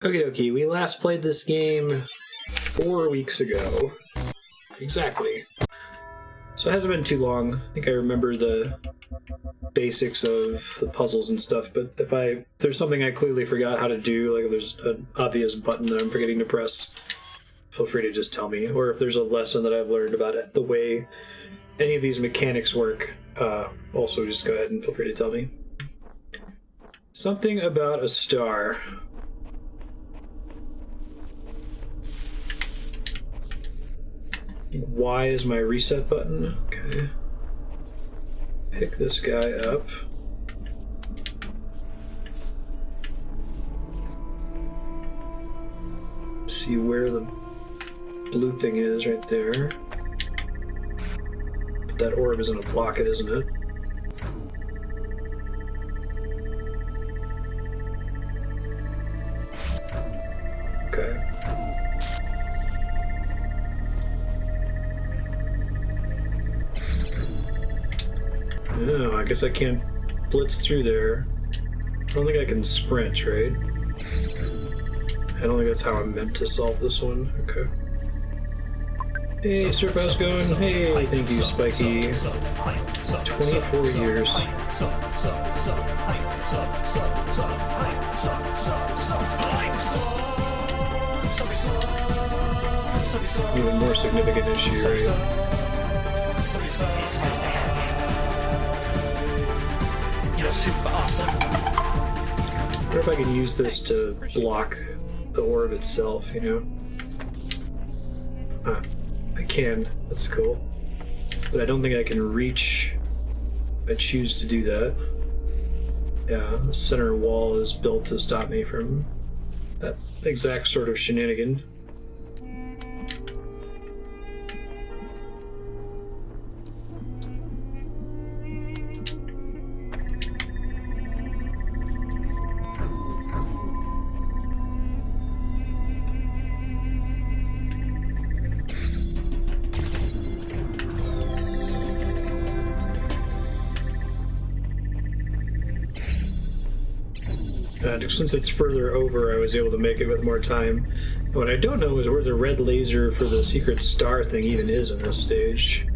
Okie dokie, we last played this game 4 weeks ago. Exactly. So it hasn't been too long. I think I remember the basics of the puzzles and stuff, but if there's something I clearly forgot how to do, like if there's an obvious button that I'm forgetting to press, feel free to just tell me. Or if there's a lesson that I've learned about it, the way any of these mechanics work, also just go ahead and feel free to tell me. Something about a star. Y is my reset button. Okay. Pick this guy up. See where the blue thing is right there. But that orb is gonna block it, isn't it? Okay. Oh, I guess I can't blitz through there. I don't think I can sprint, right? I don't think that's how I'm meant to solve this one. Okay. Hey, Surf, how's it going? Hey, thank you, Spiky. 24 years. Even more significant issue, right? You're super awesome. I wonder if I can use this to block the orb itself, you know? I can. That's cool. But I don't think I can reach if I choose to do that. Yeah, the center wall is built to stop me from that exact sort of shenanigan. Since it's further over, I was able to make it with more time. What I don't know is where the red laser for the secret star thing even is in this stage.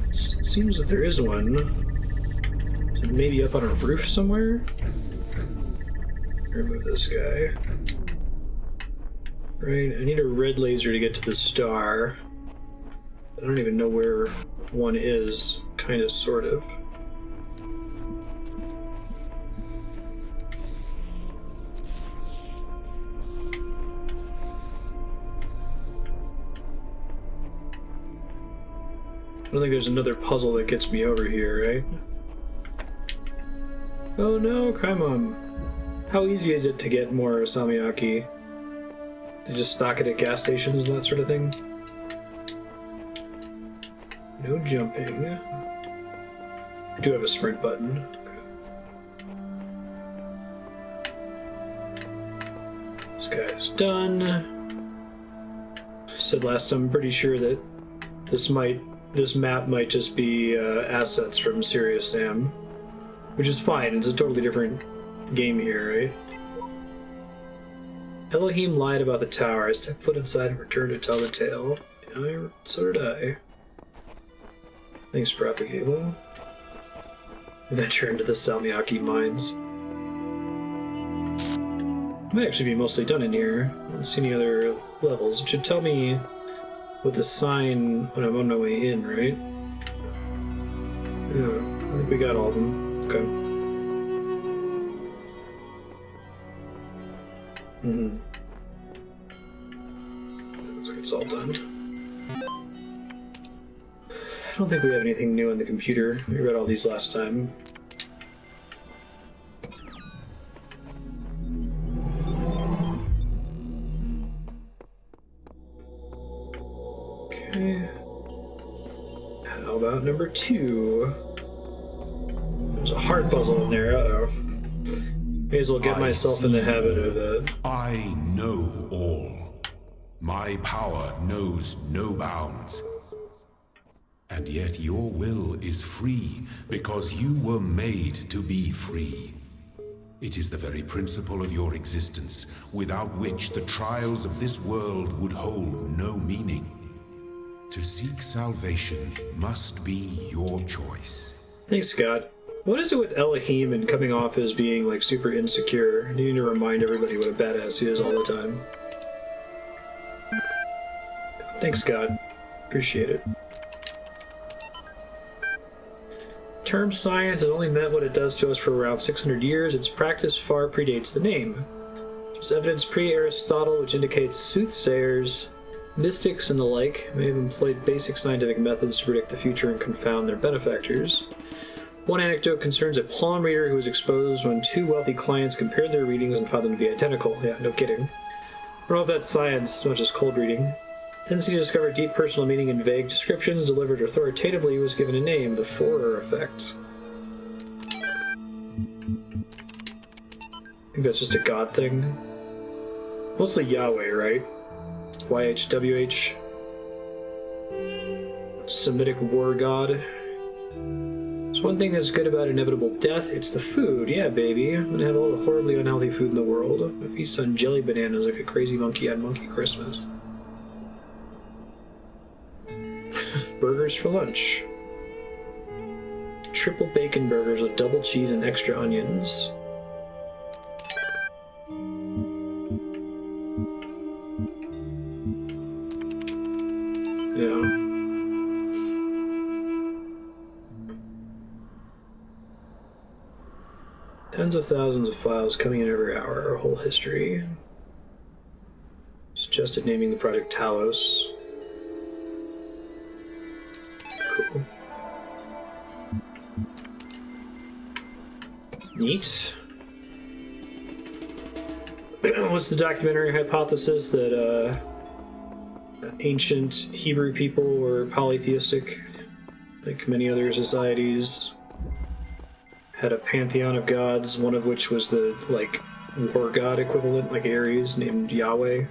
It seems that there is one. Is it maybe up on a roof somewhere? Remove this guy. Right, I need a red laser to get to the star. I don't even know where one is, kind of, sort of. I don't think there's another puzzle that gets me over here, right? Oh no, come on. How easy is it to get more salmiakki? They just stock it at gas stations and that sort of thing? No jumping. I do have a sprint button. Okay. This guy's done. Said last time, I'm pretty sure that this map might just be assets from Serious Sam, which is fine. It's a totally different game here, right? Elohim lied about the tower. I stepped foot inside and returned to tell the tale. Yeah, so did I. Thanks, Propagable. Venture into the Salmiakki mines. Might actually be mostly done in here. I don't see any other levels. It should tell me with the sign when I'm on my way in, right? Yeah, I think we got all of them. Okay. Looks like it's all done. I don't think we have anything new on the computer. We read all these last time. Okay. How about number 2? There's a heart puzzle in there. Uh-oh. May as well get myself in the habit of that. I know all. My power knows no bounds. And yet your will is free because you were made to be free. It is the very principle of your existence, without which the trials of this world would hold no meaning. To seek salvation must be your choice. Thanks, Scott. What is it with Elohim and coming off as being, like, super insecure? Needing to remind everybody what a badass he is all the time. Thanks, Scott. Appreciate it. Term science has only meant what it does to us for around 600 years. Its practice far predates the name. There's evidence pre-Aristotle which indicates soothsayers, mystics, and the like may have employed basic scientific methods to predict the future and confound their benefactors. One anecdote concerns a palm reader who was exposed when two wealthy clients compared their readings and found them to be identical. Yeah, no kidding. I don't know if that's science as much as cold reading. Tendency to discover deep personal meaning in vague descriptions delivered authoritatively was given a name, the Forer effect. I think that's just a god thing. Mostly Yahweh, right? YHWH. Semitic war god. There's one thing that's good about inevitable death, it's the food. Yeah, baby. I'm gonna have all the horribly unhealthy food in the world. I feast on jelly bananas like a crazy monkey on Monkey Christmas. Burgers for lunch. Triple bacon burgers with double cheese and extra onions. Yeah. Tens of thousands of files coming in every hour. Our whole history. Suggested naming the project Talos. Cool. Neat. What's the documentary hypothesis that ancient Hebrew people were polytheistic, like many other societies? Had a pantheon of gods, one of which was the, like, war god equivalent, like Ares, named Yahweh.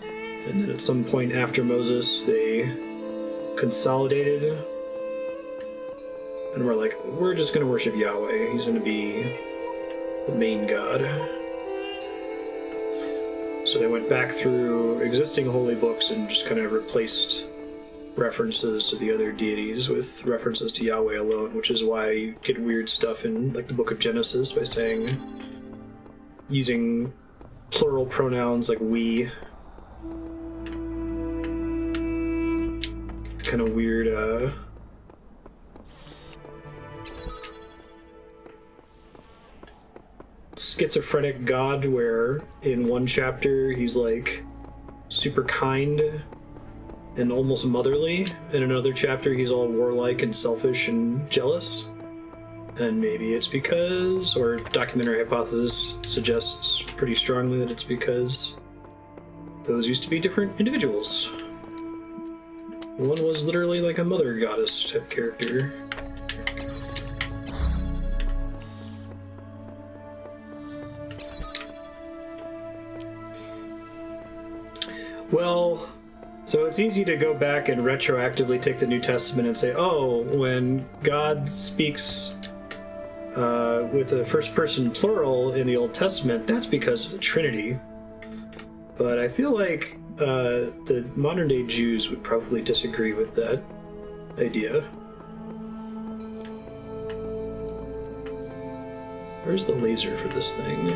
And then at some point after Moses, they consolidated. And we're like, we're just going to worship Yahweh. He's going to be the main god. So they went back through existing holy books and just kind of replaced references to the other deities with references to Yahweh alone, which is why you get weird stuff in, like, the book of Genesis by saying, using plural pronouns like we. It's kind of weird, schizophrenic god where in one chapter he's like super kind and almost motherly, in another chapter he's all warlike and selfish and jealous. And maybe it's because, or documentary hypothesis suggests pretty strongly that it's because those used to be different individuals. One was literally like a mother goddess type character. Well, so it's easy to go back and retroactively take the New Testament and say, oh, when God speaks with a first-person plural in the Old Testament, that's because of the Trinity. But I feel like the modern-day Jews would probably disagree with that idea. Where's the laser for this thing?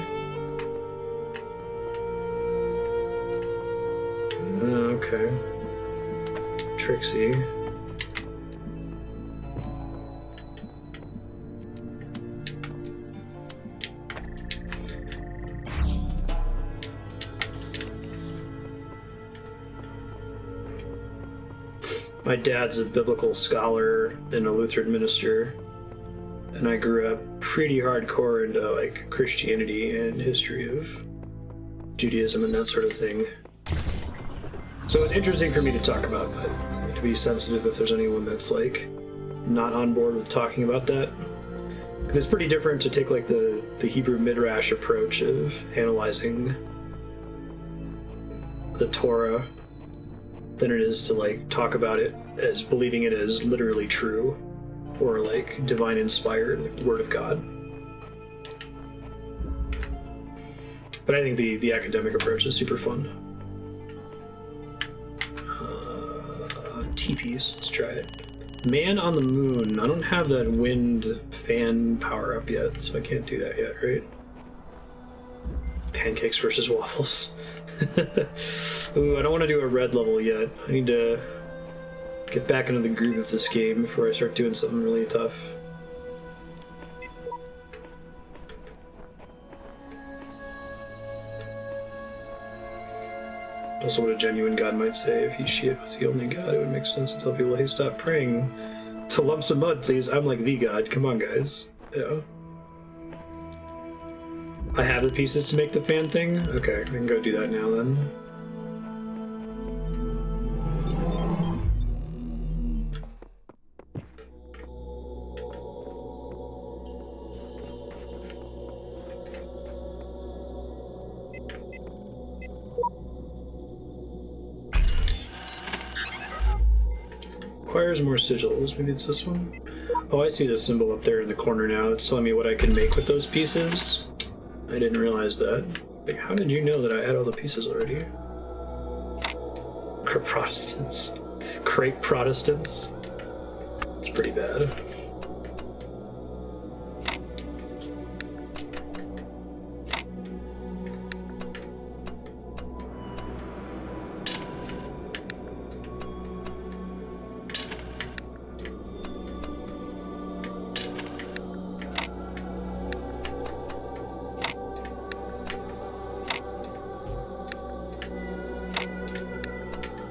Okay. Trixie. My dad's a biblical scholar and a Lutheran minister, and I grew up pretty hardcore into, like, Christianity and history of Judaism and that sort of thing. So it's interesting for me to talk about, but to be sensitive if there's anyone that's, like, not on board with talking about that. Because it's pretty different to take, like, the Hebrew Midrash approach of analyzing the Torah than it is to, like, talk about it as believing it as literally true or, like, divine inspired, like, Word of God. But I think the academic approach is super fun. T-piece, let's try it. Man on the Moon. I don't have that wind fan power up yet, so I can't do that yet, right? Pancakes versus waffles. Ooh, I don't want to do a red level yet. I need to get back into the groove of this game before I start doing something really tough. Also what a genuine god might say. If she was the only god, it would make sense to tell people, hey, stop praying to lumps of mud, please. I'm like the god. Come on, guys. Yeah. I have the pieces to make the fan thing? Okay, I can go do that now then. Requires more sigils. Maybe it's this one? Oh, I see the symbol up there in the corner now. It's telling me what I can make with those pieces. I didn't realize that. Like, how did you know that I had all the pieces already? Protestants. Crepe Protestants. It's pretty bad.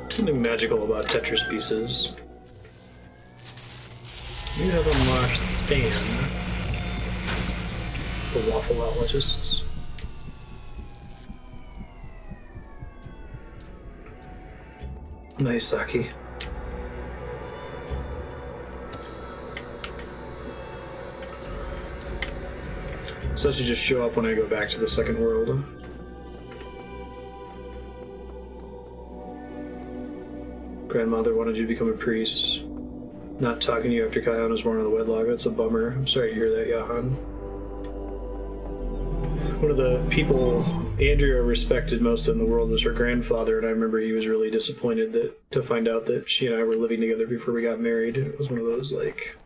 Something magical about Tetris pieces. You have unlocked Fan. The waffleologists. Naisaki. So that should just show up when I go back to the second world. Grandmother wanted you to become a priest. Not talking to you after Kaihan was born in the wedlock. That's a bummer. I'm sorry to hear that, Yahan. One of the people Andrea respected most in the world was her grandfather, and I remember he was really disappointed to find out that she and I were living together before we got married. It was one of those, like...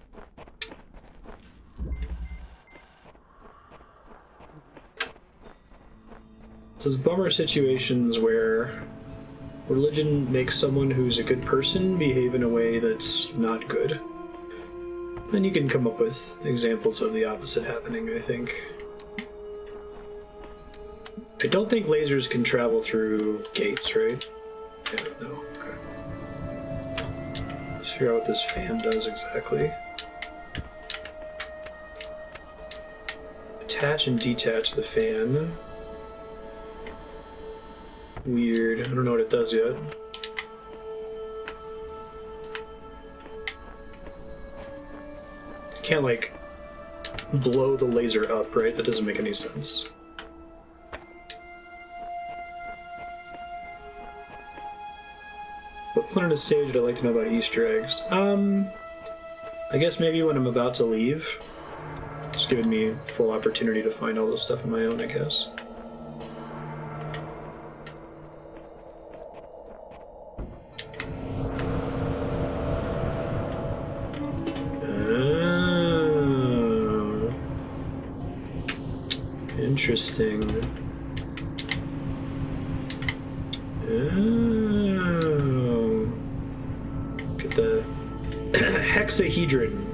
It's those bummer situations where religion makes someone who's a good person behave in a way that's not good. And you can come up with examples of the opposite happening, I think. I don't think lasers can travel through gates, right? I don't know. Okay. Let's figure out what this fan does exactly. Attach and detach the fan. Weird. I don't know what it does yet. You can't, like, blow the laser up, right? That doesn't make any sense. What planet of Sage would I like to know about Easter eggs? I guess maybe when I'm about to leave. It's given me full opportunity to find all this stuff on my own, I guess. Interesting. Oh. Look at the hexahedron.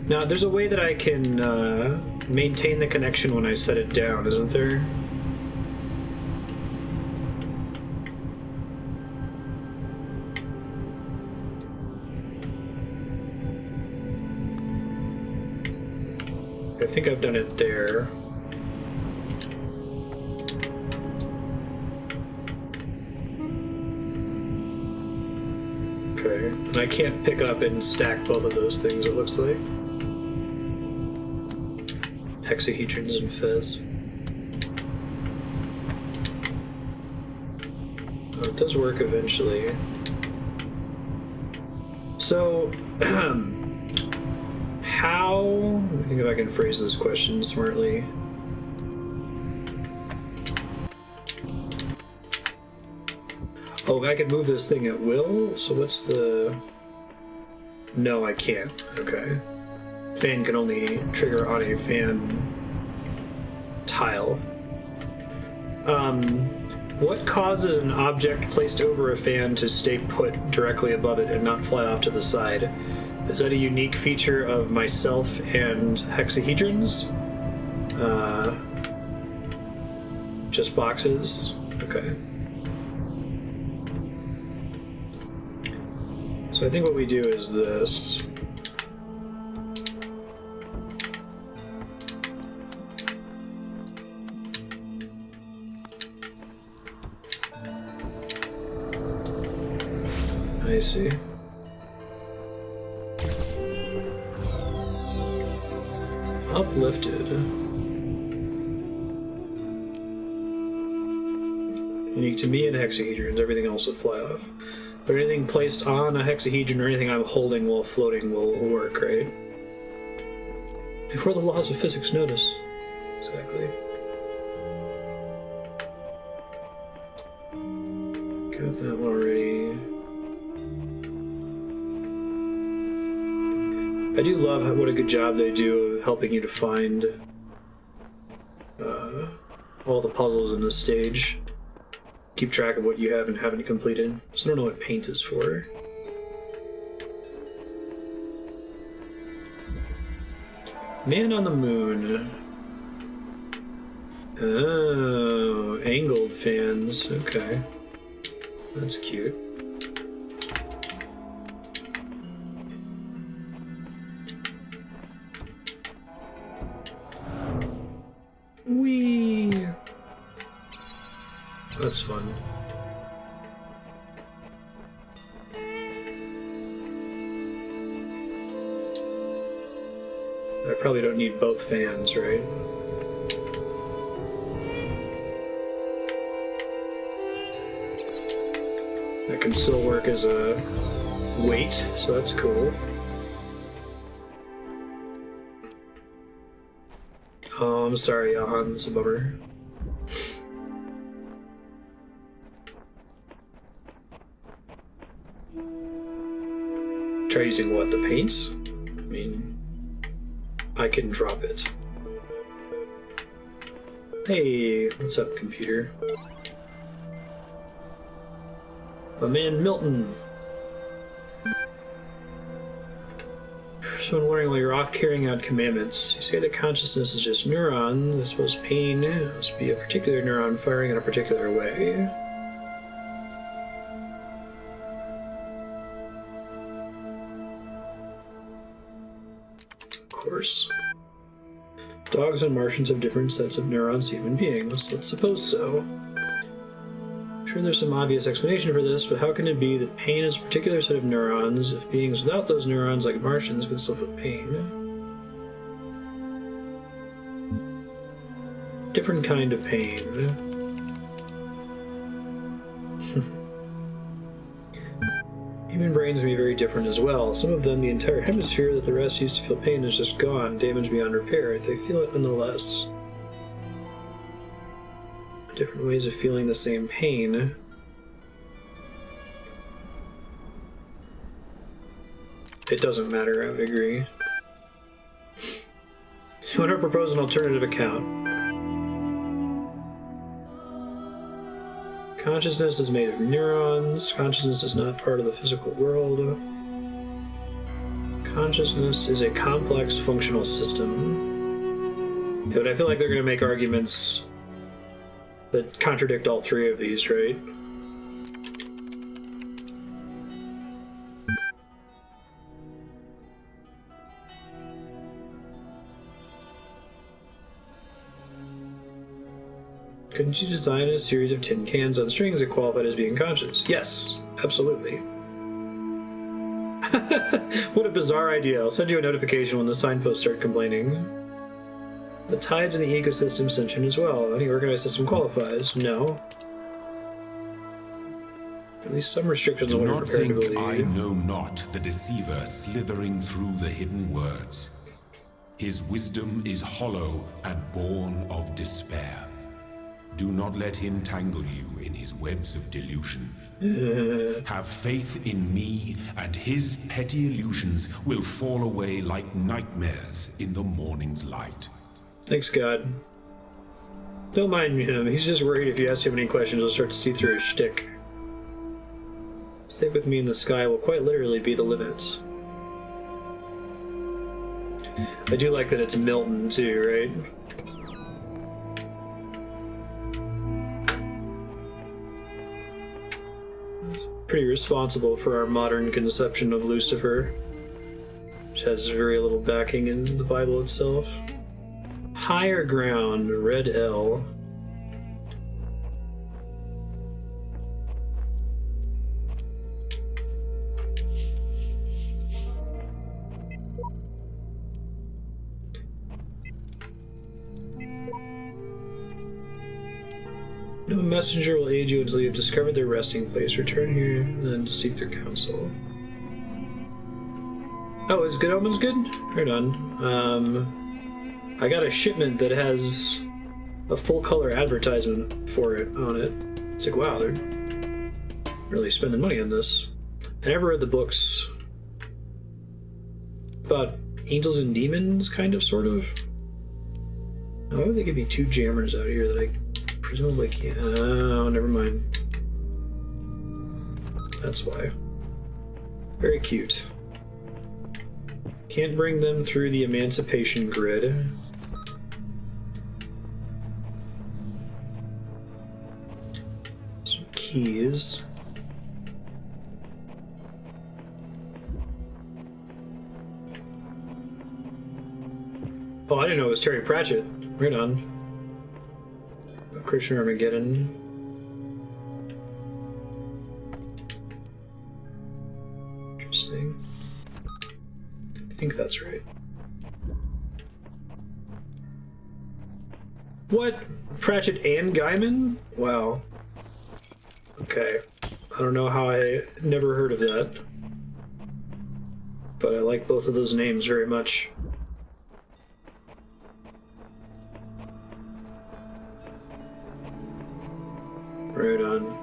Now, there's a way that I can maintain the connection when I set it down, isn't there? I think I've done it there. Okay, and I can't pick up and stack both of those things, it looks like. Hexahedrons and Fez. Oh, it does work eventually. So, how... Let me think if I can phrase this question smartly. Oh, I can move this thing at will? So what's the... No, I can't. Okay. Fan can only trigger on a fan tile. What causes an object placed over a fan to stay put directly above it and not fly off to the side? Is that a unique feature of myself and hexahedrons? Just boxes? Okay. So I think what we do is this. I see. Uplifted. Unique to me and hexahedrons, everything else would fly off. But anything placed on a hexahedron or anything I'm holding while floating will work, right? Before the laws of physics notice. Exactly. Got that one already. I do love what a good job they do of helping you to find all the puzzles in this stage. Keep track of what you have and haven't completed. So I don't know what paint is for. Man on the Moon. Oh, angled fans. Okay. That's cute. Whee! That's fun. I probably don't need both fans, right? That can still work as a weight, so that's cool. Oh, I'm sorry, Johan, that's a bummer. Try using what? The paints? I mean, I can drop it. Hey, what's up, computer? My man Milton. So I'm wondering, while you're off carrying out commandments, you say that consciousness is just neurons. I suppose pain must be a particular neuron firing in a particular way. Of course. Dogs and Martians have different sets of neurons to human beings. Let's suppose so. I'm sure there's some obvious explanation for this, but how can it be that pain is a particular set of neurons if beings without those neurons, like Martians, can still feel pain? Different kind of pain. Human brains may be very different as well. Some of them, the entire hemisphere that the rest used to feel pain is just gone, damaged beyond repair. They feel it nonetheless. Different ways of feeling the same pain. It doesn't matter, I would agree. You want to propose an alternative account. Consciousness is made of neurons. Consciousness is not part of the physical world. Consciousness is a complex functional system. Yeah, but I feel like they're going to make arguments that contradict all three of these, right? Couldn't you design a series of tin cans on strings that qualified as being conscious? Yes, absolutely. What a bizarre idea. I'll send you a notification when the signposts start complaining. The tides in the ecosystem sentient as well. Any organized system qualifies. No. At least some restrictions Do on what not you're prepared to think believe. I know not the deceiver slithering through the hidden words. His wisdom is hollow and born of despair. Do not let him tangle you in his webs of delusion. Have faith in me, and his petty illusions will fall away like nightmares in the morning's light. Thanks, God. Don't mind him. He's just worried if you ask him any questions, he'll start to see through his shtick. Stay with me in the sky will quite literally be the limits. I do like that it's Milton, too, right? Pretty responsible for our modern conception of Lucifer, which has very little backing in the Bible itself. Higher ground, red L. No messenger will aid you until you have discovered their resting place. Return here, and then seek their counsel. Oh, is Good Omens good? Right on. I got a shipment that has a full-color advertisement for it on it. It's like, wow, they're really spending money on this. I never read the books about angels and demons, kind of, sort of. Why would they give me two jammers out here that I presumably can't? Oh, never mind. That's why. Very cute. Can't bring them through the emancipation grid. Some keys. Oh, I didn't know it was Terry Pratchett. Right on. Christian Armageddon. Interesting. I think that's right. What? Pratchett and Gaiman? Wow. Okay. I don't know how I never heard of that. But I like both of those names very much. Right on.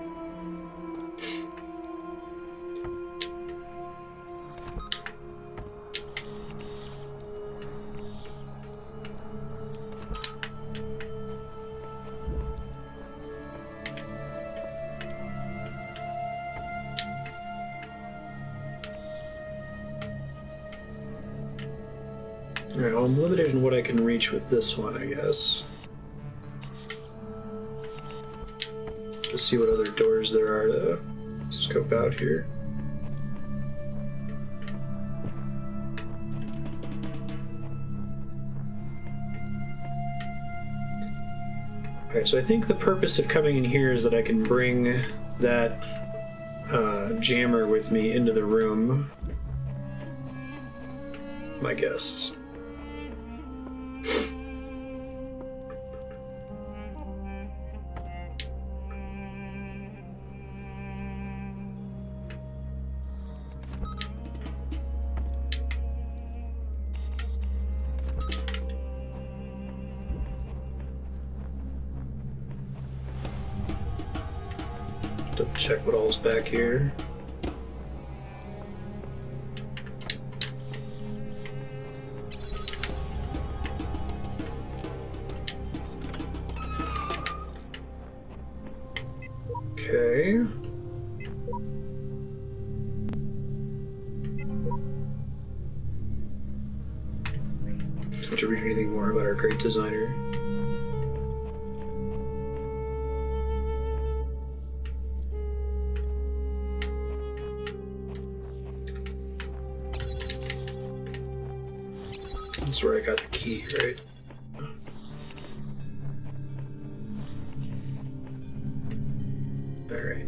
Alright, well, I'm limited in what I can reach with this one, I guess. To see what other doors there are to scope out here. Alright, so I think the purpose of coming in here is that I can bring that jammer with me into the room. My guess. Check what all's back here. Okay. Don't you read anything more about our great designer? That's where I got the key, right? Alright.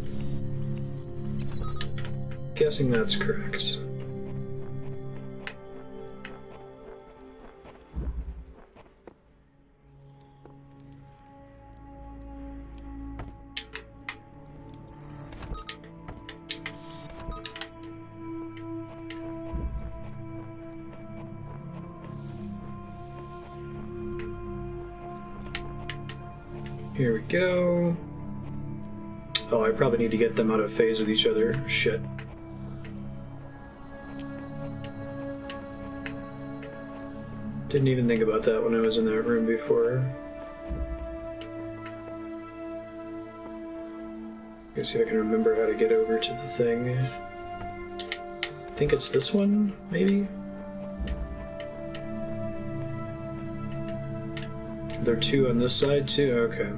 Guessing that's correct. Here we go. Oh, I probably need to get them out of phase with each other. Shit. Didn't even think about that when I was in that room before. Let's see if I can remember how to get over to the thing. I think it's this one, maybe? There are two on this side too? Okay.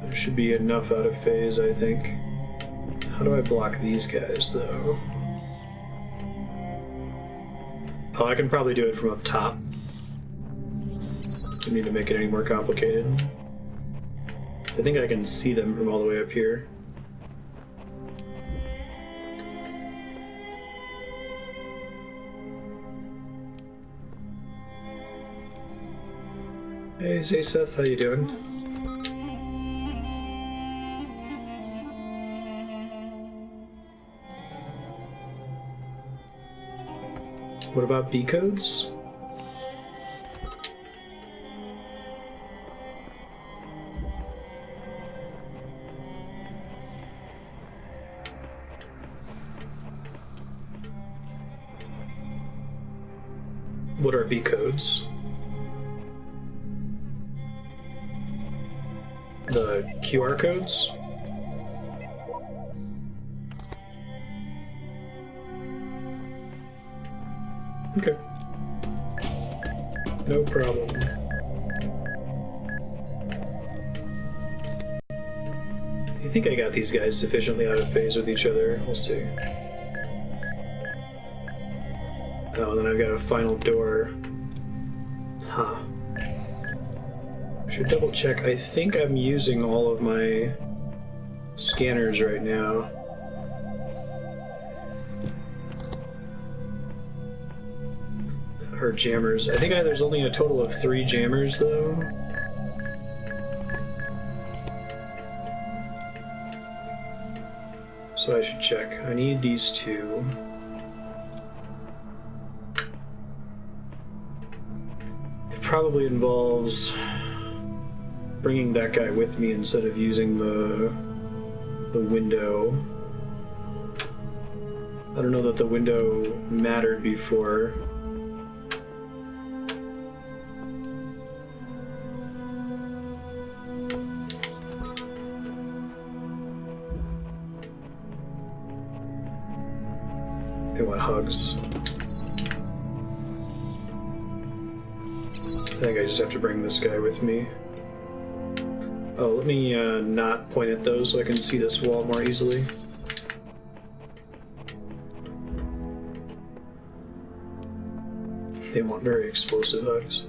There should be enough out of phase, I think. How do I block these guys, though? Oh, I can probably do it from up top. Don't need to make it any more complicated. I think I can see them from all the way up here. Hey, Seth, how you doing? What about B codes? What are B codes? The QR codes? Okay. No problem. I think I got these guys sufficiently out of phase with each other. We'll see. Oh, and then I've got a final door. Huh. Should double check. I think I'm using all of my scanners right now. Or jammers. I think there's only a total of 3 jammers, though. So I should check. I need these 2. It probably involves bringing that guy with me instead of using the window. I don't know that the window mattered before. They want hugs. I think I just have to bring this guy with me. Oh, let me not point at those so I can see this wall more easily. They want very explosive hugs.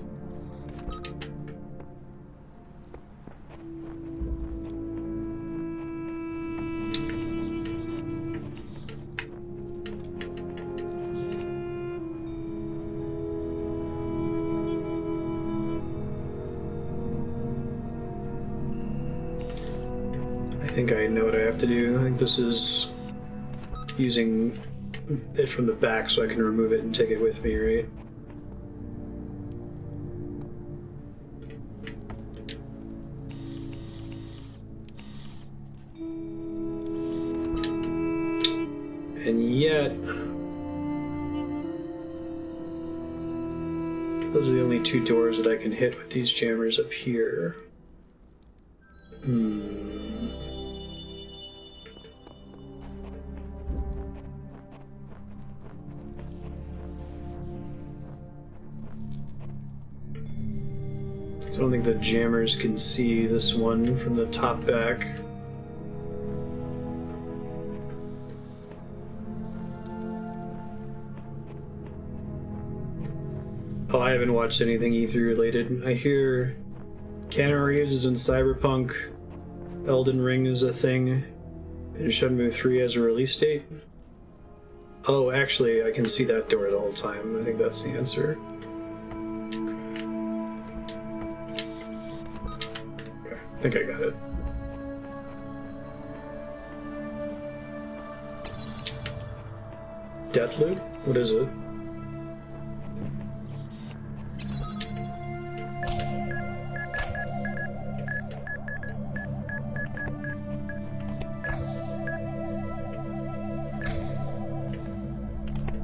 I think I know what I have to do. I think this is using it from the back so I can remove it and take it with me, right? And yet, those are the only 2 doors that I can hit with these jammers up here. I don't think the jammers can see this one from the top back. Oh, I haven't watched anything E3 related. I hear Keanu Reeves is in Cyberpunk, Elden Ring is a thing, and Shenmue 3 has a release date. Oh, actually, I can see that door the whole time. I think that's the answer. I think I got it. Death loot? What is it?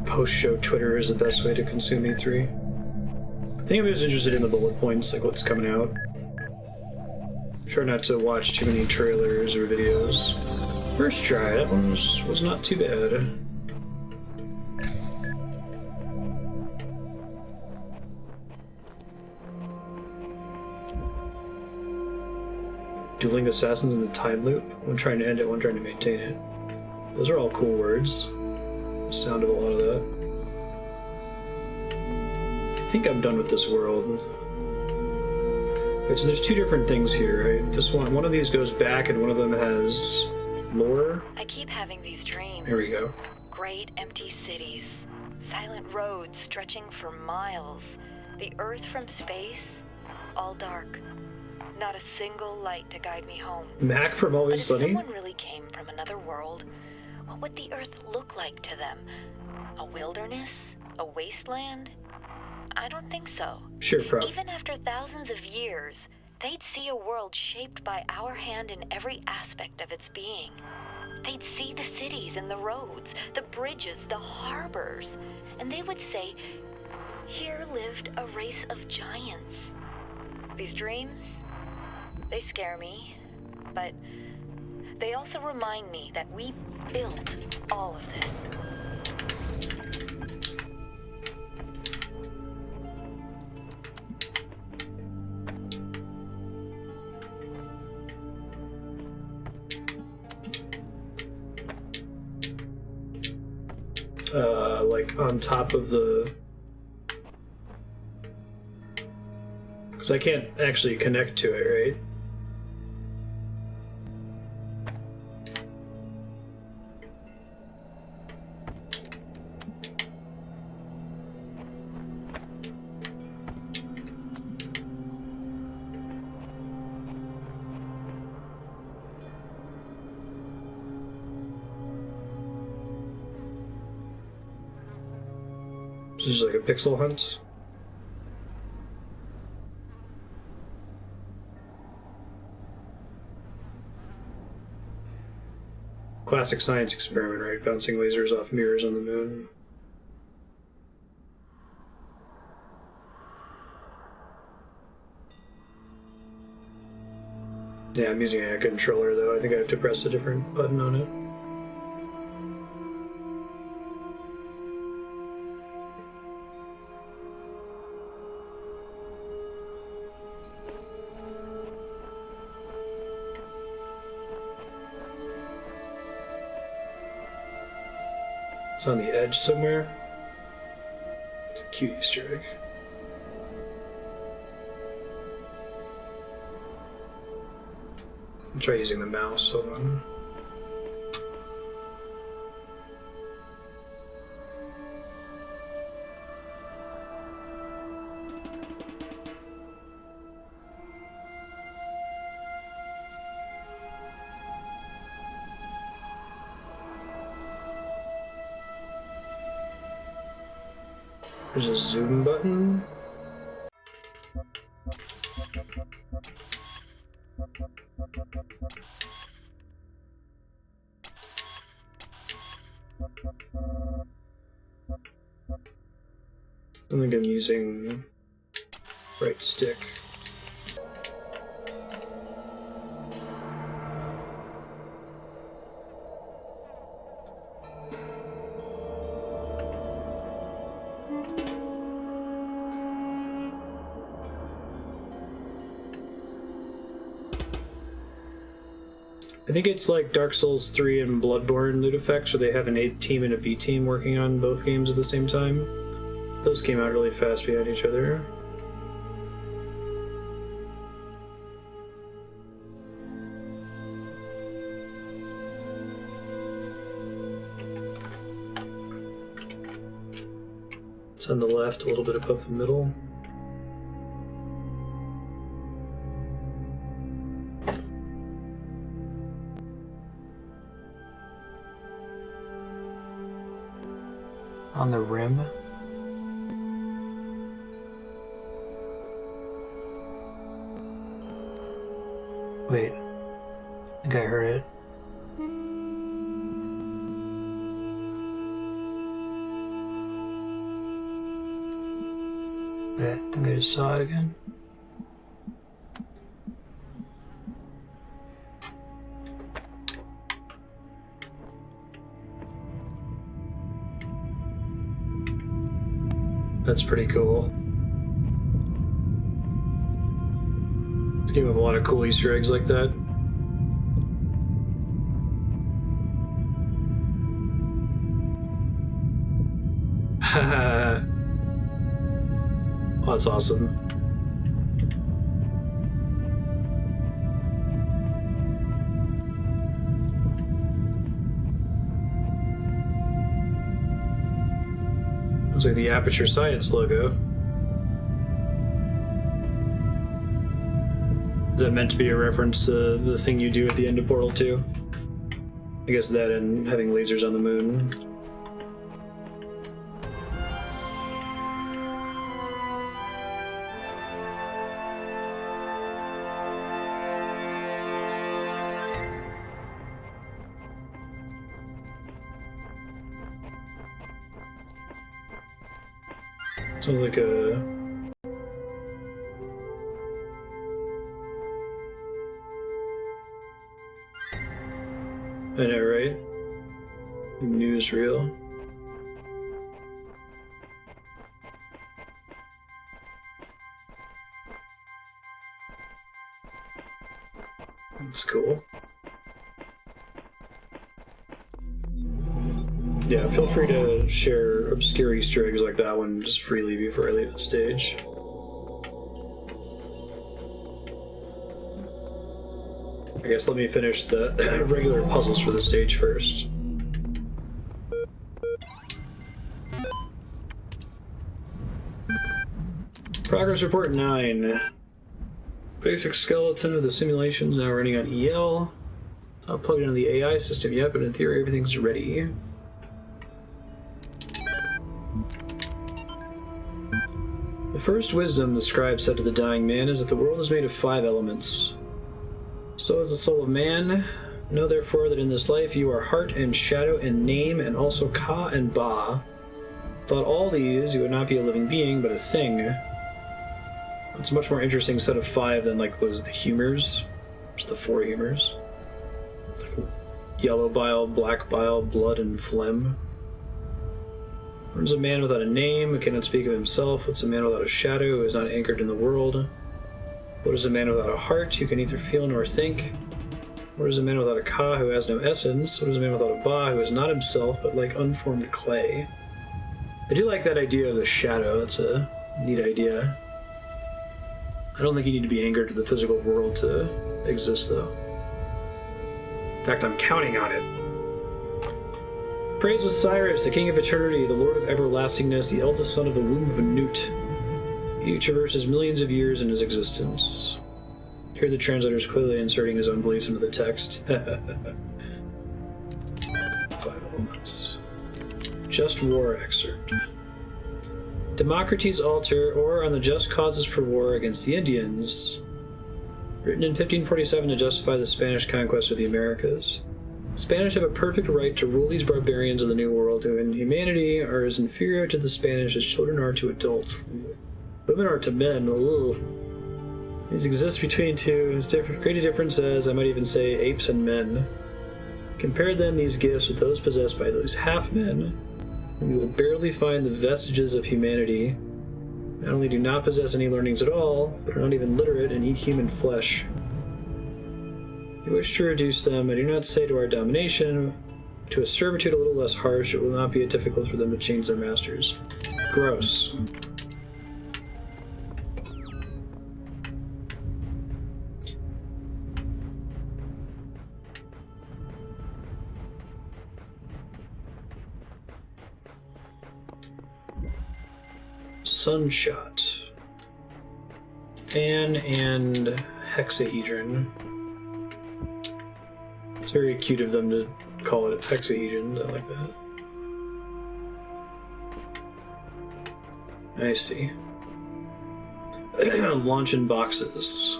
Post-show Twitter is the best way to consume E3. I think I'm just interested in the bullet points, like what's coming out. Try not to watch too many trailers or videos. First try, that one was not too bad. Dueling assassins in the time loop. One trying to end it, one trying to maintain it. Those are all cool words. Sound of a lot of that. I think I'm done with this world. Wait, so there's two different things here, right? This one of these goes back and one of them has lore. I keep having these dreams. Here we go. Great empty cities, silent roads stretching for miles, the earth from space, all dark. Not a single light to guide me home. Mac from Always But if Sunny? someone really came from another world, what would the earth look like to them? A wilderness? A wasteland? I don't think so. Sure, prob. Even after thousands of years, they'd see a world shaped by our hand in every aspect of its being. They'd see the cities and the roads, the bridges, the harbors, and they would say, here lived a race of giants. These dreams, they scare me, but they also remind me that we built all of this. Like on top of the... Because I can't actually connect to it, right? This is like a pixel hunt. Classic science experiment, right? Bouncing lasers off mirrors on the moon. Yeah, I'm using a controller though. I think I have to press a different button on it. It's on the edge somewhere. It's a cute Easter egg. I'll try using the mouse, hold on. There's a zoom button. I think I'm using right stick. I think it's like Dark Souls 3 and Bloodborne loot effects, where they have an A team and a B team working on both games at the same time. Those came out really fast behind each other. It's on the left, a little bit above the middle. On the rim? Wait, I think I heard it. Wait, I think I just saw it again. That's pretty cool. This game with a lot of cool Easter eggs like that. Haha. Oh, that's awesome. Looks like the Aperture Science logo. Is that meant to be a reference to the thing you do at the end of Portal 2? I guess that and having lasers on the moon. Sounds like a... I know, right? Newsreel. That's cool. Yeah, feel free to share obscure Easter eggs like that one just freely before I leave the stage. I guess let me finish the regular puzzles for the stage first. Progress report 9. Basic skeleton of the simulations now running on EL. Not plugged into the AI system yet, but in theory everything's ready. The first wisdom the scribe said to the dying man is that the world is made of 5 elements. So is the soul of man. Know therefore that in this life you are heart and shadow and name and also Ka and Ba. Without all these, you would not be a living being, but a thing. It's a much more interesting set of 5 than, like, what is it, the humors? Just the 4 humors. It's like yellow bile, black bile, blood, and phlegm. What is a man without a name who cannot speak of himself? What's a man without a shadow who is not anchored in the world? What is a man without a heart who can neither feel nor think? What is a man without a Ka who has no essence? What is a man without a Ba who is not himself but like unformed clay? I do like that idea of the shadow. That's a neat idea. I don't think you need to be anchored to the physical world to exist, though. In fact, I'm counting on it. Praise Osiris, the King of Eternity, the Lord of Everlastingness, the eldest son of the womb of Nut. He traverses millions of years in his existence. Here the translator is clearly inserting his own beliefs into the text. 5 elements. Just War excerpt. Democrates Altar, or on the just causes for war against the Indians. Written in 1547 to justify the Spanish conquest of the Americas. The Spanish have a perfect right to rule these barbarians of the New World who in humanity are as inferior to the Spanish as children are to adults. Women are to men. Ooh. These exist between two as great a difference as, I might even say, apes and men. Compare then these gifts with those possessed by those half-men, and you will barely find the vestiges of humanity. Not only do not possess any learnings at all, but are not even literate and eat human flesh. You wish to reduce them, I do not say to our domination, to a servitude a little less harsh. It will not be difficult for them to change their masters. Gross. Sunshot. Fan and hexahedron. It's very cute of them to call it hexahedron. I like that. I see. Launching boxes.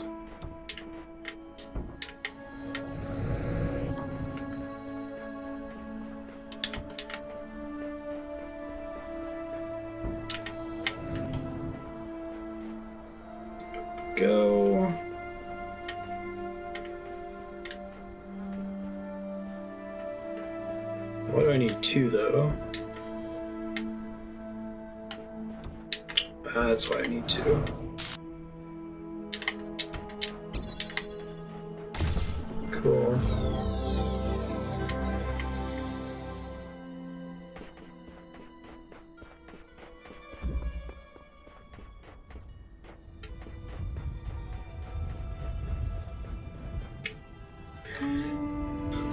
Go. Why do I need 2 though? That's why I need 2. Cool.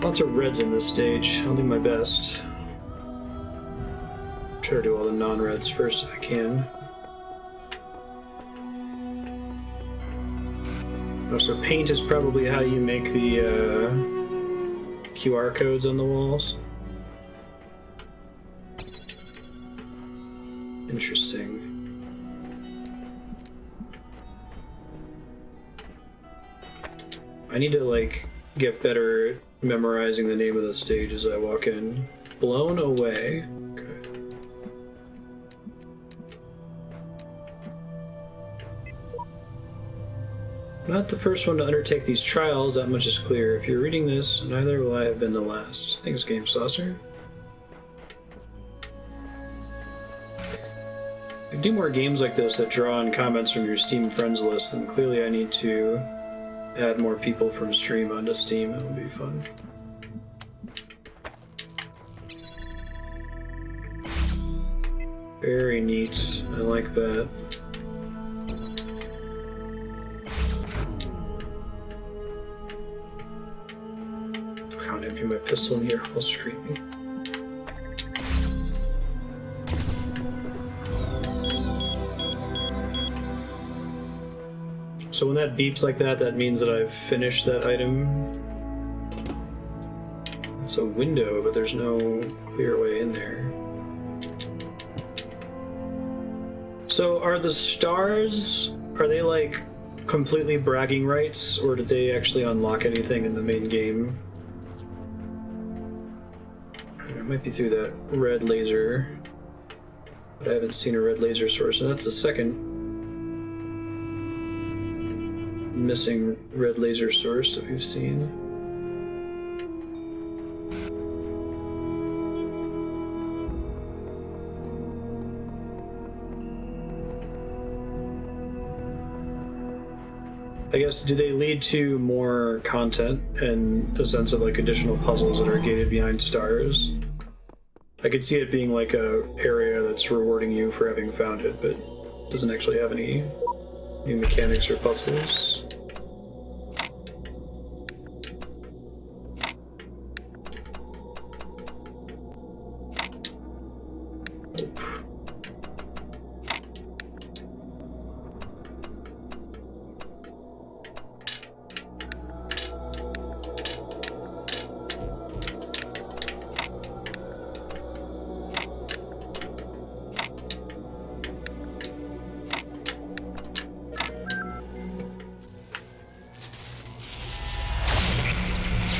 Lots of reds in this stage. I'll do my best. Try to do all the non-reds first if I can. Oh, so paint is probably how you make the QR codes on the walls. Interesting. I need to, like, get better at memorizing the name of the stage as I walk in. Blown away. Okay. Not the first one to undertake these trials, that much is clear. If you're reading this, neither will I have been the last. Thanks, Game Saucer. If I do more games like this that draw on comments from your Steam friends list, then clearly I need to add more people from stream onto Steam. It would be fun. Very neat. I like that. I'm empty my pistol in here while streaming. So when that beeps like that, that means that I've finished that item. It's a window, but there's no clear way in there. So are the stars, are they like completely bragging rights, or did they actually unlock anything in the main game? It might be through that red laser, but I haven't seen a red laser source, and that's the second missing red laser source that we've seen. I guess, do they lead to more content in the sense of like additional puzzles that are gated behind stars? I could see it being like a area that's rewarding you for having found it, but doesn't actually have any new mechanics or puzzles.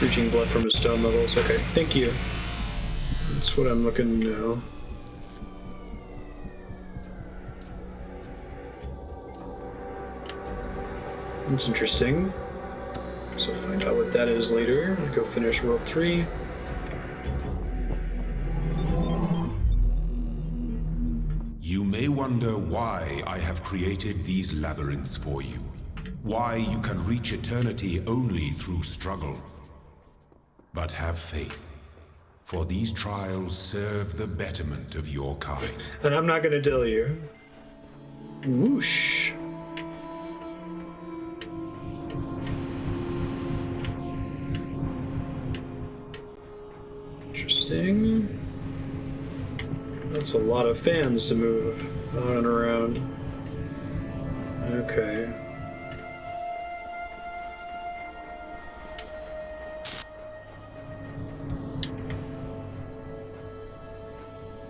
Reaching blood from his stone levels. Okay, thank you. That's what I'm looking to know. That's interesting. So find out what that is later. I'll go finish World 3. You may wonder why I have created these labyrinths for you. Why you can reach eternity only through struggle. But have faith, for these trials serve the betterment of your kind. And I'm not going to tell you. Woosh. Interesting. That's a lot of fans to move on and around. Okay.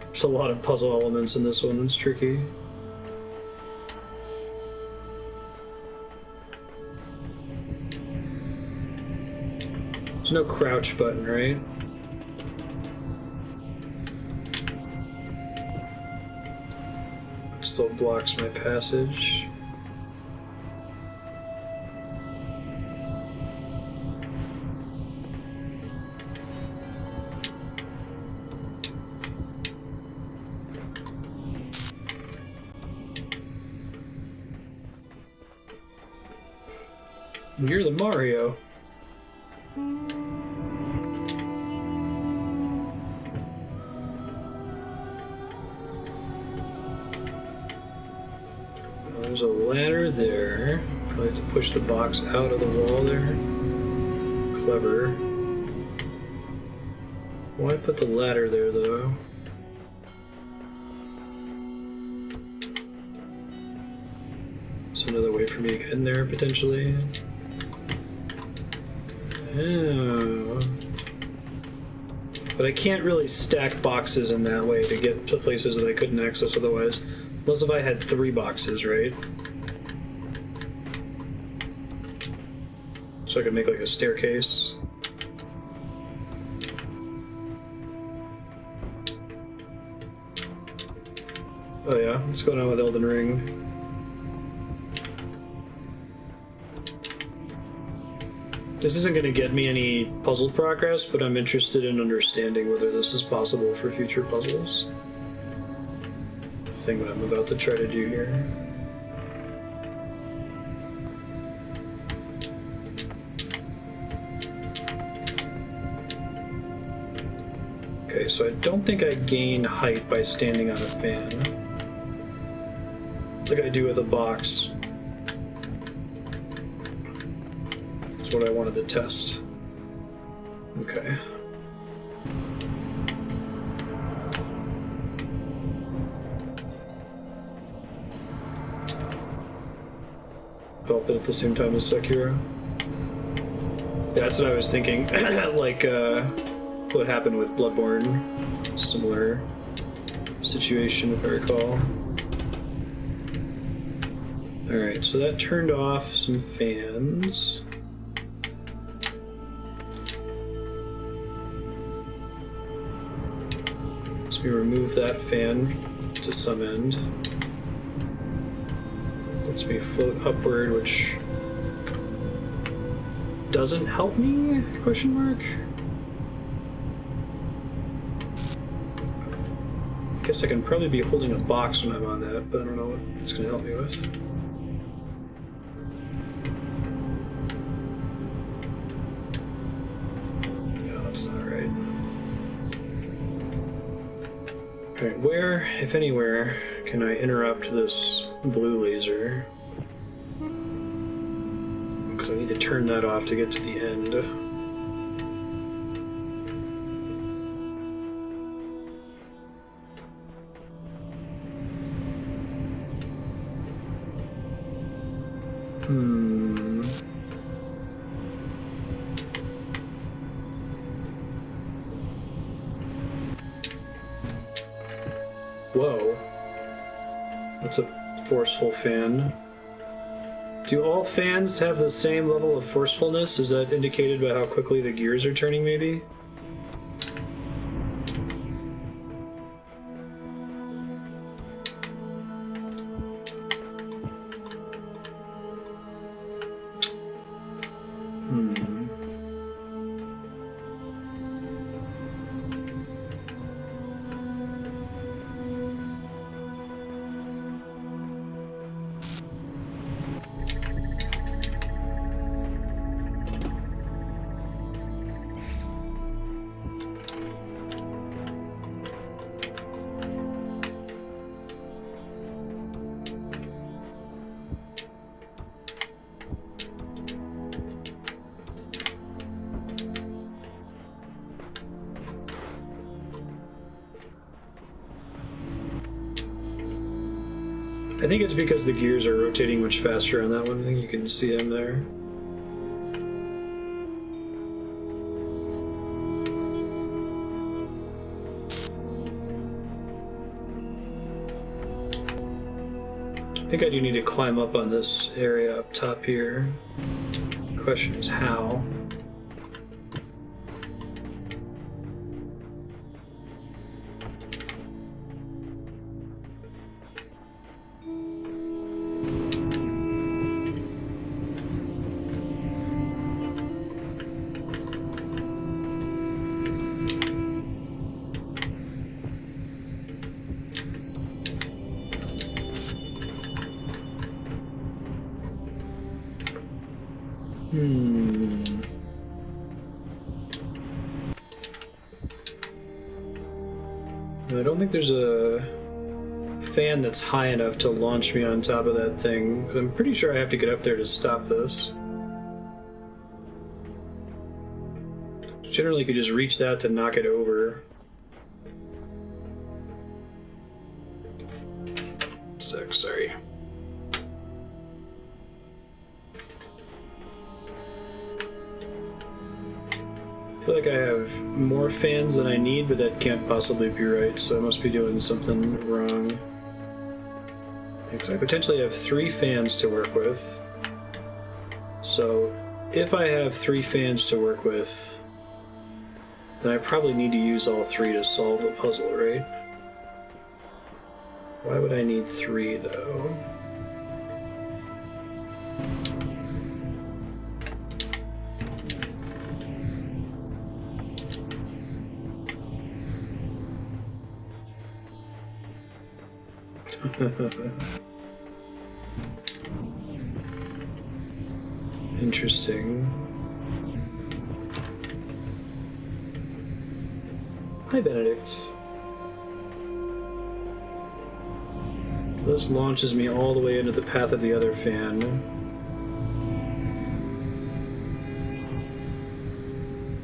There's a lot of puzzle elements in this one. It's tricky. There's no crouch button, right? It still blocks my passage. You're the Mario. There's a ladder there. Probably have to push the box out of the wall there. Clever. Why put the ladder there, though? It's another way for me to get in there, potentially. Oh. But I can't really stack boxes in that way to get to places that I couldn't access otherwise. Unless if I had 3 boxes, right? So I could make like a staircase. Oh yeah, what's going on with Elden Ring? This isn't going to get me any puzzle progress, but I'm interested in understanding whether this is possible for future puzzles. The thing that I'm about to try to do here. Okay, so I don't think I gain height by standing on a fan. Like I do with a box. What I wanted to test. Okay. Up at the same time as Sekiro. Yeah, that's what I was thinking. Like what happened with Bloodborne. Similar situation, if I recall. Alright, so that turned off some fans. We remove that fan to some end. Lets me float upward, which doesn't help me? Question mark. I guess I can probably be holding a box when I'm on that, but I don't know what it's going to help me with. No, that's not right. Alright, where, if anywhere, can I interrupt this blue laser? Because I need to turn that off to get to the end. Whoa. That's a forceful fan. Do all fans have the same level of forcefulness? Is that indicated by how quickly the gears are turning, maybe? I think it's because the gears are rotating much faster on that one. I think you can see them there. I think I do need to climb up on this area up top here. The question is how. I don't think there's a fan that's high enough to launch me on top of that thing. I'm pretty sure I have to get up there to stop this. Generally, you could just reach that to knock it over. Sorry. I feel like I have more fans than I need, but that can't possibly be right, so I must be doing something wrong. Because I potentially have 3 fans to work with. So, if I have 3 fans to work with, then I probably need to use all 3 to solve the puzzle, right? Why would I need 3, though? Interesting. Hi, Benedict. This launches me all the way into the path of the other fan.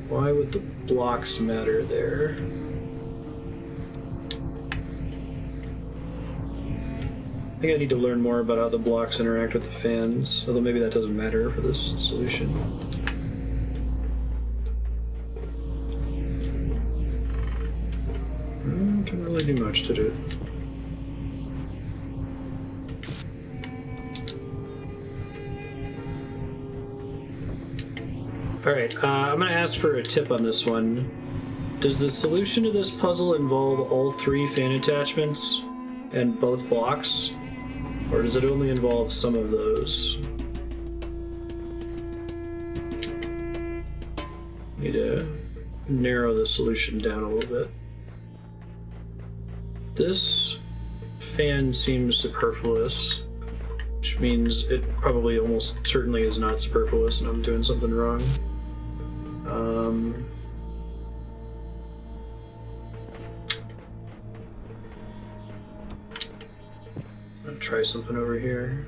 Why would the blocks matter there? I think I need to learn more about how the blocks interact with the fans, although maybe that doesn't matter for this solution. Can't really do much to it. Alright, I'm going to ask for a tip on this one. Does the solution to this puzzle involve all 3 fan attachments and both blocks? Or does it only involve some of those? Need to narrow the solution down a little bit. This fan seems superfluous, which means it probably almost certainly is not superfluous and I'm doing something wrong. I'm gonna try something over here.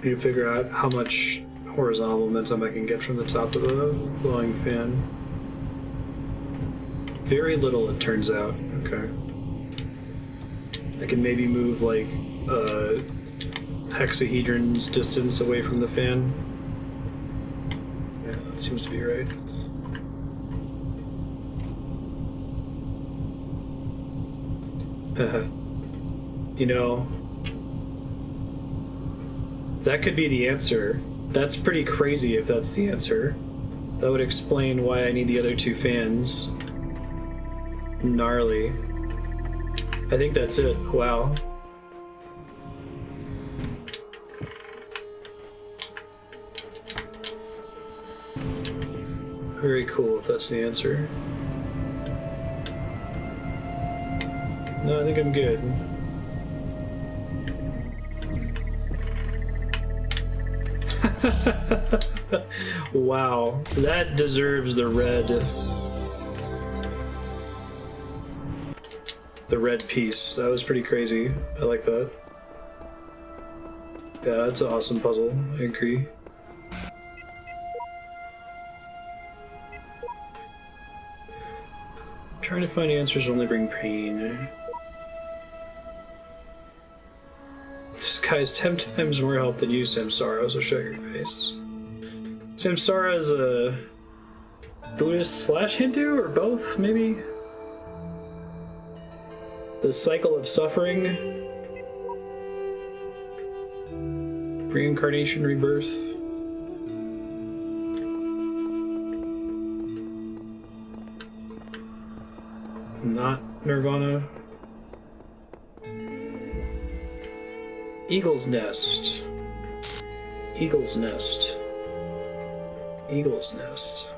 Need to figure out how much horizontal momentum I can get from the top of the blowing fan. Very little, it turns out. Okay. I can maybe move like a hexahedron's distance away from the fan. Yeah, that seems to be right. You know, that could be the answer. That's pretty crazy if that's the answer. That would explain why I need the other 2 fans. Gnarly. I think that's it. Wow. Very cool if that's the answer. No, I think I'm good. Wow, that deserves the red. The red piece. That was pretty crazy. I like that. Yeah, that's an awesome puzzle. I agree. Trying to find answers only bring pain. This guy's 10 times more help than you, Samsara, so show your face. Samsara is a Buddhist / Hindu, or both, maybe? The cycle of suffering, reincarnation, rebirth. Not Nirvana. Eagle's Nest. Eagle's Nest. Eagle's Nest.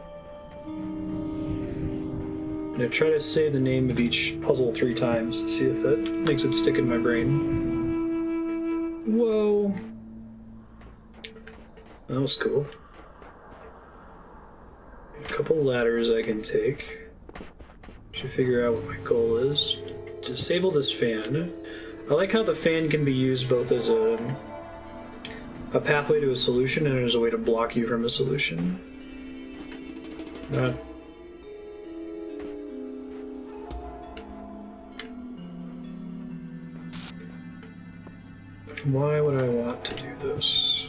gonna try to say the name of each puzzle 3 times to see if that makes it stick in my brain. Whoa. That was cool. A couple ladders I can take. Should figure out what my goal is. Disable this fan. I like how the fan can be used both as a pathway to a solution and as a way to block you from a solution. Why would I want to do this?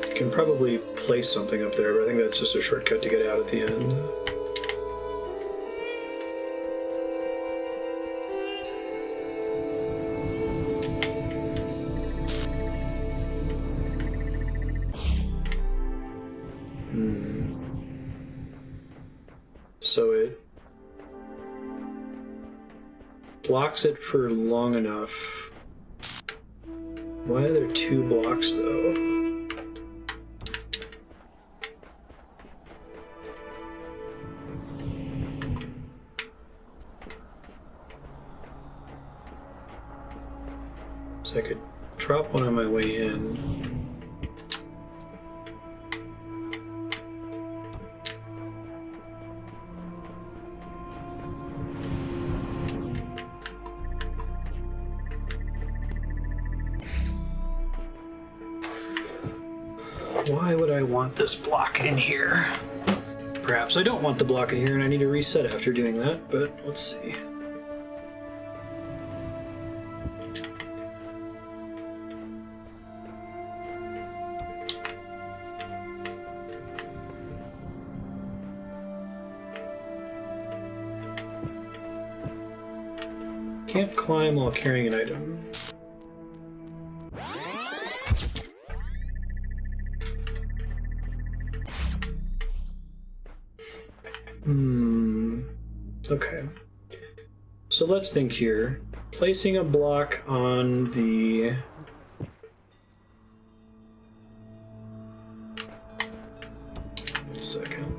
I can probably place something up there, but I think that's just a shortcut to get out at the end. So it blocks it for long enough. Why are there 2 blocks though? So I could drop one on my way in. Why would I want this block in here? Perhaps I don't want the block in here and I need to reset after doing that, but let's see. Can't climb while carrying an item. Okay. So let's think here. Placing a block on the... One second.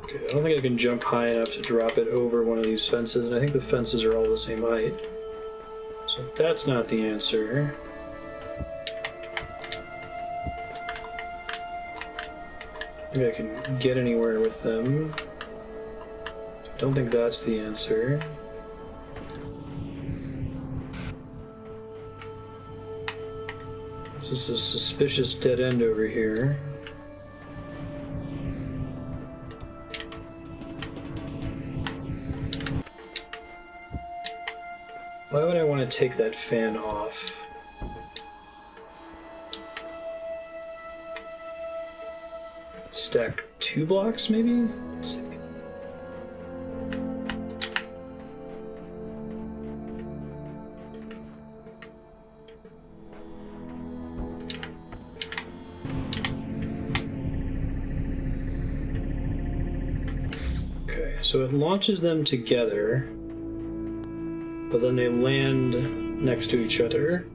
Okay, I don't think I can jump high enough to drop it over one of these fences, and I think the fences are all the same height. So that's not the answer. Maybe I can get anywhere with them. Don't think that's the answer. This is a suspicious dead end over here. Why would I want to take that fan off? Stack 2 blocks, maybe? Let's see. Okay, so it launches them together, but then they land next to each other.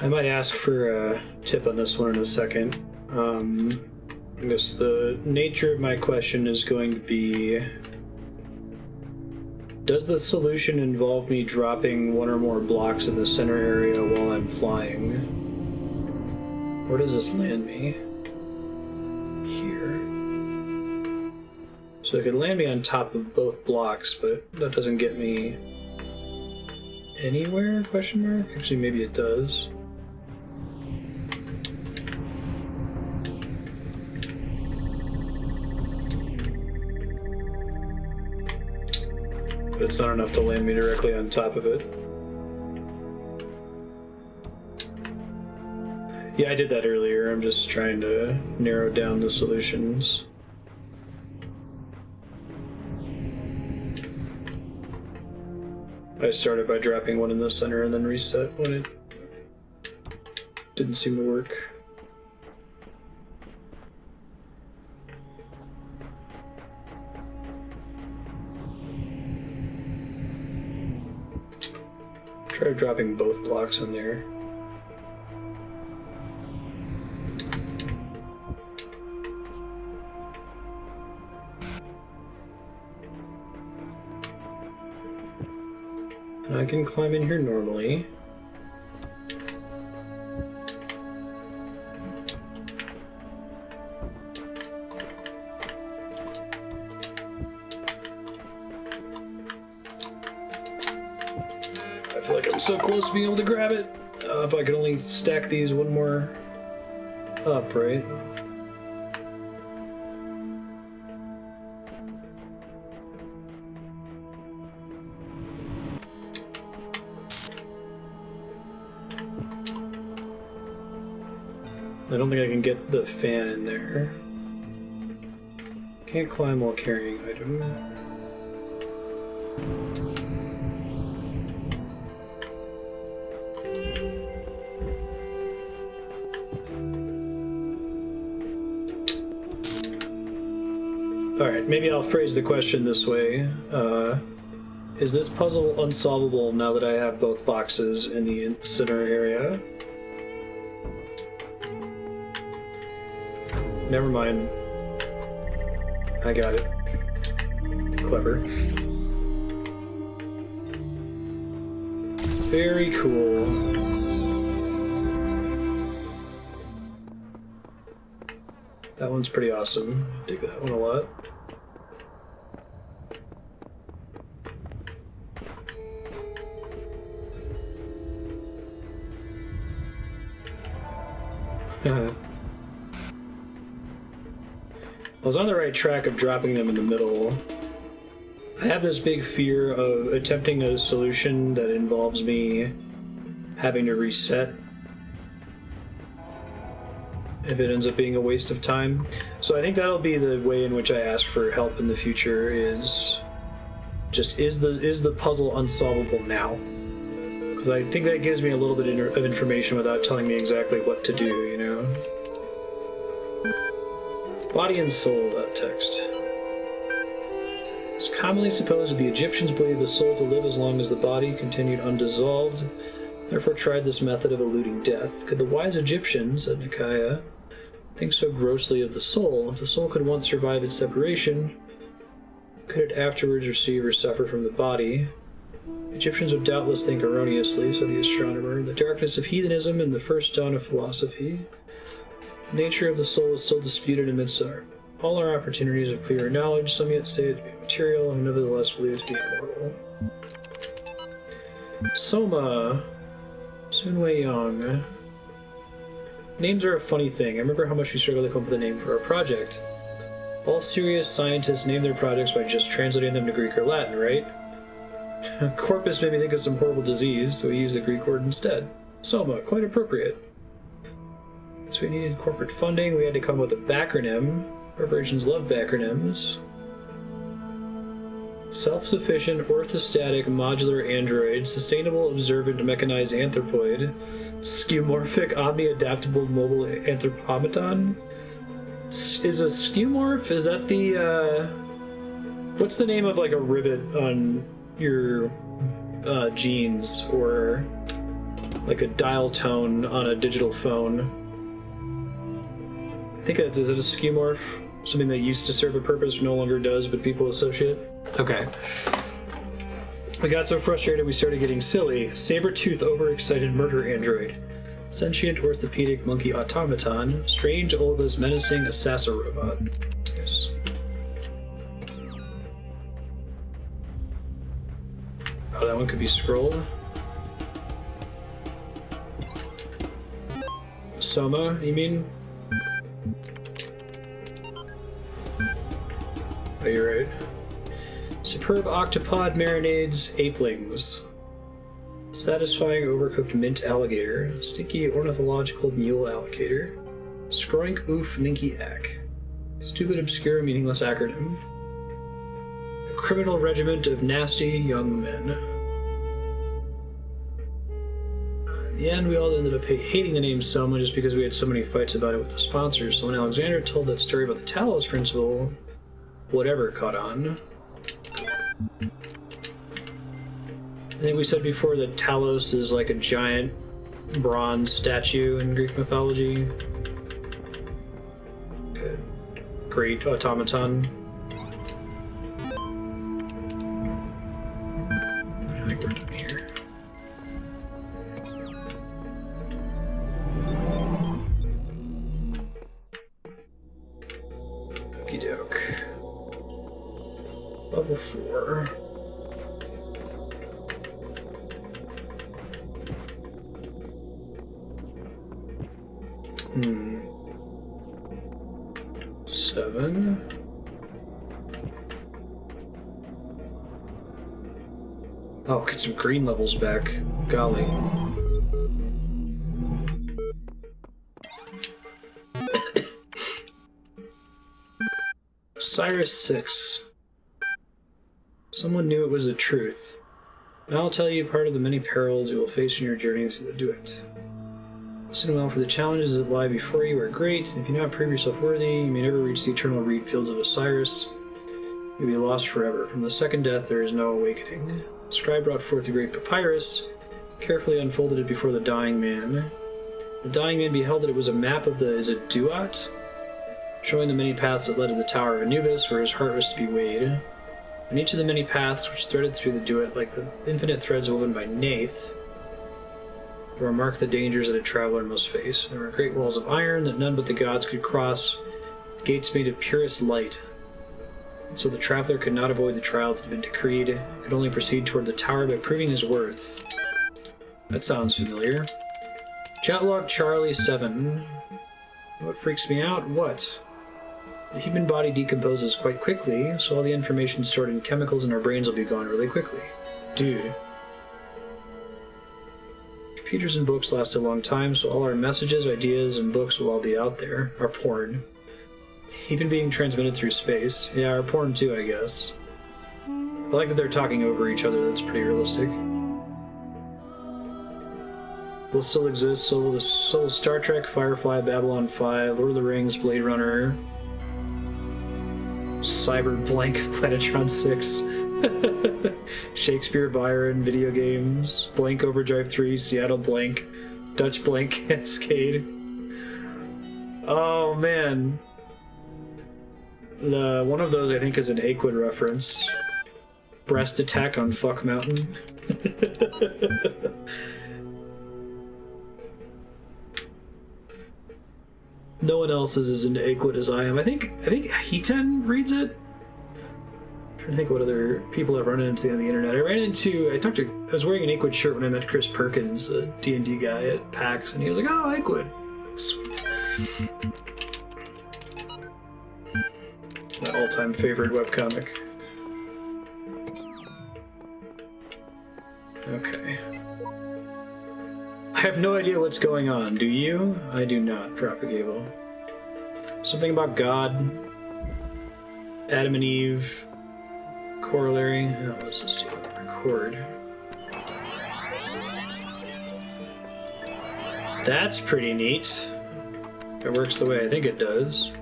I might ask for a tip on this one in a second. I guess the nature of my question is going to be, does the solution involve me dropping 1 or more blocks in the center area while I'm flying? Where does this land me? Here. So it could land me on top of both blocks, but that doesn't get me anywhere, question mark? Actually, maybe it does. But it's not enough to land me directly on top of it. Yeah, I did that earlier. I'm just trying to narrow down the solutions. I started by dropping one in the center and then reset when it didn't seem to work. Try dropping both blocks in there. And I can climb in here normally. I feel like I'm so close to being able to grab it. If I could only stack these one more up, right? I don't think I can get the fan in there. Can't climb while carrying item. Alright, maybe I'll phrase the question this way. Is this puzzle unsolvable now that I have both boxes in the center area? Never mind. I got it. Clever. Very cool. That one's pretty awesome. Dig that one a lot. I was on the right track of dropping them in the middle. I have this big fear of attempting a solution that involves me having to reset if it ends up being a waste of time. So I think that'll be the way in which I ask for help in the future, is just is the puzzle unsolvable now? Because I think that gives me a little bit of information without telling me exactly what to do, you know? Body and soul, that text. It's commonly supposed that the Egyptians believed the soul to live as long as the body continued undissolved, therefore tried this method of eluding death. Could the wise Egyptians, said Nikaya, think so grossly of the soul? If the soul could once survive its separation, could it afterwards receive or suffer from the body? Egyptians would doubtless think erroneously, said the astronomer, the darkness of heathenism and the first dawn of philosophy. The nature of the soul is still disputed amidst all our opportunities of clearer knowledge. Some yet say it to be material, and nevertheless believe it to be immortal. Soma. Sunwei Yang. Names are a funny thing. I remember how much we struggled to come up with a name for our project. All serious scientists name their projects by just translating them to Greek or Latin, right? Corpus made me think of some horrible disease, so we used the Greek word instead. Soma, quite appropriate. So we needed corporate funding, we had to come up with a backronym. Corporations love backronyms. Self-sufficient, orthostatic, modular android, sustainable, observant, mechanized anthropoid, skeuomorphic, omni-adaptable, mobile anthropometon. Is a skeuomorph, is that the, what's the name of, like, a rivet on your jeans, or like a dial tone on a digital phone? I think is it a skeuomorph? Something that used to serve a purpose, no longer does, but people associate? Okay. We got so frustrated we started getting silly. Saber-tooth, overexcited murder android. Sentient orthopedic monkey automaton. Strange, Olga's menacing assassin robot. Yes. Oh, that one could be scrolled. Soma, you mean? Oh, you're right. Superb octopod marinades, apelings. Satisfying overcooked mint alligator. Stinky ornithological mule alligator. Skroink oof ninky ack. Stupid, obscure, meaningless acronym. The criminal regiment of nasty young men. In the end, we all ended up hating the name Soma just because we had so many fights about it with the sponsors. So when Alexander told that story about the Talos principle, whatever caught on. I think we said before that Talos is like a giant bronze statue in Greek mythology. A great automaton. I think we're done here. Okie doke. Level 4. Hmm. 7. Oh, get some green levels back. Golly. Cyrus 6. Someone knew it was the truth. Now I'll tell you part of the many perils you will face in your journey through the Duet. Listen well, for the challenges that lie before you are great, and if you do not prove yourself worthy, you may never reach the eternal reed fields of Osiris. You will be lost forever. From the second death there is no awakening. The scribe brought forth the great papyrus, carefully unfolded it before the dying man. The dying man beheld that it was a map of the, is it Duat? Showing the many paths that led to the Tower of Anubis, where his heart was to be weighed. And each of the many paths which threaded through the Duat, like the infinite threads woven by Nath, were marked the dangers that a traveler must face. There were great walls of iron that none but the gods could cross, gates made of purest light. And so the traveler could not avoid the trials that had been decreed, could only proceed toward the tower by proving his worth. That sounds familiar. Chatlog Charlie 7. What freaks me out? What? The human body decomposes quite quickly, so all the information stored in chemicals in our brains will be gone really quickly. Dude. Computers and books last a long time, so all our messages, ideas, and books will all be out there. Our porn. Even being transmitted through space. Yeah, our porn too, I guess. I like that they're talking over each other, that's pretty realistic. Will still exist, so will Star Trek, Firefly, Babylon 5, Lord of the Rings, Blade Runner, Cyber Blank, Planetron 6. Shakespeare, Byron, video games, Blank Overdrive 3, Seattle Blank, Dutch Blank Cascade. Oh man. One of those I think is an Aquid reference. Breast Attack on Fuck Mountain. No one else is as into Aquid as I am. I think Hiten reads it. I'm trying to think what other people I've run into on the internet. I was wearing an Aquid shirt when I met Chris Perkins, the D&D guy at PAX, and he was like, "Oh, Aquid." Sweet. My all-time favorite webcomic. Okay. I have no idea what's going on. Do you? I do not, Propagable. Something about God, Adam and Eve, corollary. Oh, what's this do? Record. That's pretty neat. It works the way I think it does.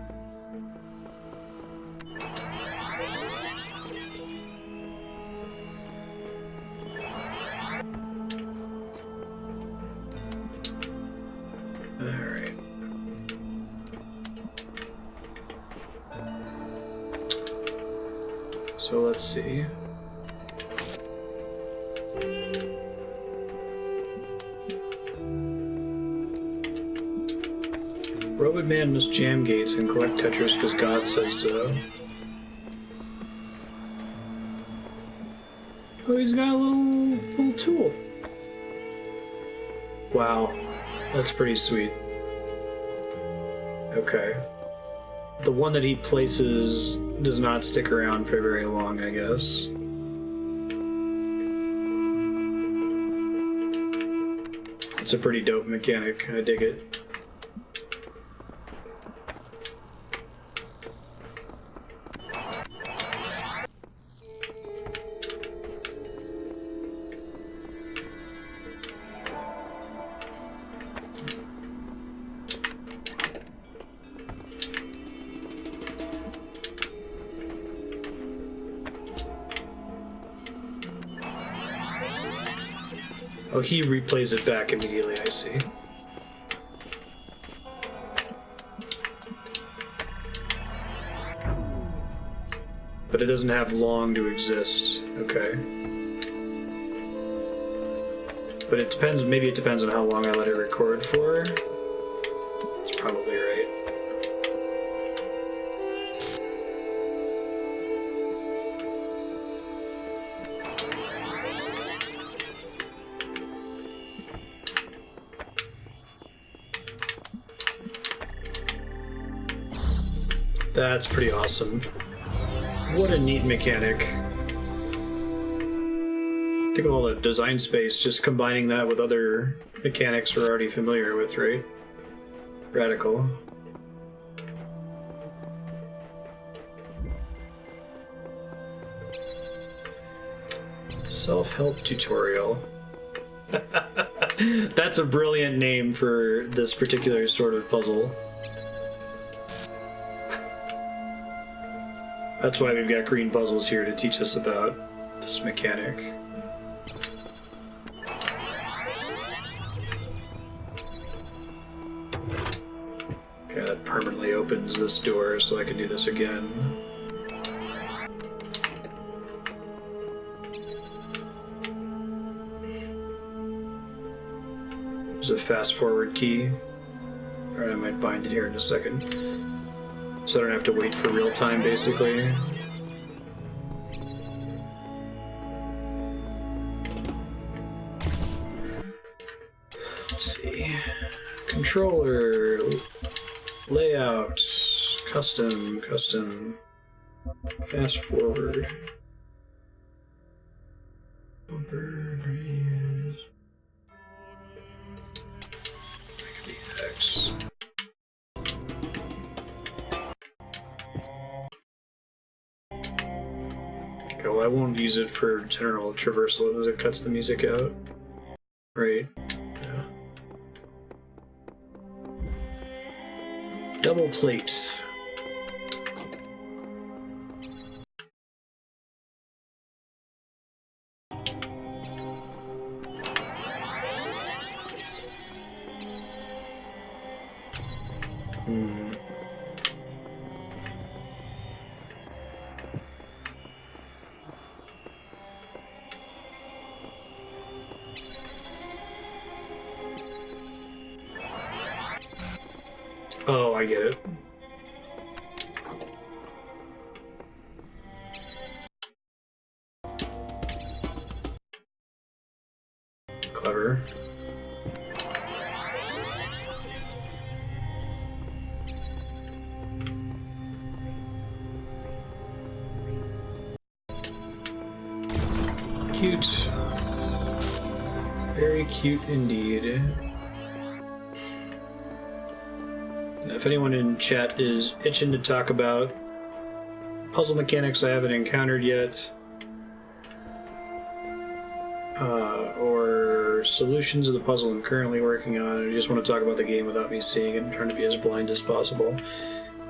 Alright. So let's see. Robot Man must jam gates and collect Tetris because God says so. Oh, he's got a little tool. Wow, that's pretty sweet. Okay. The one that he places does not stick around for very long, I guess. It's a pretty dope mechanic. I dig it. Oh, he replays it back immediately, I see. But it doesn't have long to exist. Okay. But it depends, maybe it depends on how long I let it record for. It's probably right. That's pretty awesome. What a neat mechanic. Think of all the design space, just combining that with other mechanics we're already familiar with, right? Radical. Self-help tutorial. That's a brilliant name for this particular sort of puzzle. That's why we've got green puzzles here to teach us about this mechanic. Okay, that permanently opens this door so I can do this again. There's a fast forward key. Alright, I might bind it here in a second. So I don't have to wait for real time, basically. Let's see. Controller. Layout. Custom. Fast forward. X. Okay, well, I won't use it for general traversal as it cuts the music out. Right. Yeah. Double plate. Oh, I get it. Clever. Cute. Very cute indeed. If anyone in chat is itching to talk about puzzle mechanics I haven't encountered yet, or solutions of the puzzle I'm currently working on, and you just want to talk about the game without me seeing it and trying to be as blind as possible,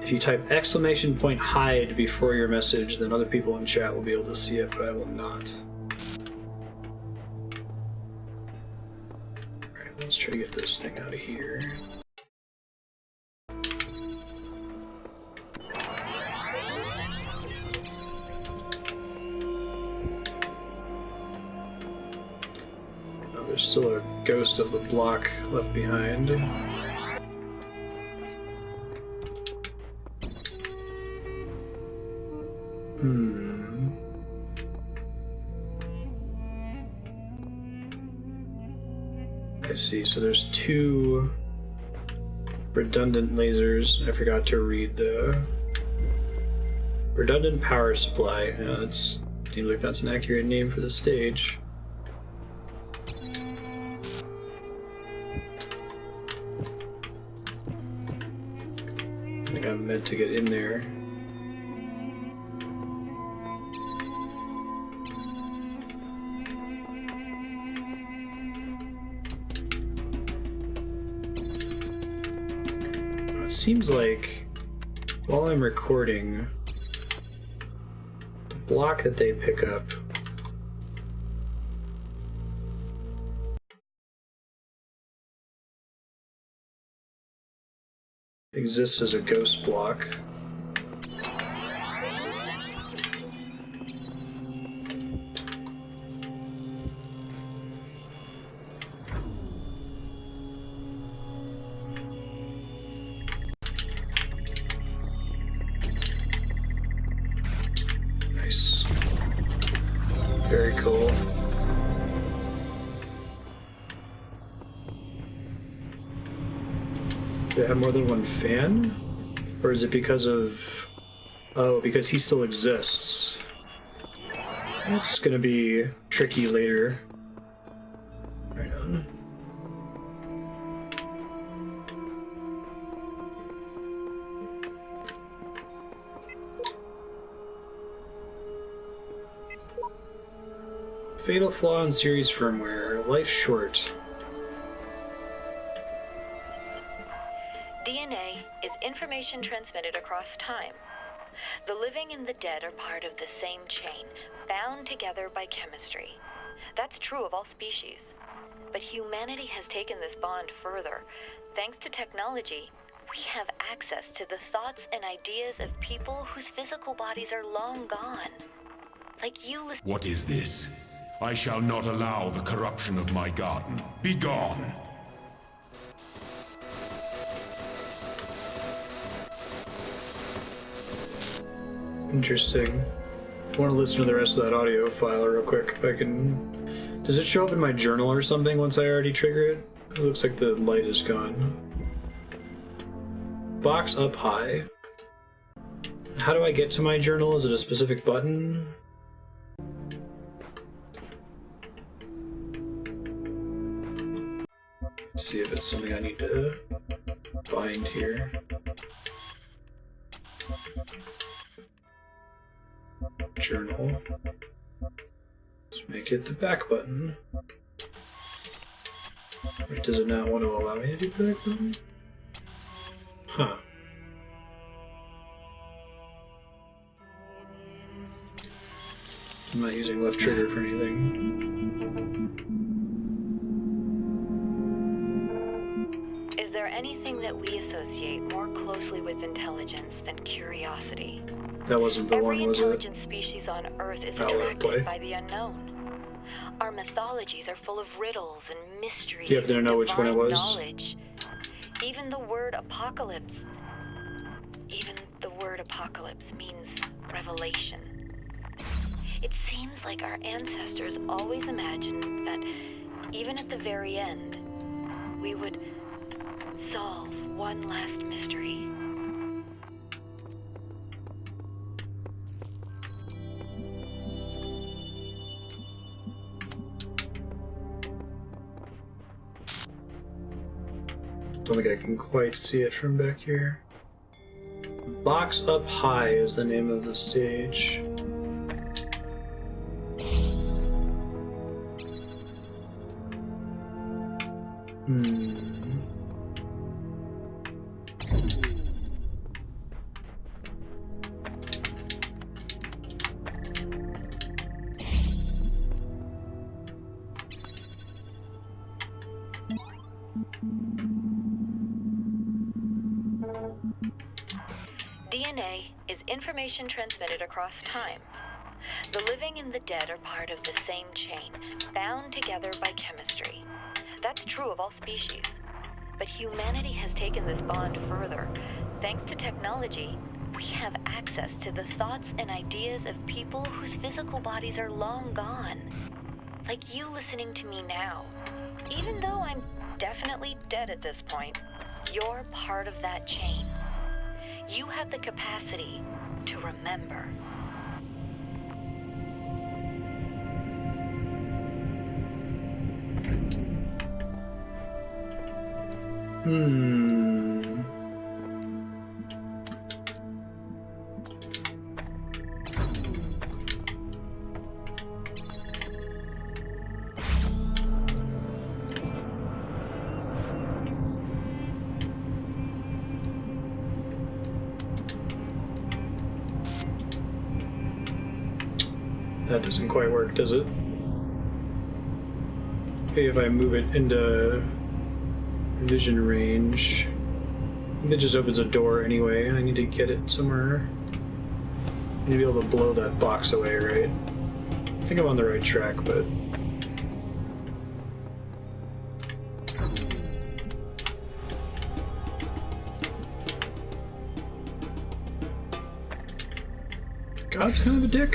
if you type !hide before your message, then other people in chat will be able to see it, but I will not. Alright, let's try to get this thing out of here. There's still a ghost of the block left behind. I see, so there's two redundant lasers. I forgot to read the redundant power supply. Seems like that's an accurate name for the stage. I think I'm meant to get in there. It seems like while I'm recording, the block that they pick up exists as a ghost block. Nice. Very cool. Do they have more than one fan? Or is it because of... Oh, because he still exists. That's gonna be tricky later. Right on. Fatal flaw in series firmware. Life short. DNA is information transmitted across time. The living and the dead are part of the same chain, bound together by chemistry. That's true of all species. But humanity has taken this bond further. Thanks to technology, we have access to the thoughts and ideas of people whose physical bodies are long gone. Like you listen. What is this? I shall not allow the corruption of my garden. Be gone! Interesting. I want to listen to the rest of that audio file real quick if I can. Does it show up in my journal or something once I already trigger it? It looks like the light is gone. Box up high. How do I get to my journal? Is it a specific button? Let's see if it's something I need to find here. Journal. Let's make it the back button. Or does it not want to allow me to do the back button? Huh. I'm not using left trigger for anything. Is there anything that we associate more closely with intelligence than curiosity? That wasn't the Every one, was it? intelligent species on Earth is I'll play. attracted by the unknown. Our mythologies are full of riddles and mysteries. You have to know which one it divine was. Knowledge. Even the word apocalypse means revelation. It seems like our ancestors always imagined that even at the very end, we would solve one last mystery. Don't think I can quite see it from back here. Box Up High is the name of the stage. DNA is information transmitted across time. The living and the dead are part of the same chain, bound together by chemistry. That's true of all species. But humanity has taken this bond further. Thanks to technology, we have access to the thoughts and ideas of people whose physical bodies are long gone. Like you listening to me now. Even though I'm definitely dead at this point, you're part of that chain. You have the capacity to remember. That doesn't quite work, does it? Maybe if I move it into vision range. It just opens a door anyway. I need to get it somewhere. I need to be able to blow that box away, right? I think I'm on the right track, but... God's kind of a dick.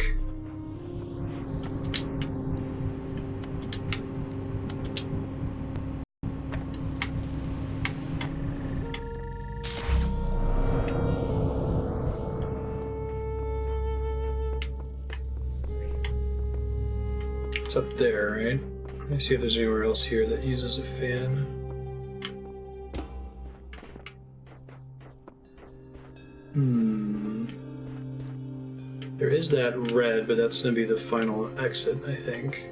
It's up there, right? Let me see if there's anywhere else here that uses a fan. There is that red, but that's going to be the final exit, I think.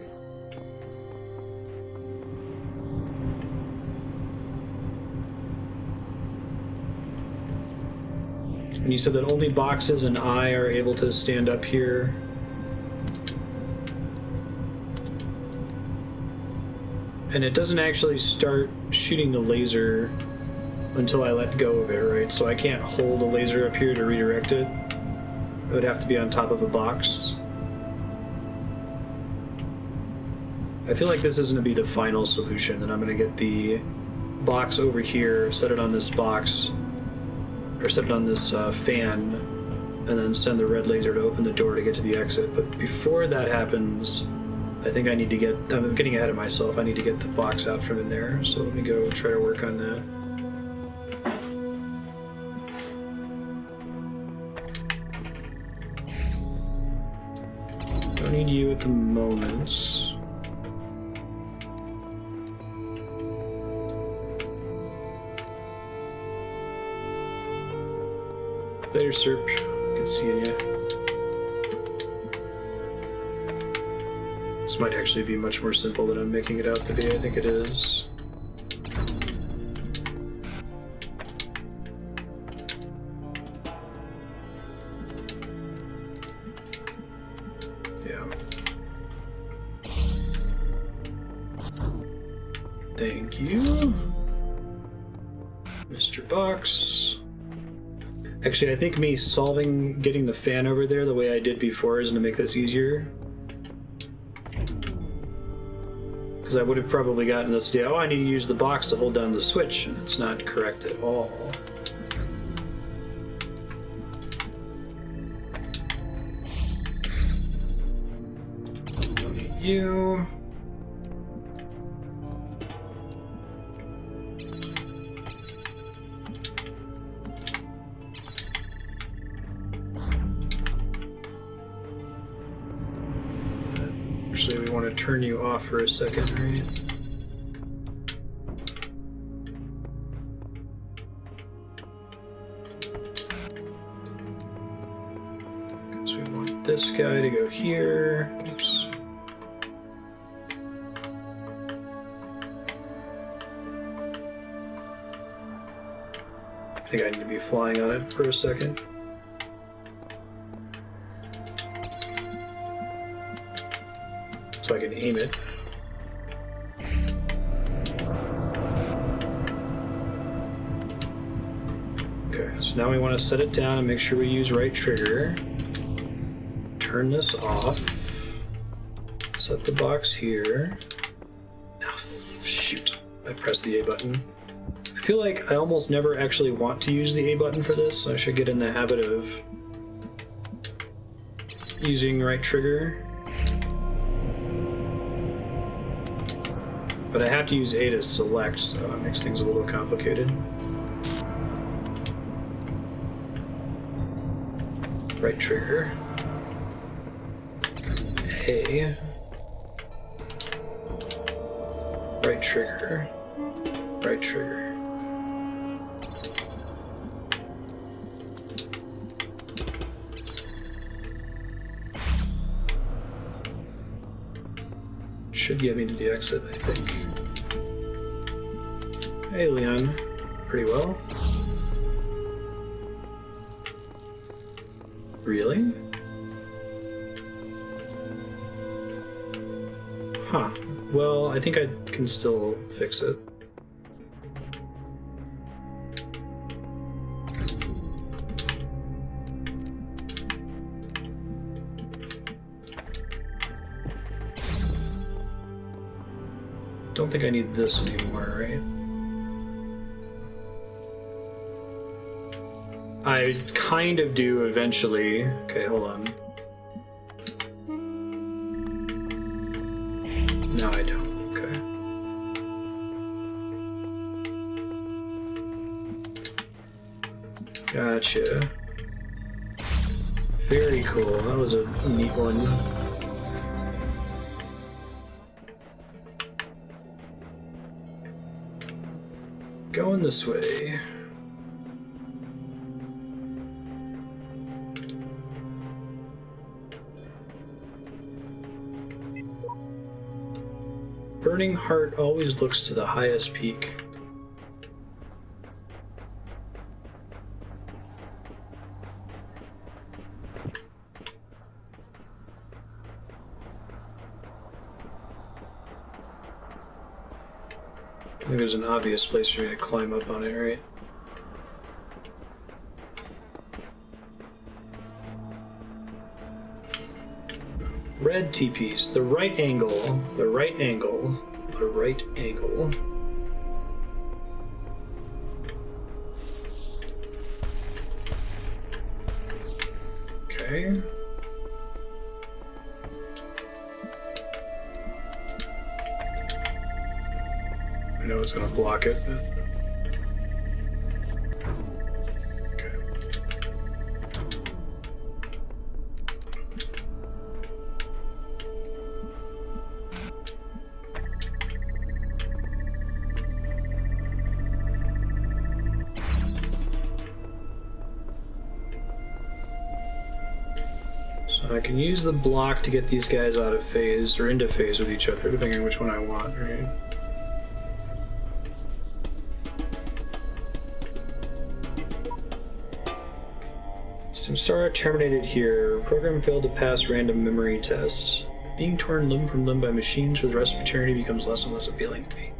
And you said that only boxes and I are able to stand up here. And it doesn't actually start shooting the laser until I let go of it, right? So I can't hold a laser up here to redirect it. It would have to be on top of a box. I feel like this is going to be the final solution, and I'm going to get the box over here, set it on this box, or set it on this fan, and then send the red laser to open the door to get to the exit. But before that happens, I think I need to get... I'm getting ahead of myself. I need to get the box out from in there, so let me go try to work on that. Don't need you at the moment. Later, Serp. Good seeing you. This might actually be much more simple than I'm making it out to be. I think it is. Yeah. Thank you, Mr. Box. Actually, I think me getting the fan over there the way I did before is going to make this easier. Because I would have probably gotten this idea, oh, I need to use the box to hold down the switch, and it's not correct at all. Don't need you. Actually, we want to turn you off for a second, right? Because we want this guy to go here. Oops. I think I need to be flying on it for a second. So I can aim it. Okay, so now we want to set it down and make sure we use right trigger. Turn this off. Set the box here. Oh, shoot. I pressed the A button. I feel like I almost never actually want to use the A button for this. So I should get in the habit of using right trigger. But I have to use A to select, so it makes things a little complicated. Right trigger. A. Right trigger. Right trigger. Should get me to the exit, I think. Hey, Leon. Pretty well. Really? Huh. Well, I think I can still fix it. don't think I need this anymore, right? I kind of do eventually. Okay, hold on. No, I don't. Okay. Gotcha. Very cool. That was a neat one. Going this way. Burning Heart always looks to the highest peak. I think there's an obvious place for me to climb up on it, right? Red T-piece. The right angle. The right angle. The right angle. Okay. I know it's gonna block it, but... Okay. So I can use the block to get these guys out of phase, or into phase with each other, depending on which one I want, right? Samsara terminated here. Program failed to pass random memory tests. Being torn limb from limb by machines for the rest of eternity becomes less and less appealing to me.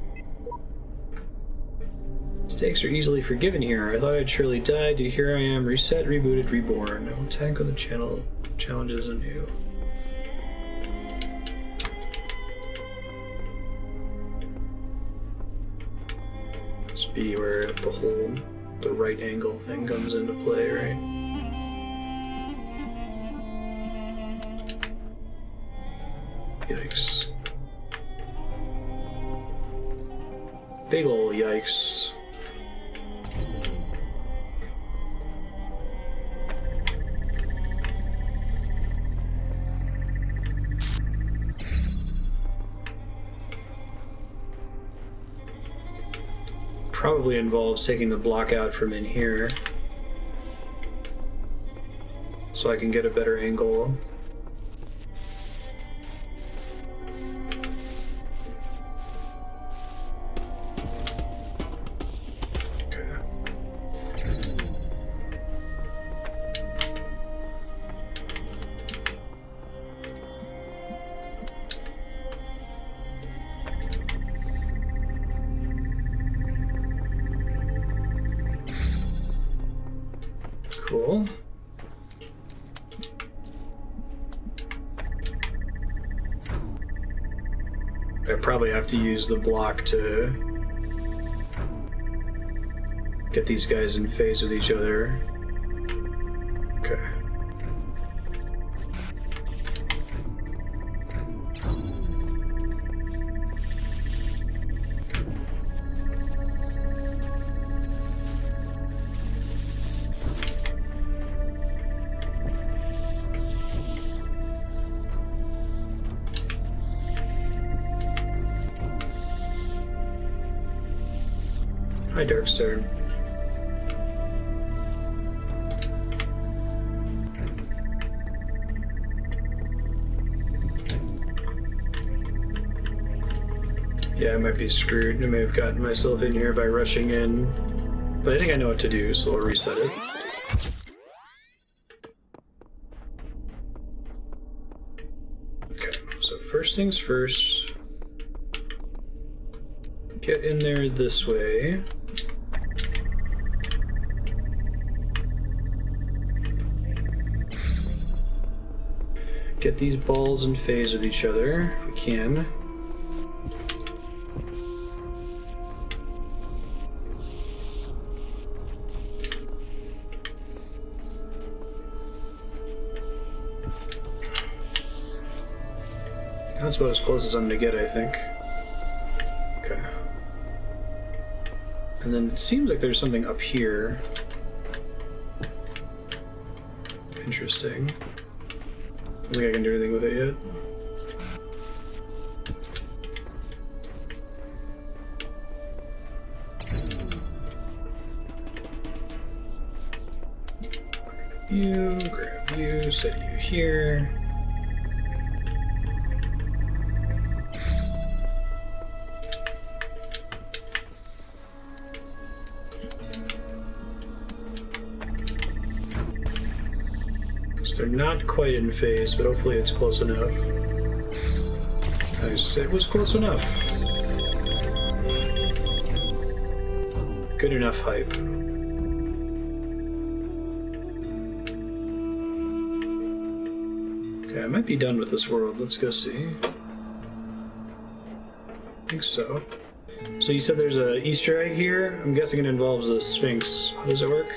Mistakes are easily forgiven here. I thought I'd surely died, yet here I am, reset, rebooted, reborn. I will tackle the challenges anew. Must be where the right angle thing comes into play, right? Yikes. Big ol' yikes. Probably involves taking the block out from in here so I can get a better angle. Cool. I probably have to use the block to get these guys in phase with each other. Okay. Hi, Darkstar. Yeah, I might be screwed. I may have gotten myself in here by rushing in, but I think I know what to do, so I'll reset it. Okay, so first things first, get in there this way. Get these balls in phase with each other, if we can. That's about as close as I'm gonna get, I think. Okay. And then it seems like there's something up here. Interesting. I don't think I can do anything with it yet. You, grab you, set you here. They're not quite in phase, but hopefully it's close enough. It was close enough. Good enough hype. Okay, I might be done with this world. Let's go see. I think so. So you said there's a Easter egg here? I'm guessing it involves the Sphinx. How does it work?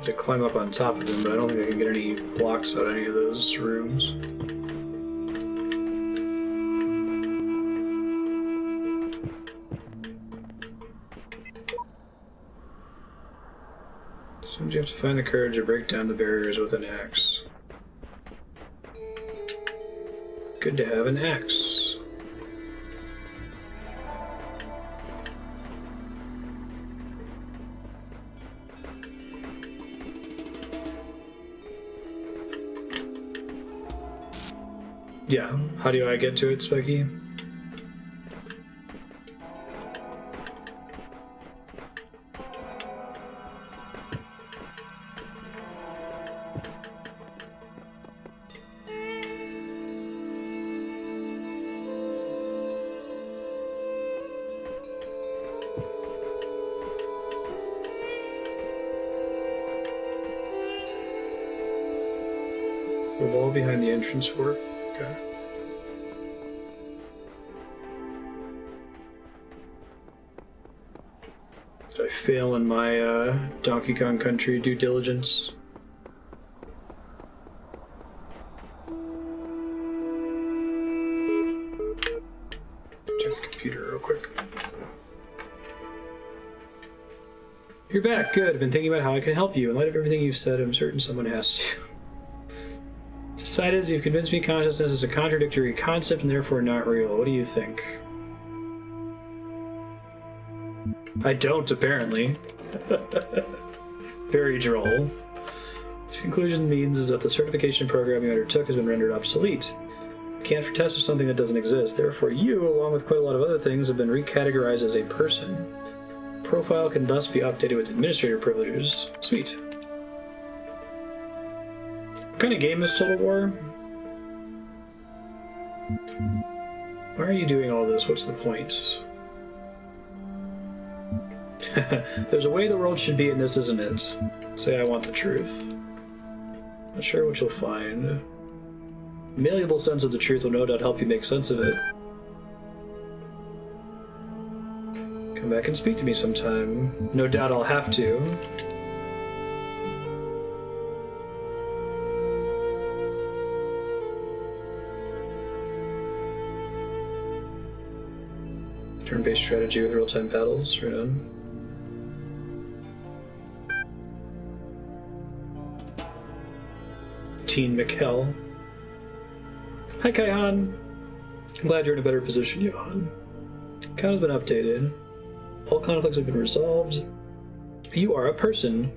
To climb up on top of them, but I don't think I can get any blocks out of any of those rooms. Sometimes you have to find the courage to break down the barriers with an axe. Good to have an axe. Yeah, how do I get to it, Specky? The wall behind the entrance work. Okay. Did I fail in my Donkey Kong Country due diligence? Check the computer real quick. You're back. Good. I've been thinking about how I can help you. In light of everything you've said, I'm certain someone has to. Decided as you've convinced me consciousness is a contradictory concept and therefore not real. What do you think? I don't, apparently. Very droll. Its conclusion means is that the certification program you undertook has been rendered obsolete. You can't test of something that doesn't exist. Therefore, you, along with quite a lot of other things, have been recategorized as a person. Profile can thus be updated with administrator privileges. Sweet. What kind of game is Total War? Why are you doing all this? What's the point? There's a way the world should be, and this isn't it. Say I want the truth. Not sure what you'll find. Malleable sense of the truth will no doubt help you make sense of it. Come back and speak to me sometime. No doubt I'll have to. Turn-based strategy with real-time battles, right on. Teen Mikkel. Hi, Kaihan. I'm glad you're in a better position, Johan. Count has been updated. All conflicts have been resolved. You are a person.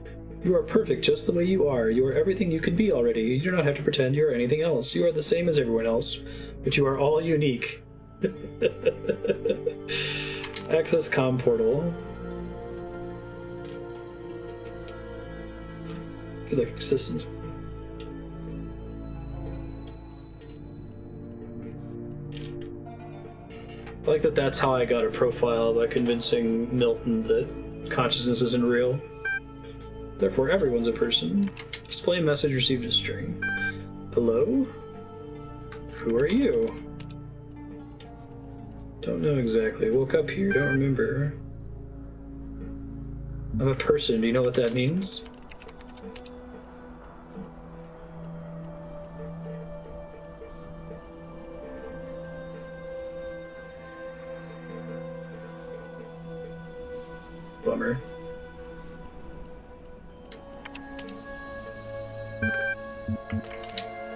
You are perfect just the way you are. You are everything you could be already. You do not have to pretend you are anything else. You are the same as everyone else, but you are all unique. Access Comm portal. You look consistent. I like that that's how I got a profile, by convincing Milton that consciousness isn't real. Therefore, everyone's a person. Display a message received a string. Hello? Who are you? Don't know exactly. Woke up here, don't remember. I'm a person, do you know what that means? Bummer.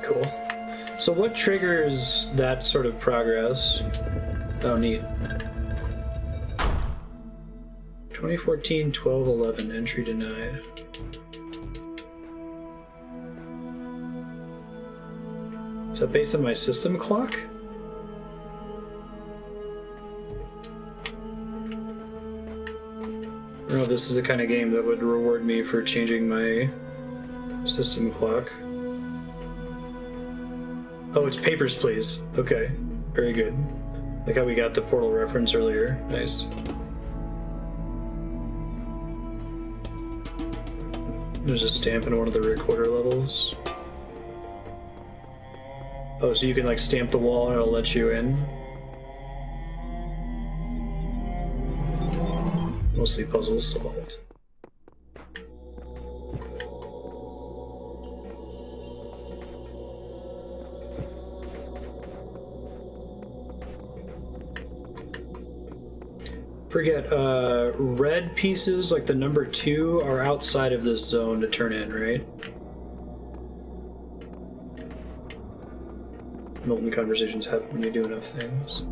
Cool. So what triggers that sort of progress? Oh, neat. 2014-12-11, entry denied. Is that based on my system clock? I don't know if this is the kind of game that would reward me for changing my system clock. Oh, it's Papers, Please. Okay, very good. Like how we got the Portal reference earlier. Nice. There's a stamp in one of the recorder levels. Oh, so you can like stamp the wall and it'll let you in? Mostly puzzles solved. Forget, red pieces, like the number 2, are outside of this zone to turn in, right? Milton conversations happen when you do enough things.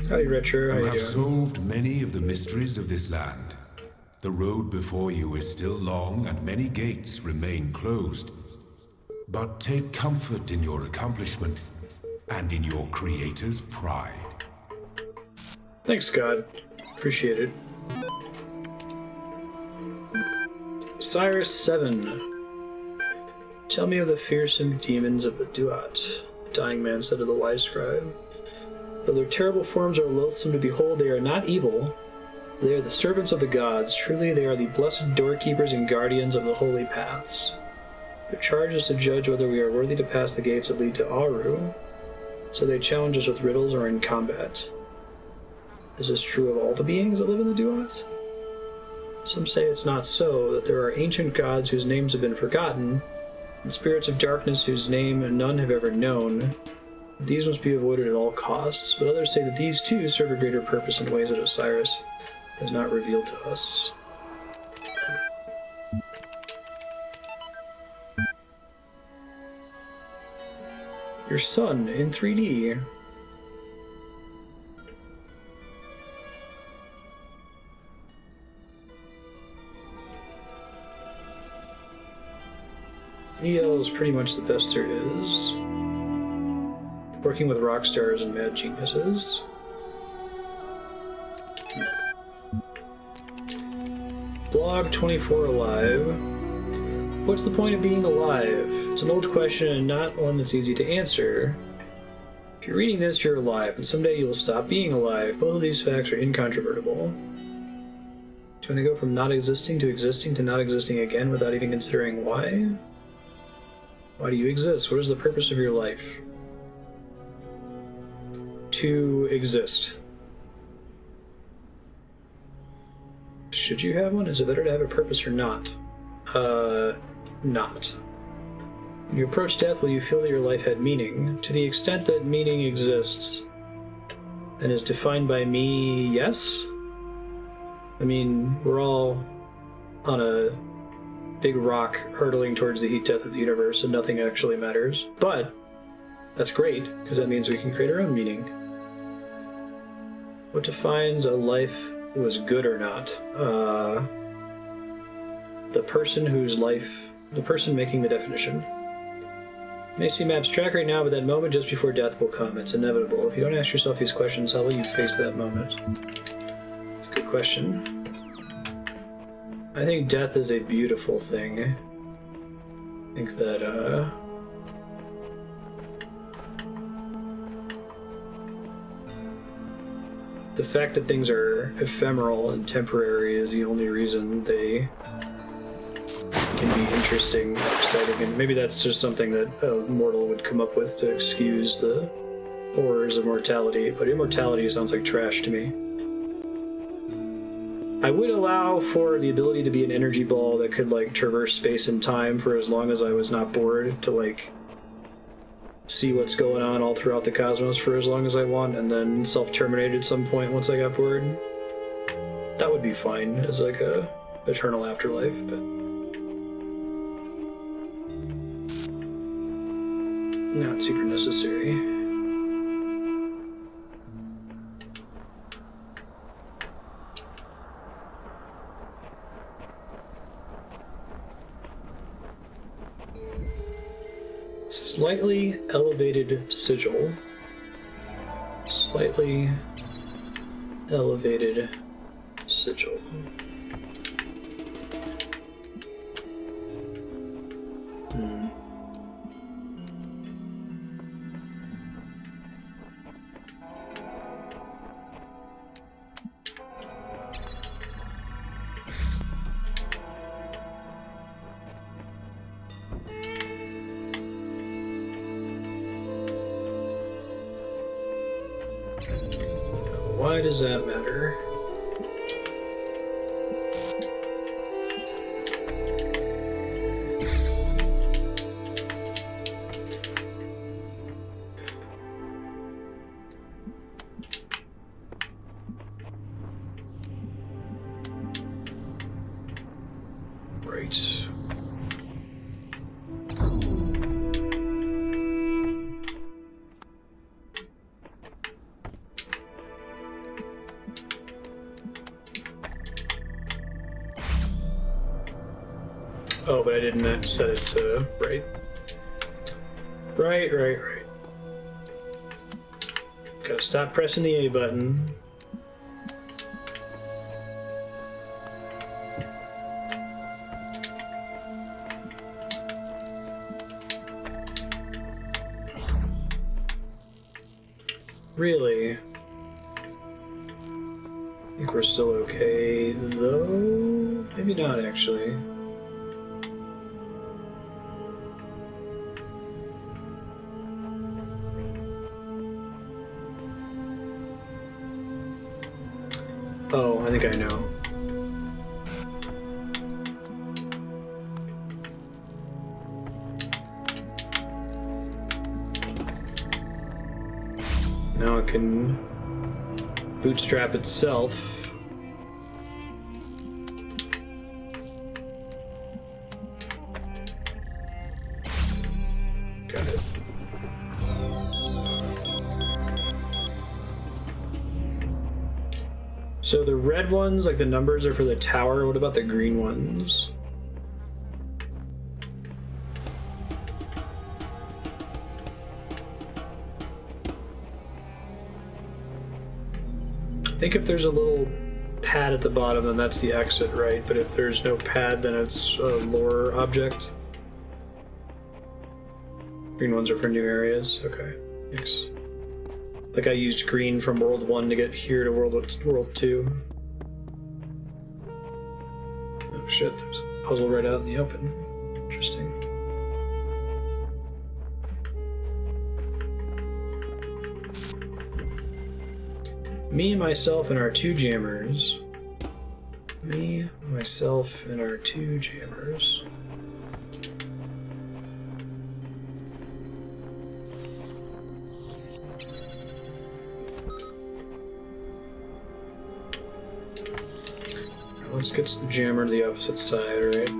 Howdy, Retro. How you You have doing? solved many of the mysteries of this land. The road before you is still long and many gates remain closed. But take comfort in your accomplishment and in your creator's pride. Thanks, God. Appreciate it. Cyrus 7. Tell me of the fearsome demons of the Duat, the dying man said to the wise scribe. Though their terrible forms are loathsome to behold, they are not evil. They are the servants of the gods. Truly, they are the blessed doorkeepers and guardians of the holy paths. Their charge is to judge whether we are worthy to pass the gates that lead to Aru, so they challenge us with riddles or in combat. Is this true of all the beings that live in the Duat? Some say it's not so, that there are ancient gods whose names have been forgotten, and spirits of darkness whose name none have ever known. These must be avoided at all costs, but others say that these too serve a greater purpose in ways that Osiris has not revealed to us. Your son in 3D. EL is pretty much the best there is. Working with rock stars and mad geniuses. Blog 24 alive. What's the point of being alive? It's an old question and not one that's easy to answer. If you're reading this, you're alive, and someday you will stop being alive. Both of these facts are incontrovertible. Do you want to go from not existing to not existing again without even considering why? Why do you exist? What is the purpose of your life? To exist. Should you have one? Is it better to have a purpose or not? Not. When you approach death, will you feel that your life had meaning? To the extent that meaning exists and is defined by me, yes? I mean, we're all on a big rock hurtling towards the heat death of the universe and nothing actually matters. But that's great, because that means we can create our own meaning. What defines a life was good or not? The person making the definition. It may seem abstract right now, but that moment just before death will come. It's inevitable. If you don't ask yourself these questions, how will you face that moment? It's a good question. I think death is a beautiful thing. I think that, the fact that things are ephemeral and temporary is the only reason they can be interesting and exciting, and maybe that's just something that a mortal would come up with to excuse the horrors of mortality, but immortality sounds like trash to me. I would allow for the ability to be an energy ball that could, like, traverse space and time for as long as I was not bored, to, like, see what's going on all throughout the cosmos for as long as I want, and then self-terminate at some point once I got bored. That would be fine as like a eternal afterlife, but not super necessary. Slightly elevated sigil. Slightly elevated sigil. Why does that matter? Right. Oh, but I didn't set it to right. Right. Gotta stop pressing the A button. Really? I think we're still okay, though? Maybe not, actually. Oh, I think I know. Now it can bootstrap itself. Got it. So the red ones, like the numbers, are for the tower. What about the green ones? I think if there's a little pad at the bottom, then that's the exit, right? But if there's no pad, then it's a lore object. Green ones are for new areas. Okay, thanks. Like I used green from World 1 to get here to World 2. Oh shit, there's a puzzle right out in the open. Interesting. Me, myself, and our two jammers. Me, myself, and our two jammers. Let's get the jammer to the opposite side, right?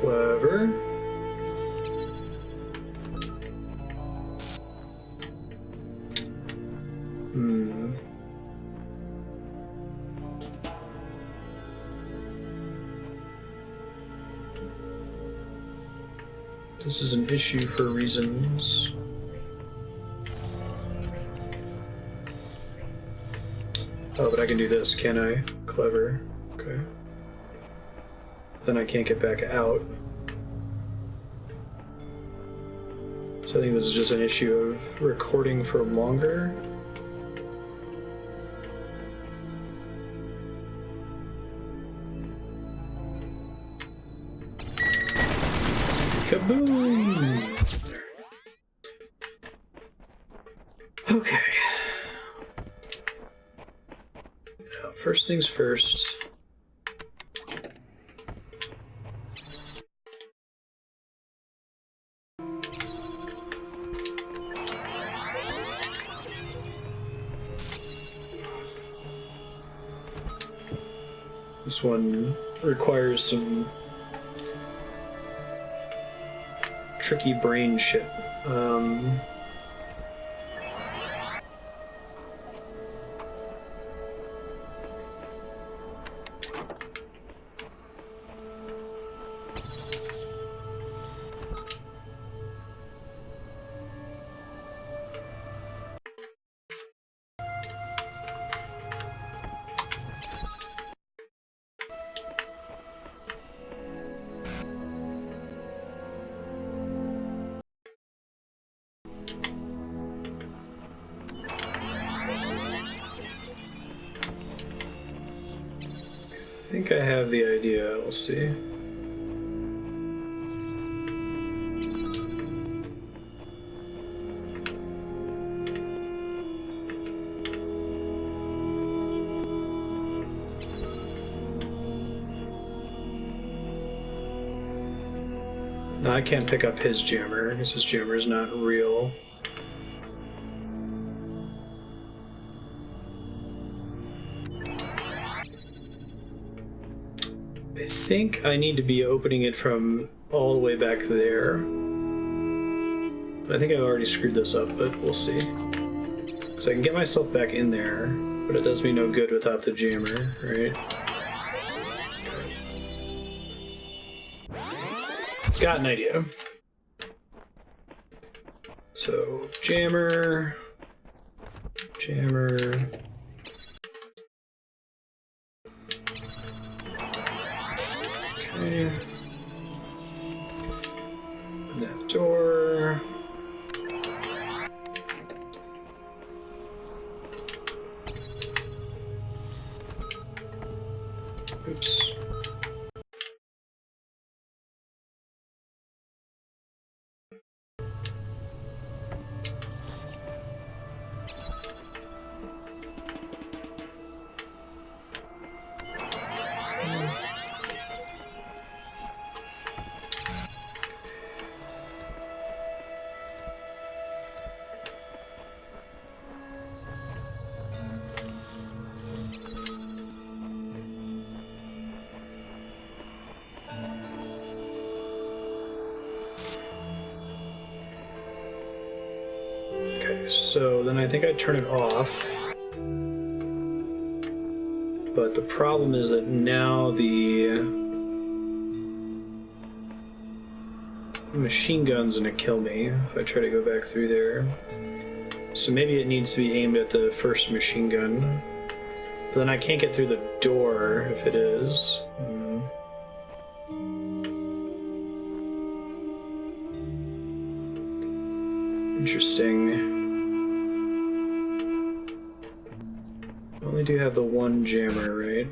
Clever. This is an issue for reasons. Oh, but I can do this, can I? Clever. Okay. Then I can't get back out. So I think this is just an issue of recording for longer. Kaboom! There. Okay. Now, first things first. This one requires some tricky brain shit. I think I have the idea, we'll see. No, I can't pick up his jammer, because his jammer is not real. I think I need to be opening it from all the way back there. I think I've already screwed this up, but we'll see. So I can get myself back in there, but it does me no good without the jammer, right? Got an idea. So, jammer... Jammer... Okay. Open that door. Oops. So then I think I turn it off. But the problem is that now the machine gun's gonna kill me if I try to go back through there. So maybe it needs to be aimed at the first machine gun. But then I can't get through the door if it is. Interesting. I only do have the one jammer, right?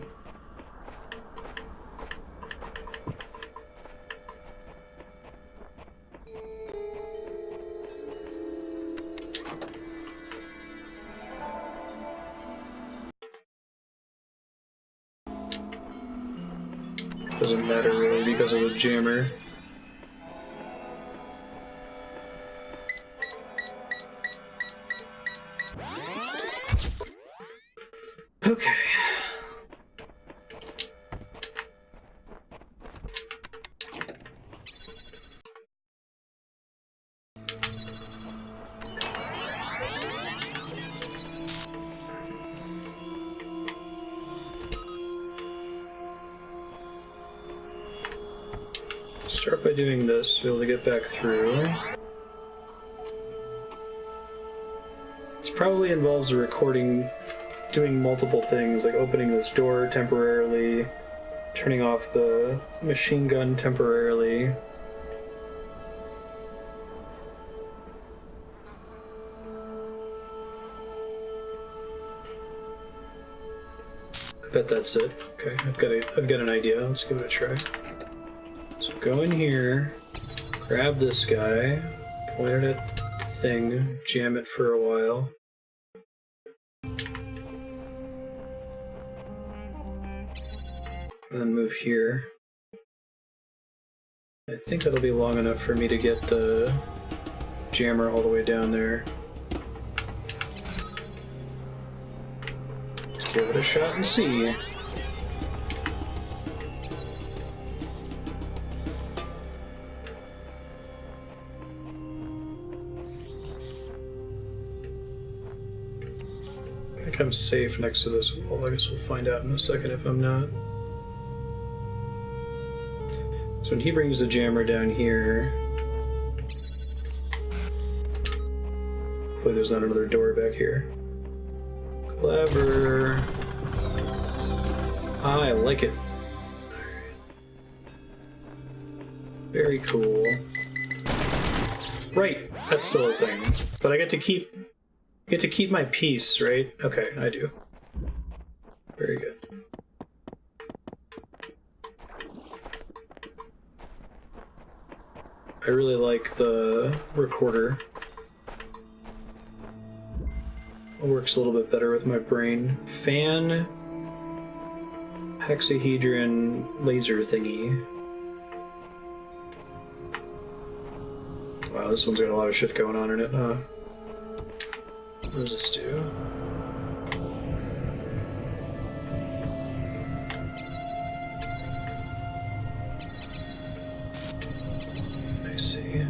Doesn't matter really because of the jammer. Okay. Start by doing this to be able to get back through. This probably involves a recording doing multiple things, like opening this door temporarily, turning off the machine gun temporarily. I bet that's it. Okay, I've got an idea. Let's give it a try. So go in here, grab this guy, point it at the thing, jam it for a while. And then move here. I think that'll be long enough for me to get the jammer all the way down there. Let's give it a shot and see. I think I'm safe next to this wall. I guess we'll find out in a second if I'm not. So when he brings the jammer down here, hopefully there's not another door back here. Clever. Ah, I like it. Very cool. Right, that's still a thing. But I get to keep my piece, right? Okay, I do. Very good. I really like the recorder. It works a little bit better with my brain. Fan, hexahedron, laser thingy. Wow, this one's got a lot of shit going on in it, huh? What does this do? I see.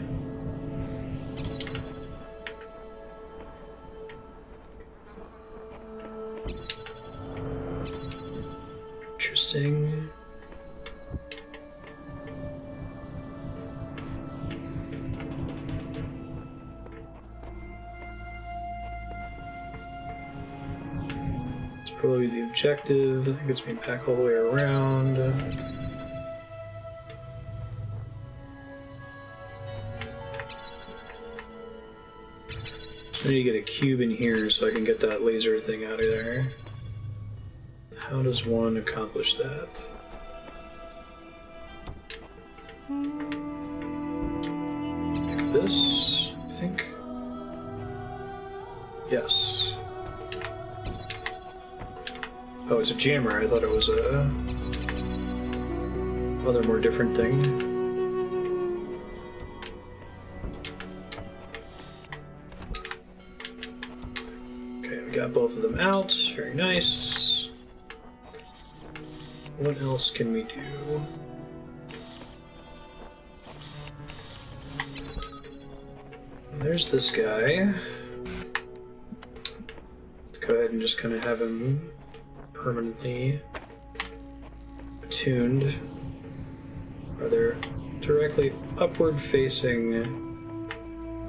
Interesting. Probably the objective. That gets me back all the way around. I need to get a cube in here so I can get that laser thing out of there. How does one accomplish that? Like this, I think. Yes. Oh, it's a jammer. I thought it was a other, more different thing. Okay, we got both of them out. Very nice. What else can we do? There's this guy. Let's go ahead and just kind of have him permanently attuned. Are there directly upward facing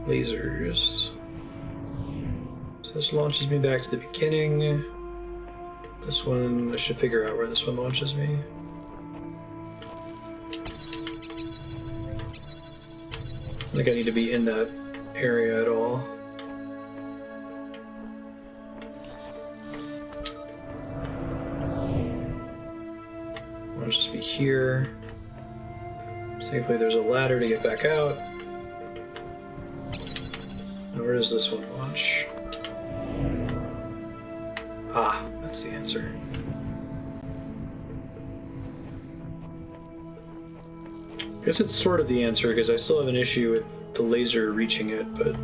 lasers? So this launches me back to the beginning. This one, I should figure out where this one launches me. I think I need to be in that area at all. I'll just be here. Thankfully there's a ladder to get back out. And where does this one launch? Ah, that's the answer. I guess it's sort of the answer because I still have an issue with the laser reaching it, but...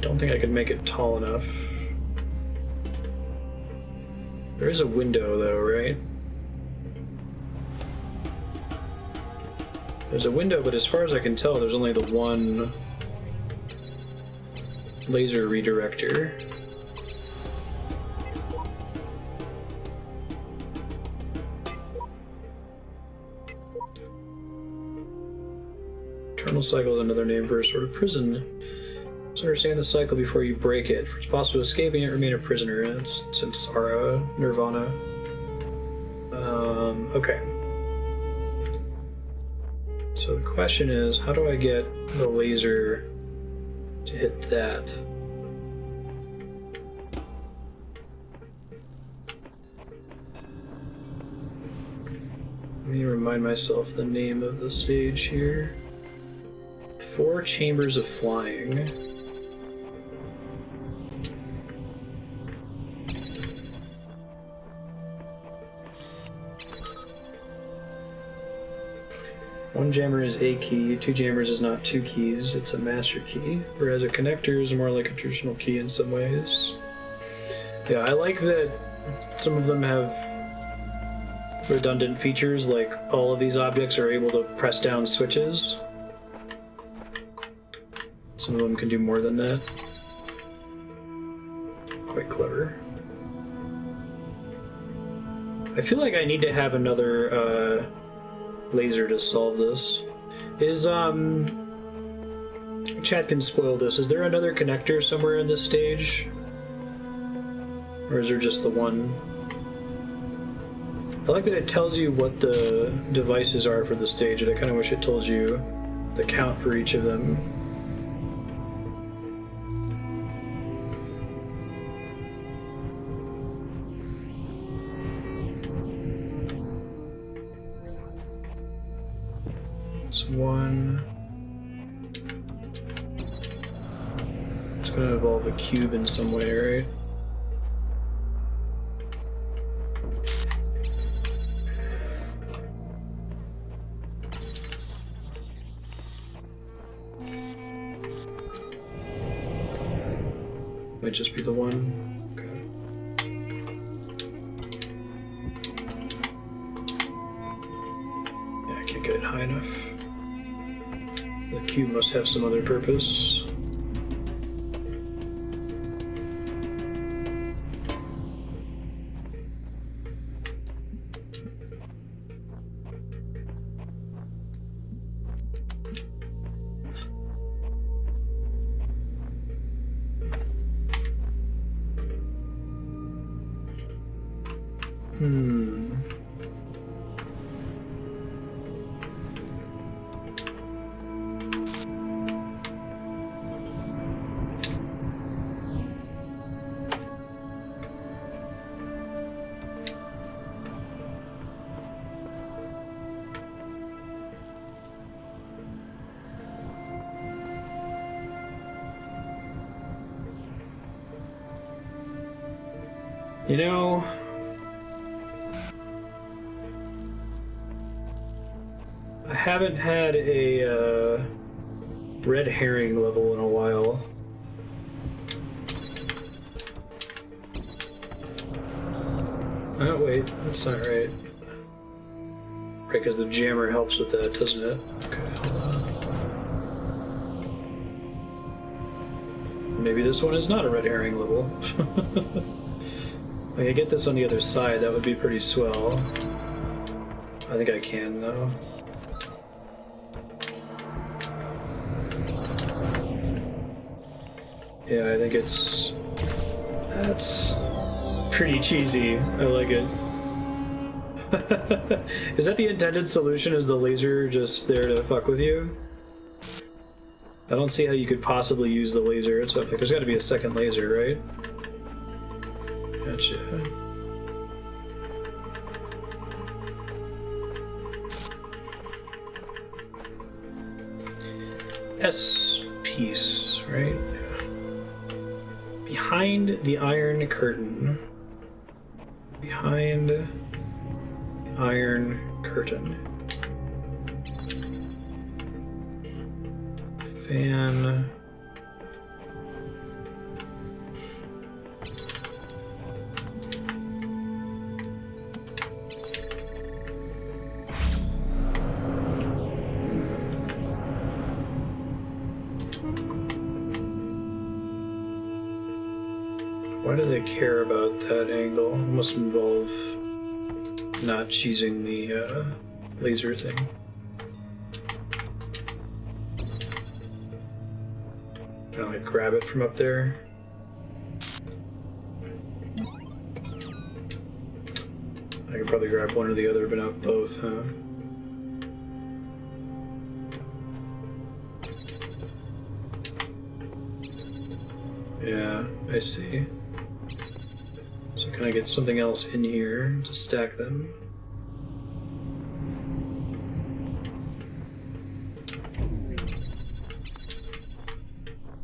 Don't think I could make it tall enough. There is a window though, right? There's a window, but as far as I can tell, there's only the one laser redirector. Eternal cycle is another name for a sort of prison. So understand the cycle before you break it. For it's possible to escape and yet remain a prisoner. It's samsara, nirvana. Okay. So the question is, how do I get the laser to hit that? Let me remind myself the name of the stage here. 4 Chambers of Flying. One jammer is a key, 2 jammers is not 2 keys, it's a master key, whereas a connector is more like a traditional key in some ways. Yeah, I like that some of them have redundant features, like all of these objects are able to press down switches. Some of them can do more than that. Quite clever. I feel like I need to have another laser to solve this. Is chat can spoil this. Is there another connector somewhere in this stage? Or is there just the one? I like that it tells you what the devices are for the stage, and I kind of wish it told you the count for each of them. It's 1. It's going to involve a cube in some way, right? Might just be the one. Okay. Yeah, I can't get it high enough. The cube must have some other purpose. You know, I haven't had a red herring level in a while. Oh wait, that's not right. Right, because the jammer helps with that, doesn't it? Okay, hold on. Maybe this one is not a red herring level. If I could get this on the other side, that would be pretty swell. I think I can, though. Yeah, I think that's pretty cheesy. I like it. Is that the intended solution? Is the laser just there to fuck with you? I don't see how you could possibly use the laser. It's like there's got to be a second laser, right? Gotcha. S piece, right? Behind the iron curtain. Behind the iron curtain. Fan. Why do they care about that angle? It must involve not cheesing the laser thing. Can I like grab it from up there? I could probably grab one or the other, but not both, huh? Yeah, I see. So can I get something else in here to stack them?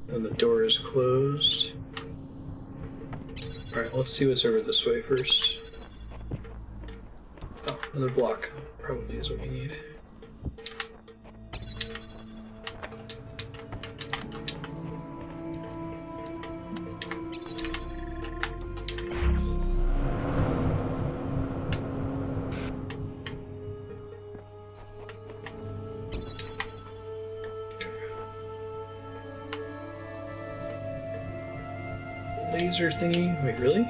And the door is closed. Alright, let's see what's over this way first. Oh, another block. Probably is what we need. Laser thingy? Wait, really?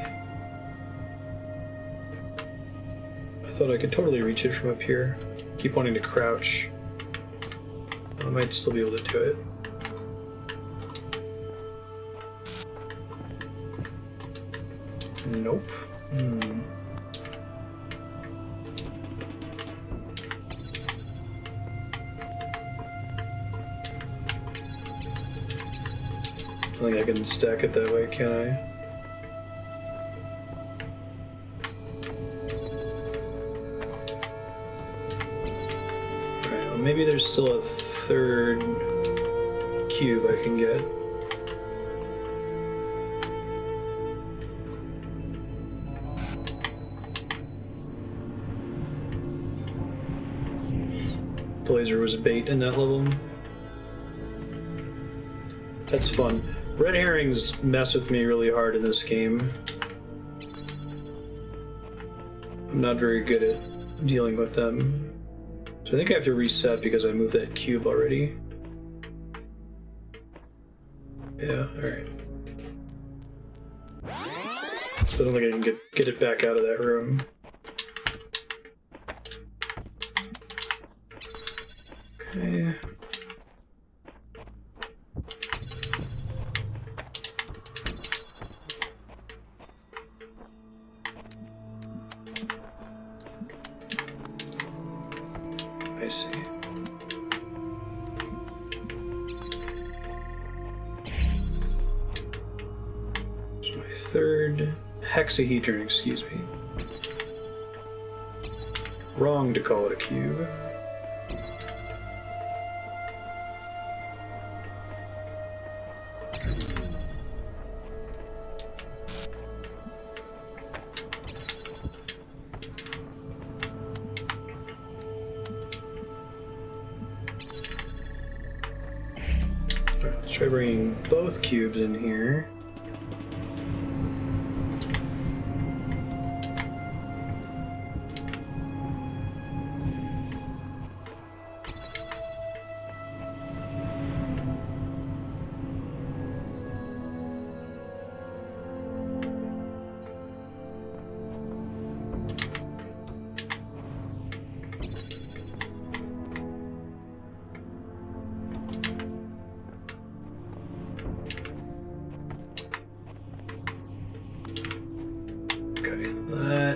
I thought I could totally reach it from up here. Keep wanting to crouch. I might still be able to do it. Nope. I think I can stack it that way, can I? Alright, well maybe there's still a third cube I can get. The laser was bait in that level. That's fun. Red herrings mess with me really hard in this game. I'm not very good at dealing with them. So I think I have to reset because I moved that cube already. Yeah, alright. So I don't think I can get it back out of that room. Okay. I see. It's my third hexahedron, excuse me. Wrong to call it a cube. Let's try bringing both cubes in here.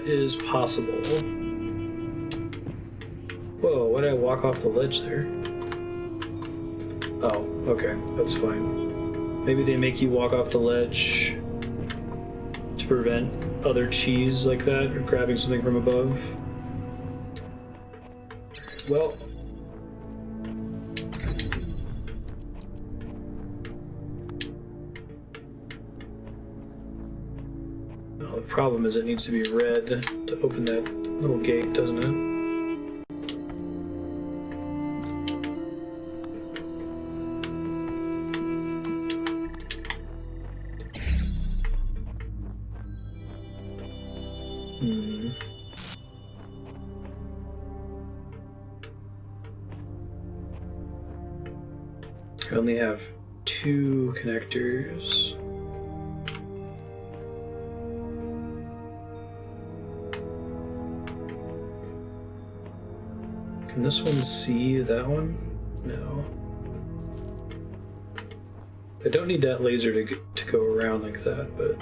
Is possible. Whoa, why did I walk off the ledge there? Oh, okay, that's fine. Maybe they make you walk off the ledge to prevent other cheese like that, or grabbing something from above. Well, the problem is it needs to be red to open that little gate, doesn't it? I only have 2 connectors. Can this one see that one? No. I don't need that laser to go around like that, but...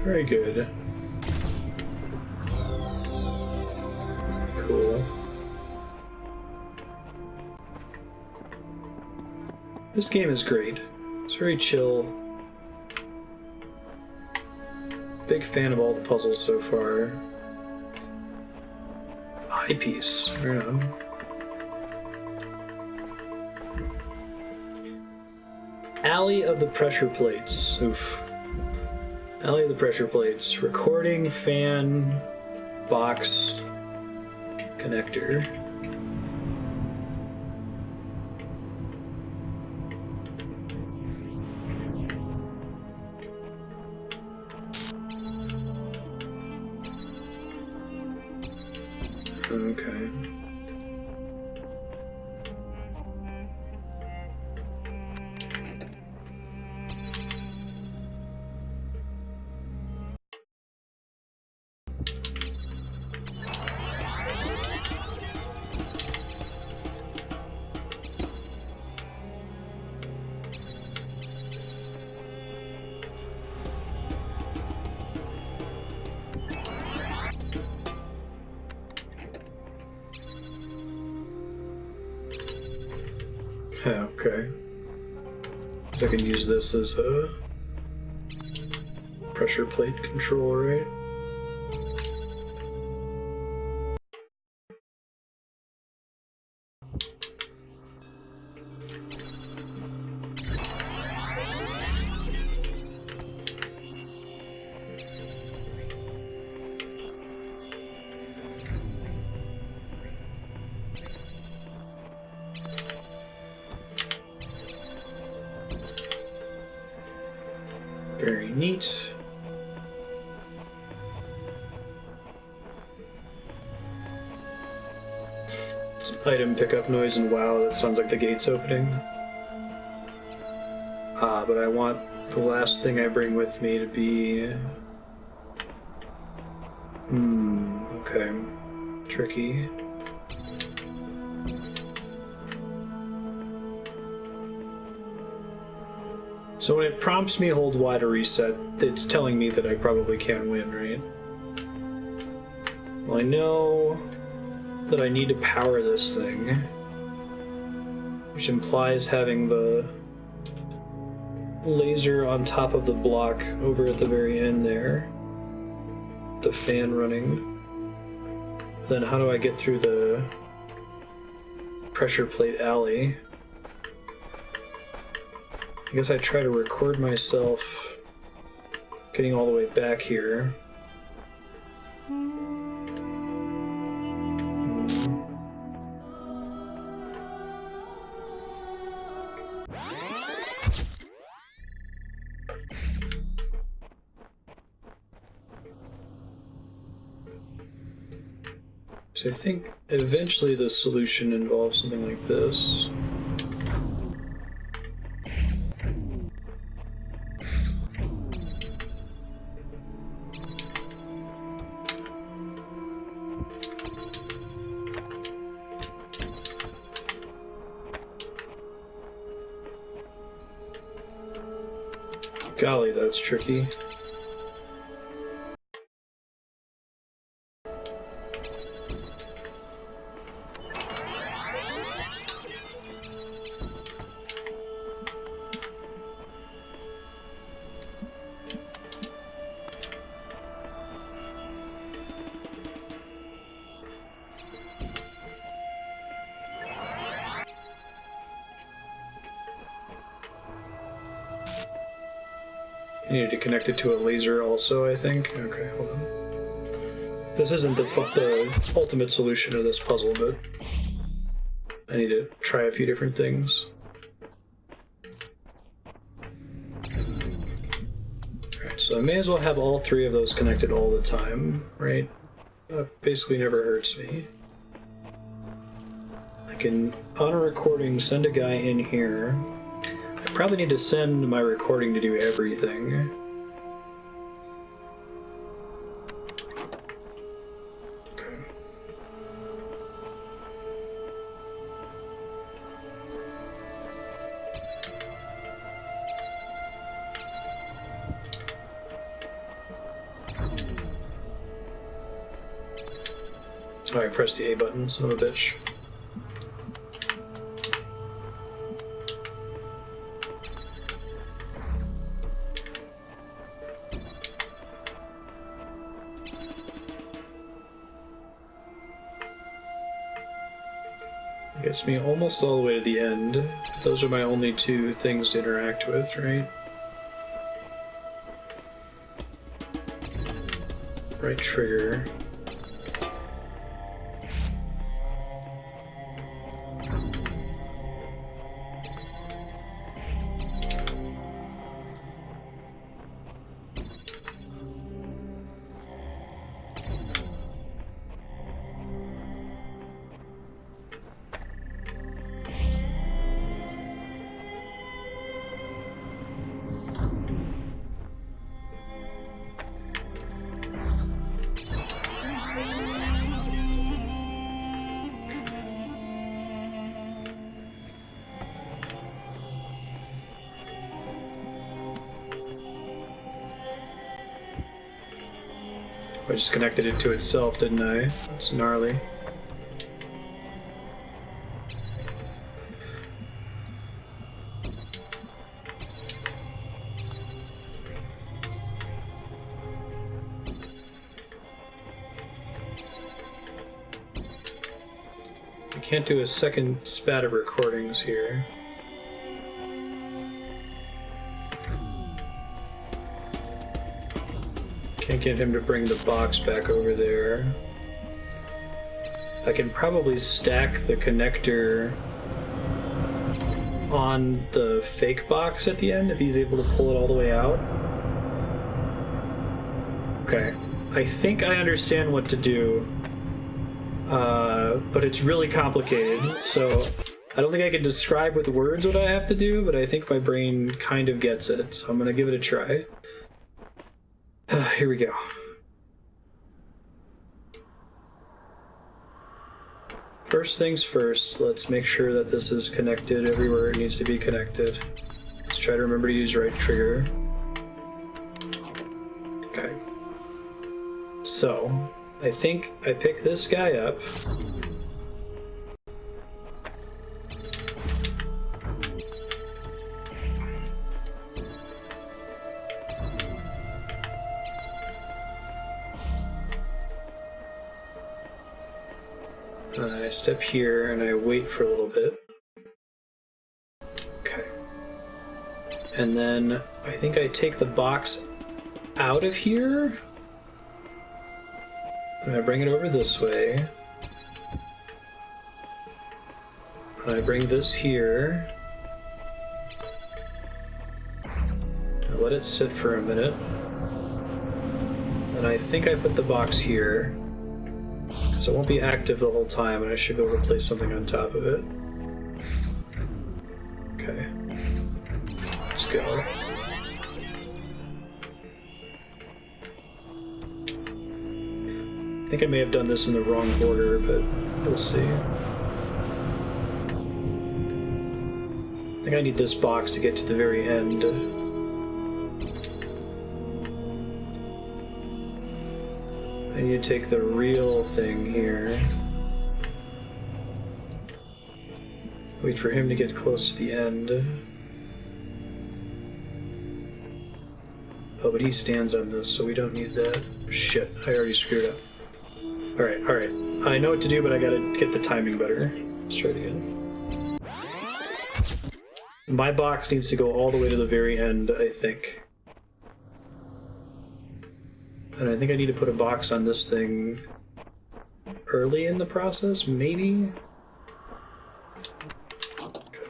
Very good. Cool. This game is great. It's very chill. Big fan of all the puzzles so far. Eyepiece. Right on. Alley of the Pressure Plates. Oof. Alley of the Pressure Plates. Recording, fan, box, connector. Okay. Okay. So I can use this as a pressure plate control, right? Very neat. Some item pickup noise and wow, that sounds like the gate's opening. But I want the last thing I bring with me to be... okay. Tricky. So when it prompts me hold Y to reset, it's telling me that I probably can't win, right? Well, I know that I need to power this thing, which implies having the laser on top of the block over at the very end there. The fan running. Then how do I get through the pressure plate alley? I guess I try to record myself getting all the way back here. So I think eventually the solution involves something like this. Golly, that's tricky. I needed to connect it to a laser also, I think. Okay, hold on. This isn't the ultimate solution to this puzzle, but I need to try a few different things. Alright, so I may as well have all three of those connected all the time, right? That basically never hurts me. can, on a recording, send a guy in here. I probably need to send my recording to do everything. Okay. Alright, press the A button, son of a bitch. Gets me almost all the way to the end. Those are my only two things to interact with, right? Right trigger. I just connected it to itself, didn't I? That's gnarly. I can't do a second spat of recordings here. Can't get him to bring the box back over there. I can probably stack the connector on the fake box at the end if he's able to pull it all the way out. Okay, I think I understand what to do, but it's really complicated, so I don't think I can describe with words what I have to do, but I think my brain kind of gets it, so I'm gonna give it a try. Here we go. First things first, let's make sure that this is connected everywhere it needs to be connected. Let's try to remember to use right trigger. Okay. So, I think I pick this guy up. I step here and I wait for a little bit. Okay. And then I think I take the box out of here. And I bring it over this way. And I bring this here. I let it sit for a minute. And I think I put the box here. So it won't be active the whole time, and I should be able to place something on top of it. Okay. Let's go. I think I may have done this in the wrong order, but we'll see. I think I need this box to get to the very end. I need to take the real thing here. Wait for him to get close to the end. Oh, but he stands on this, so we don't need that. Shit, I already screwed up. Alright, alright. I know what to do, but I gotta get the timing better. Let's try it again. My box needs to go all the way to the very end, I think. And I think I need to put a box on this thing early in the process, maybe? Okay.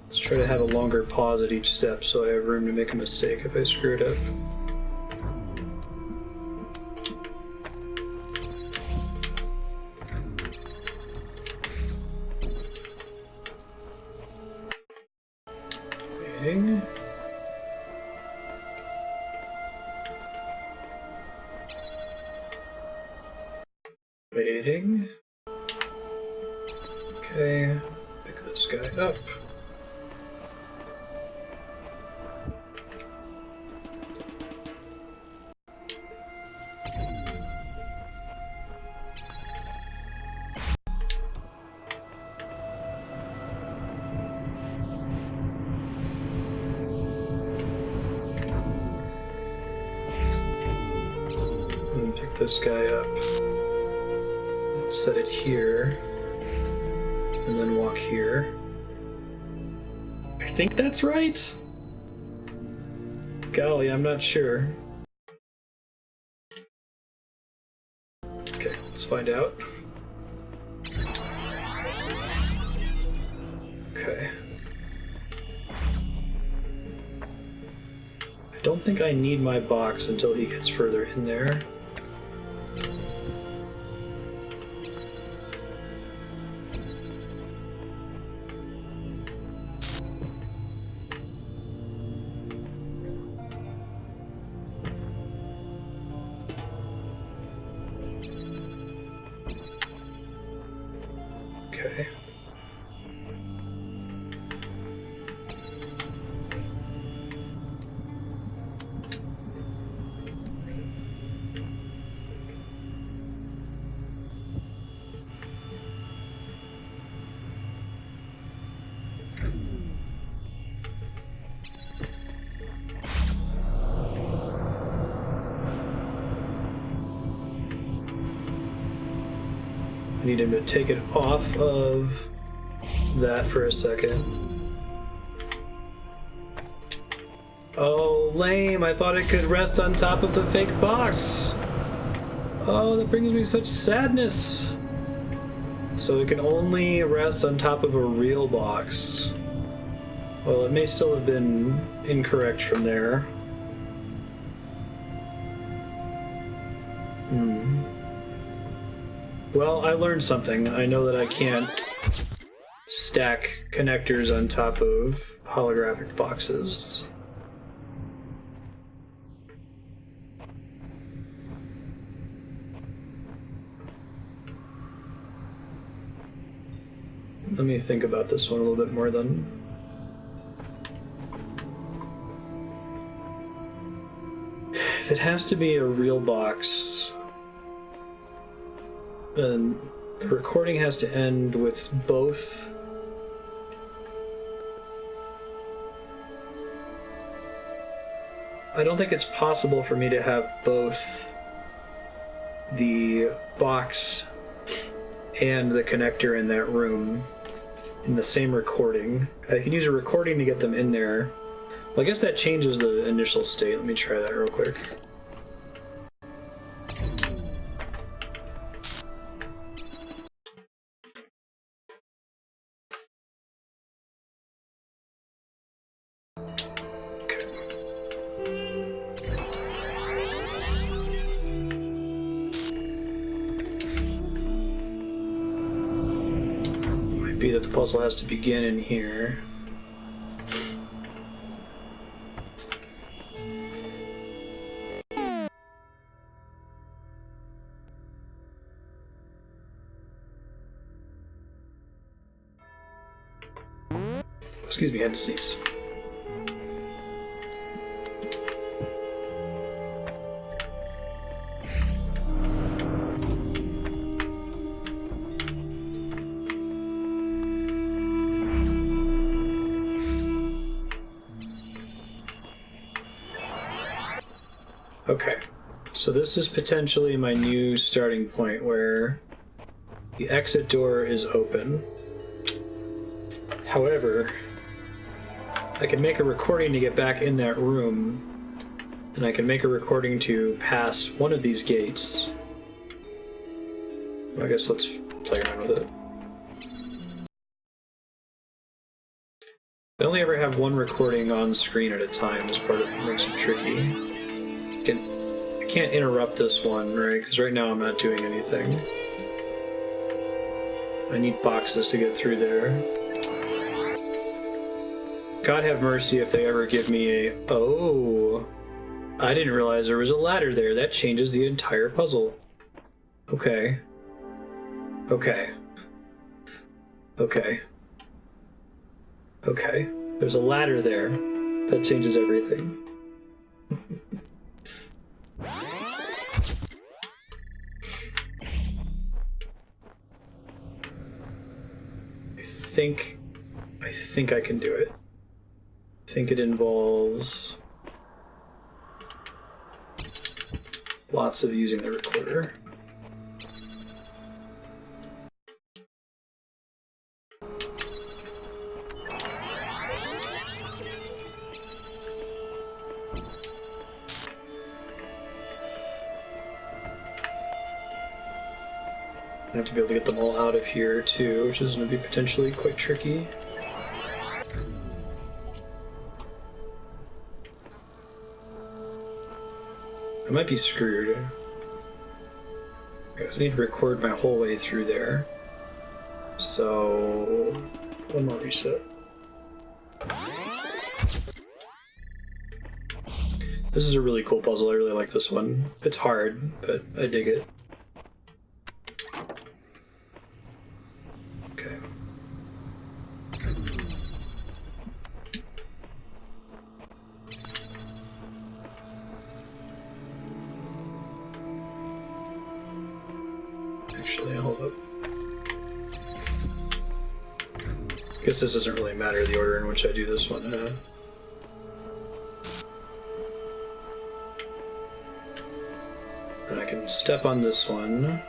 Let's try to have a longer pause at each step so I have room to make a mistake if I screw it up. Waiting. Okay, pick this guy up. And pick this guy up. Set it here. And then walk here. I think that's right. Golly, I'm not sure. Okay, let's find out. Okay. I don't think I need my box until he gets further in there. Okay. I need him to take it off of that for a second. Oh, lame. I thought it could rest on top of the fake box. Oh, that brings me such sadness. So it can only rest on top of a real box. Well, it may still have been incorrect from there. Well, I learned something. I know that I can't stack connectors on top of holographic boxes. Let me think about this one a little bit more then. If it has to be a real box, then the recording has to end with both I don't think it's possible for me to have both the box and the connector in that room in the same recording. I can use a recording to get them in there. Well, I guess that changes the initial state. Let me try that real quick. That the puzzle has to begin in here. Excuse me, I had to sneeze. Okay, so this is potentially my new starting point where the exit door is open. However, I can make a recording to get back in that room, and I can make a recording to pass one of these gates. I guess let's play around with it. I only ever have one recording on screen at a time as part of what makes it tricky. I can't interrupt this one, right? Because right now I'm not doing anything. I need boxes to get through there. God have mercy if they ever give me a... Oh! I didn't realize there was a ladder there. That changes the entire puzzle. Okay. Okay. Okay. Okay. There's a ladder there. That changes everything. I think I can do it. I think it involves lots of using the recorder. I have to be able to get them all out of here too, which is going to be potentially quite tricky. I might be screwed. I need to record my whole way through there. So, one more reset. This is a really cool puzzle. I really like this one. It's hard, but I dig it. Okay. Actually, hold up. I guess this doesn't really matter, the order in which I do this one. And I can step on this one.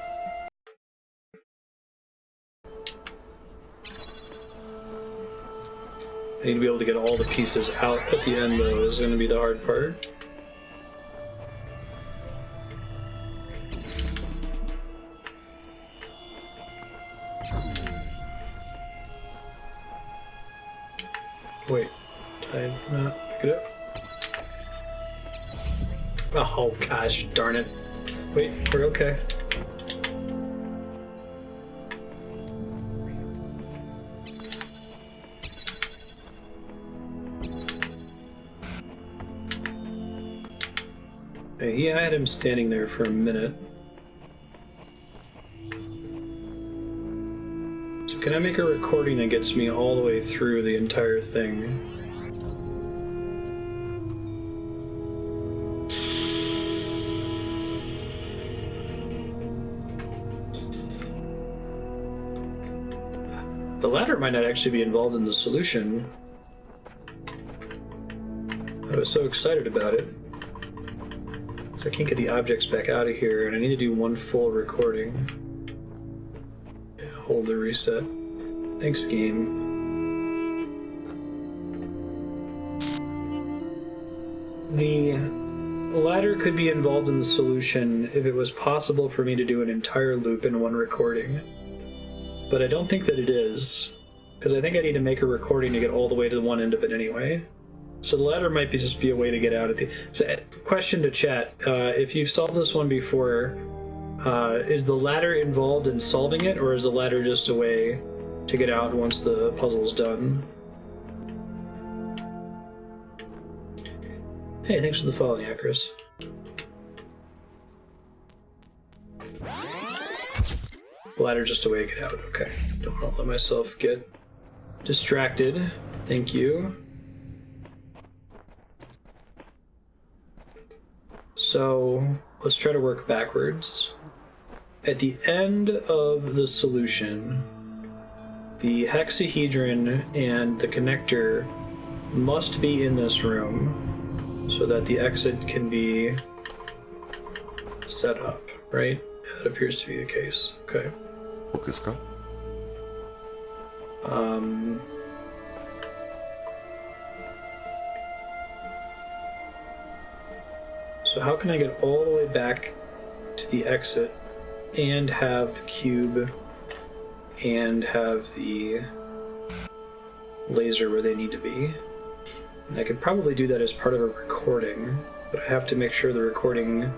I need to be able to get all the pieces out at the end, though, is going to be the hard part. Wait, did I not pick it up? Oh gosh, darn it. Wait, we're okay. Hey, yeah, I had him standing there for a minute. So can I make a recording that gets me all the way through the entire thing? The ladder might not actually be involved in the solution. I was so excited about it. So I can't get the objects back out of here, and I need to do one full recording. Yeah, hold the reset. Thanks, game. The ladder could be involved in the solution if it was possible for me to do an entire loop in one recording. But I don't think that it is, because I think I need to make a recording to get all the way to one end of it anyway. So the ladder might just be a way to get out of the... So, question to chat, if you've solved this one before, is the ladder involved in solving it, or is the ladder just a way to get out once the puzzle's done? Hey, thanks for the follow, yeah, Chris. Ladder just a way to get out. Okay. Don't want to let myself get distracted. Thank you. So let's try to work backwards. At the end of the solution, the hexahedron and the connector must be in this room so that the exit can be set up, right? That appears to be the case. Okay. So how can I get all the way back to the exit and have the cube and have the laser where they need to be? And I could probably do that as part of a recording, but I have to make sure the recording...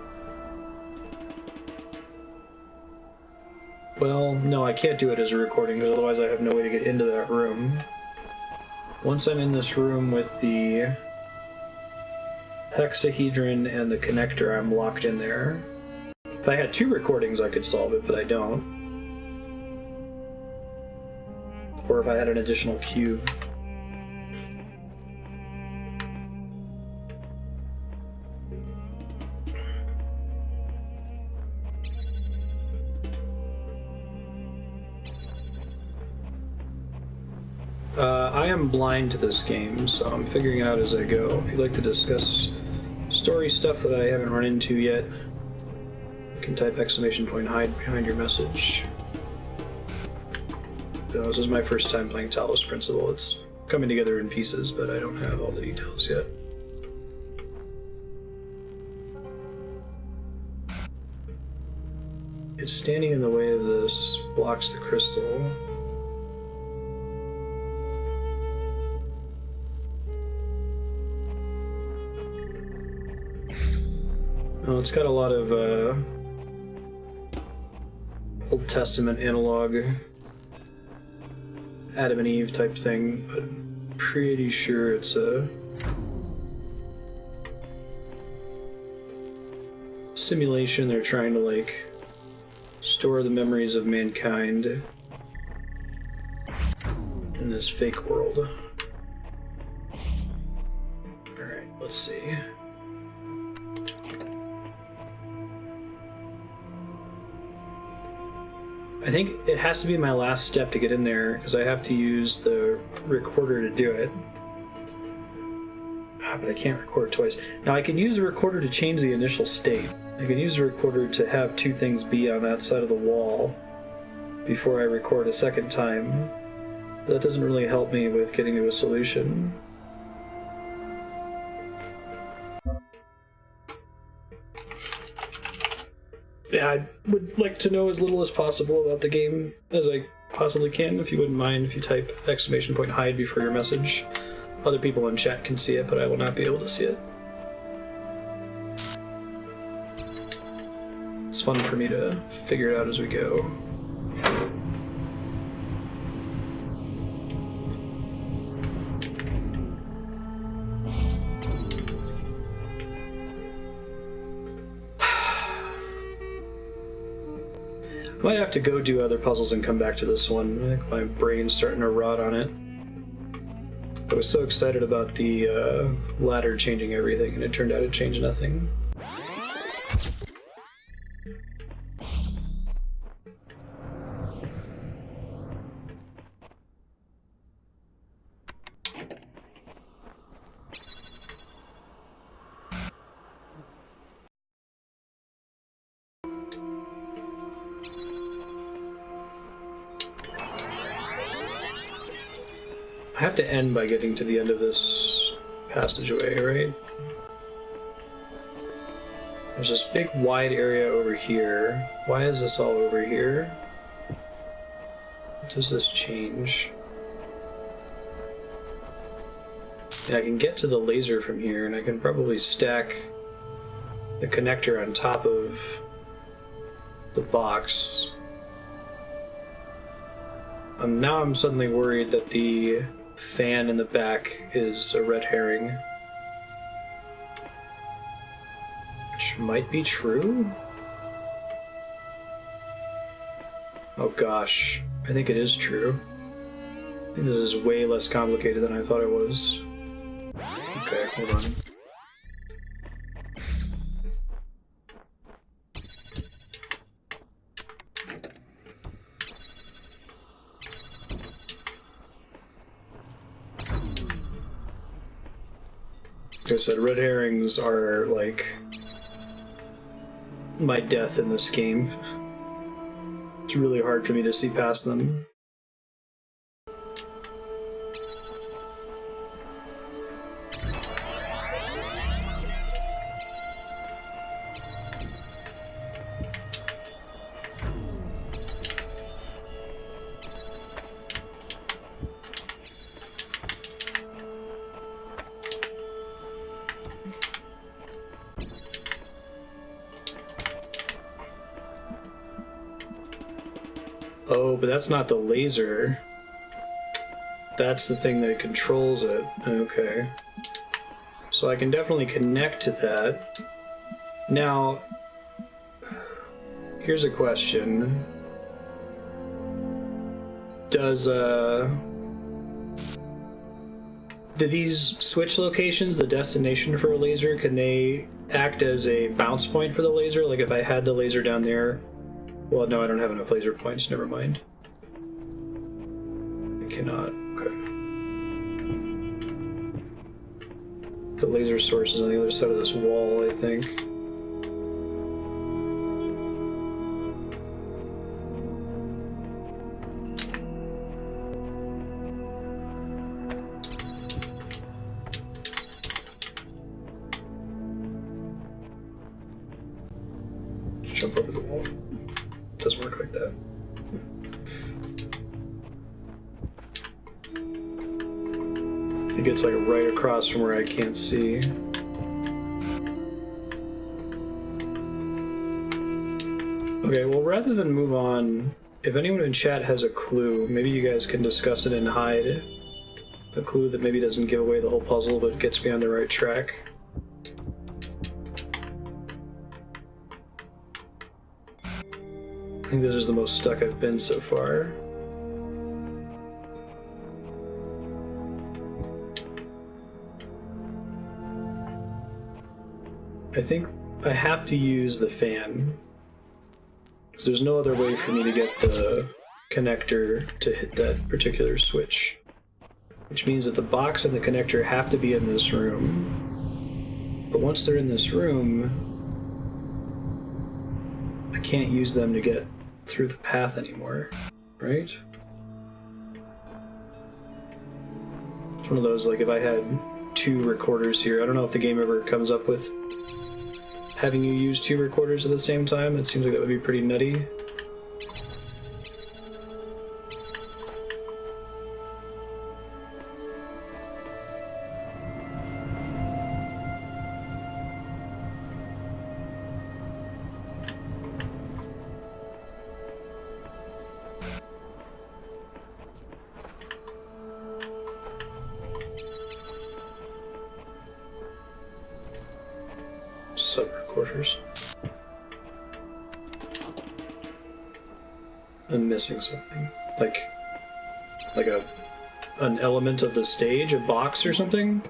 Well, no, I can't do it as a recording, because otherwise I have no way to get into that room. Once I'm in this room with the hexahedron and the connector, I'm locked in there. If I had two recordings, I could solve it, but I don't. or if I had an additional cube. I am blind to this game, so I'm figuring it out as I go. If you'd like to discuss story stuff that I haven't run into yet, you can type !hide behind your message. So this is my first time playing Talos Principle. It's coming together in pieces, but I don't have all the details yet. It's standing in the way of this, blocks the crystal. Well, it's got a lot of Old Testament analog Adam and Eve type thing, but I'm pretty sure it's a simulation. They're trying to, like, store the memories of mankind in this fake world. Alright, let's see. I think it has to be my last step to get in there, because I have to use the recorder to do it. But I can't record twice. Now I can use the recorder to change the initial state. I can use the recorder to have two things be on that side of the wall before I record a second time. But that doesn't really help me with getting to a solution. Yeah, I would like to know as little as possible about the game as I possibly can. If you wouldn't mind, if you type !hide before your message. Other people in chat can see it, but I will not be able to see it. It's fun for me to figure it out as we go. Might have to go do other puzzles and come back to this one. I think my brain's starting to rot on it. I was so excited about the ladder changing everything, and it turned out it changed nothing. I have to end by getting to the end of this passageway, right? There's this big wide area over here. Why is this all over here? What does this change? Yeah, I can get to the laser from here, and I can probably stack the connector on top of the box. Now I'm suddenly worried that the fan in the back is a red herring. Which might be true? Oh gosh, I think it is true. I think this is way less complicated than I thought it was. Okay, hold on. Like I said, red herrings are, like, my death in this game. It's really hard for me to see past them. Oh, but that's not the laser. That's the thing that controls it. Okay. So I can definitely connect to that. Now, here's a question. Does, do these switch locations, the destination for a laser, can they act as a bounce point for the laser? Like if I had the laser down there... Well, no, I don't have enough laser points, never mind. I cannot, okay. The laser source is on the other side of this wall, I think. Jump over the wall. Doesn't work like that. I think it's like right across from where I can't see. Okay, well, rather than move on, if anyone in chat has a clue, maybe you guys can discuss it and hide a clue that maybe doesn't give away the whole puzzle but gets me on the right track. I think this is the most stuck I've been so far. I think I have to use the fan, because there's no other way for me to get the connector to hit that particular switch. Which means that the box and the connector have to be in this room. But once they're in this room, I can't use them to get through the path anymore, right? It's one of those, like if I had 2 recorders here, I don't know if the game ever comes up with having you use 2 recorders at the same time. It seems like that would be pretty nutty. Sub-recorders. I'm missing something. Like an element of the stage, a box or something?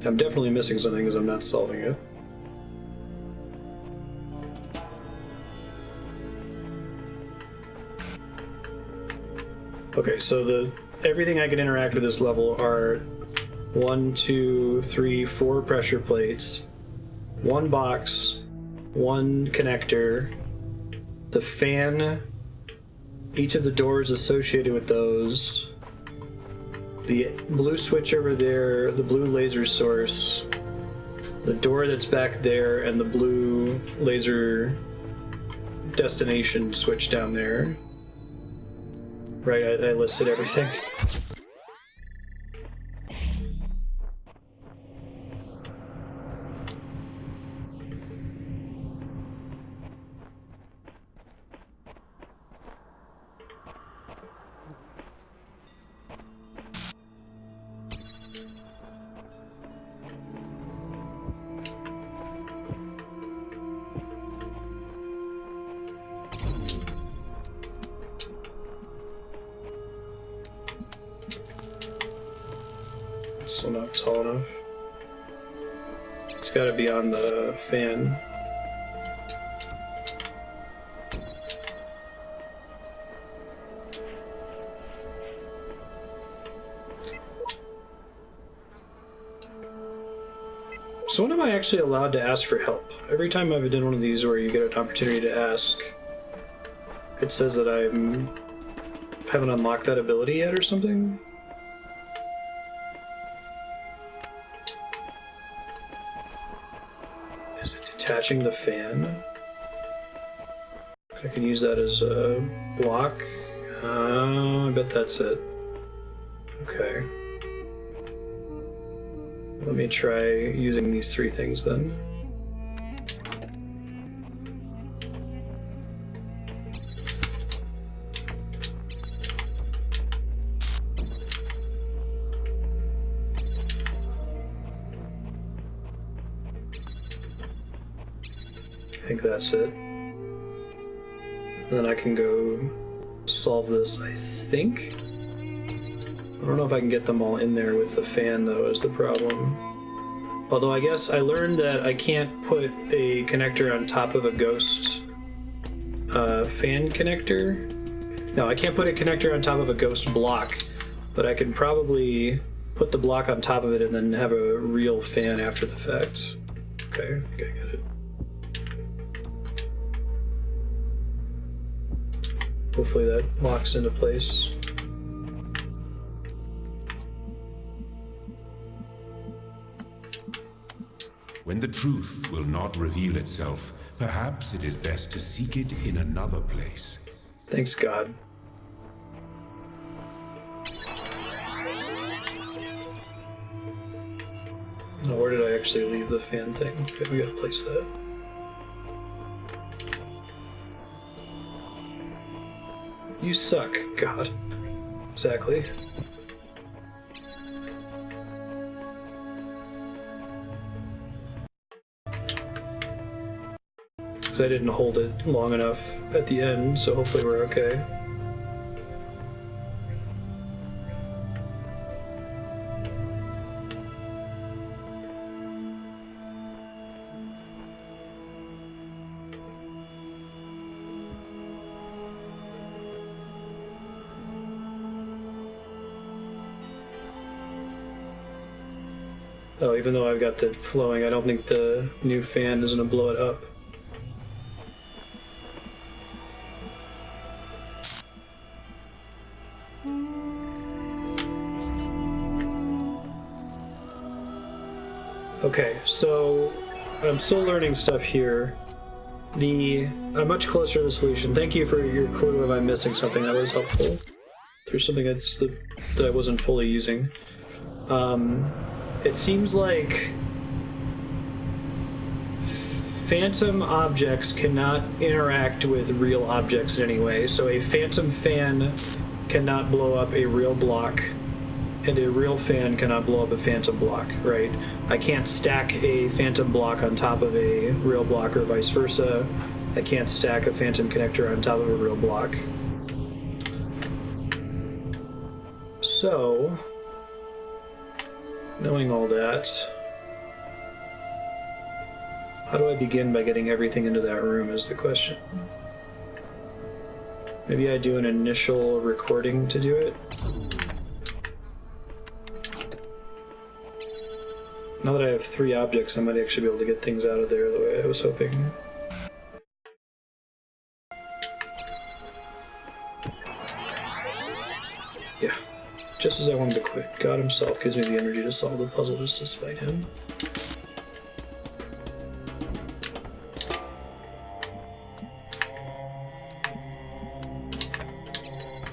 I'm definitely missing something because I'm not solving it. Okay, so everything I can interact with this level are 1, 2, 3, 4 pressure plates, 1 box, 1 connector, the fan, each of the doors associated with those, the blue switch over there, the blue laser source, the door that's back there, and the blue laser destination switch down there. Right, I listed everything. Still not tall enough. It's gotta be on the fan. So when am I actually allowed to ask for help? Every time I've done one of these where you get an opportunity to ask, it says that I haven't unlocked that ability yet or something? Is it detaching the fan? I can use that as a block. I bet that's it. Okay. Let me try using these 3 things then. I think that's it. And then I can go solve this, I think. I don't know if I can get them all in there with the fan, though, is the problem. Although I guess I learned that I can't put a connector on top of a ghost fan connector. No, I can't put a connector on top of a ghost block, but I can probably put the block on top of it and then have a real fan after the fact. Okay, I think I get it. Hopefully that locks into place. When the truth will not reveal itself, perhaps it is best to seek it in another place. Thanks, God. Now, where did I actually leave the fan thing? Okay, we gotta place that. You suck, God. Exactly. Because I didn't hold it long enough at the end, so hopefully we're okay. Oh, even though I've got the flowing, I don't think the new fan is going to blow it up. Okay, so I'm still learning stuff here. I'm much closer to the solution. Thank you for your clue if I'm missing something. That was helpful. There's something that I wasn't fully using. It seems like phantom objects cannot interact with real objects in any way. So a phantom fan cannot blow up a real block, and a real fan cannot blow up a phantom block, right? I can't stack a phantom block on top of a real block or vice versa. I can't stack a phantom connector on top of a real block. So, knowing all that, how do I begin by getting everything into that room is the question. Maybe I do an initial recording to do it. Now that I have 3 objects, I might actually be able to get things out of there the way I was hoping. Yeah, just as I wanted to quit. God himself gives me the energy to solve the puzzle just to spite him.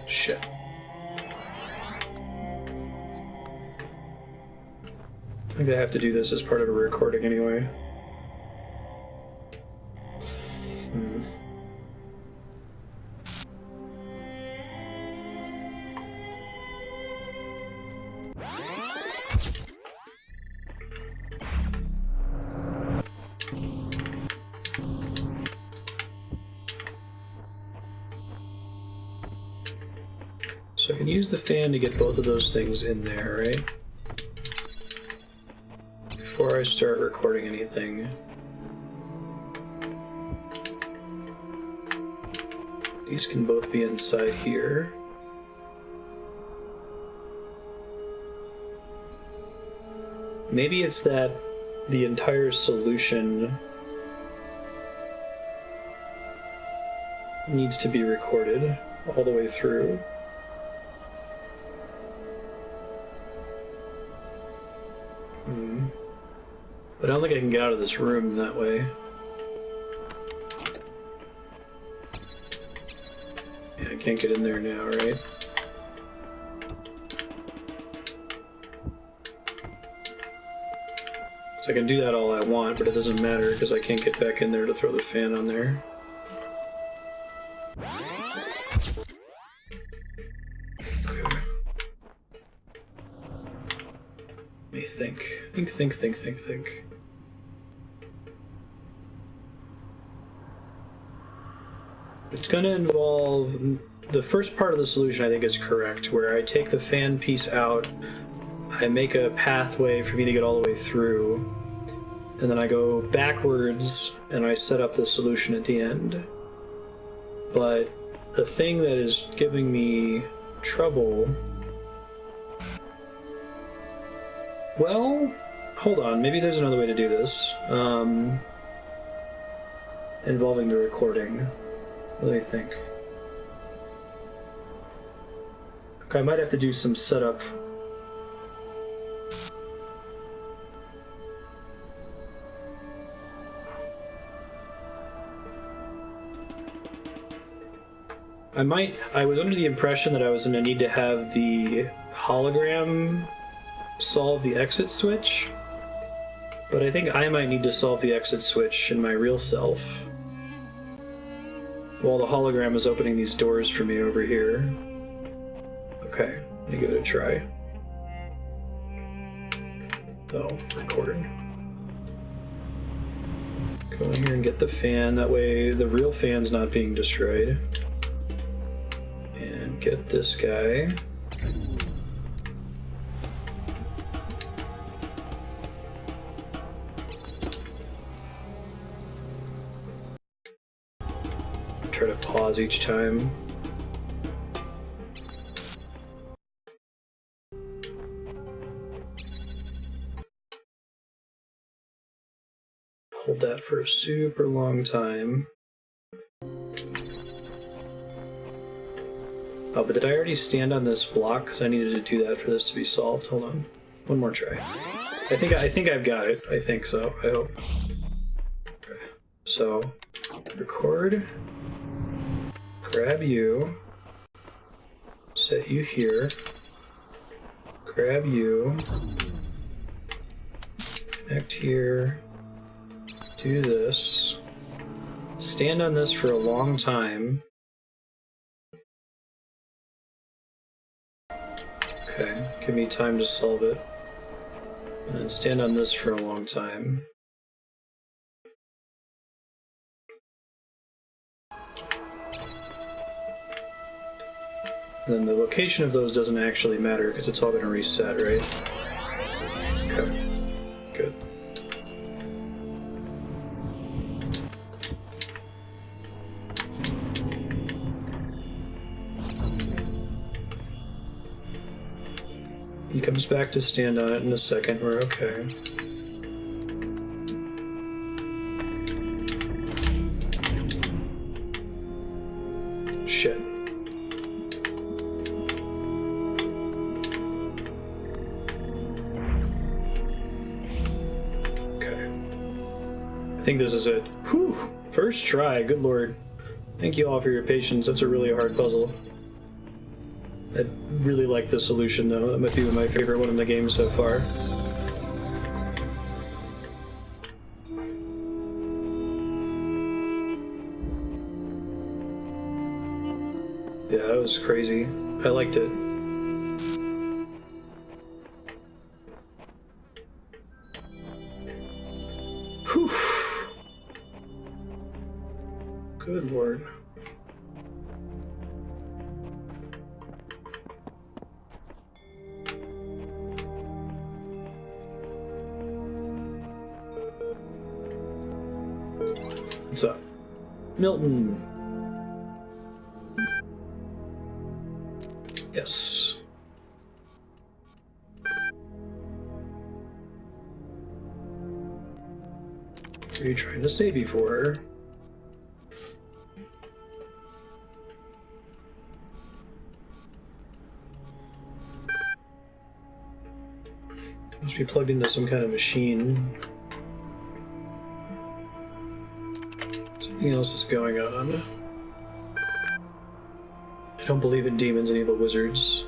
Shit. I think I have to do this as part of a recording anyway. So I can use the fan to get both of those things in there, right? Before I start recording anything. These can both be inside here. Maybe it's that the entire solution needs to be recorded all the way through. But I don't think I can get out of this room that way. Yeah, I can't get in there now, right? So I can do that all I want, but it doesn't matter because I can't get back in there to throw the fan on there. Okay. Let me think. Think. It's going to involve... The first part of the solution I think is correct, where I take the fan piece out, I make a pathway for me to get all the way through, and then I go backwards and I set up the solution at the end. But the thing that is giving me trouble... Well, hold on, maybe there's another way to do this. Involving the recording. What do you think? Okay, I might have to do some setup. I was under the impression that I was going to need to have the hologram solve the exit switch, but I think I might need to solve the exit switch in my real self while the hologram is opening these doors for me over here. Okay, let me give it a try. Oh, record. Go in here and get the fan, that way the real fan's not being destroyed. And get this guy. Try to pause each time. Hold that for a super long time. Oh, but did I already stand on this block? Because I needed to do that for this to be solved. Hold on. One more try. I think I've got it. I think so. I hope. Okay. So, record. Grab you. Set you here. Grab you. Connect here. Do this. Stand on this for a long time. Okay, give me time to solve it. And then stand on this for a long time. And then the location of those doesn't actually matter because it's all going to reset, right? Okay, good. He comes back to stand on it in a second. We're okay. Shit. Okay. I think this is it. Whew! First try, good lord. Thank you all for your patience. That's a really hard puzzle. I really like the solution, though. That might be my favorite one in the game so far. Yeah, that was crazy. I liked it. Whew. Good lord. What's up? Milton! Yes. What are you trying to say before? Must be plugged into some kind of machine. Something else is going on. I don't believe in demons and evil wizards.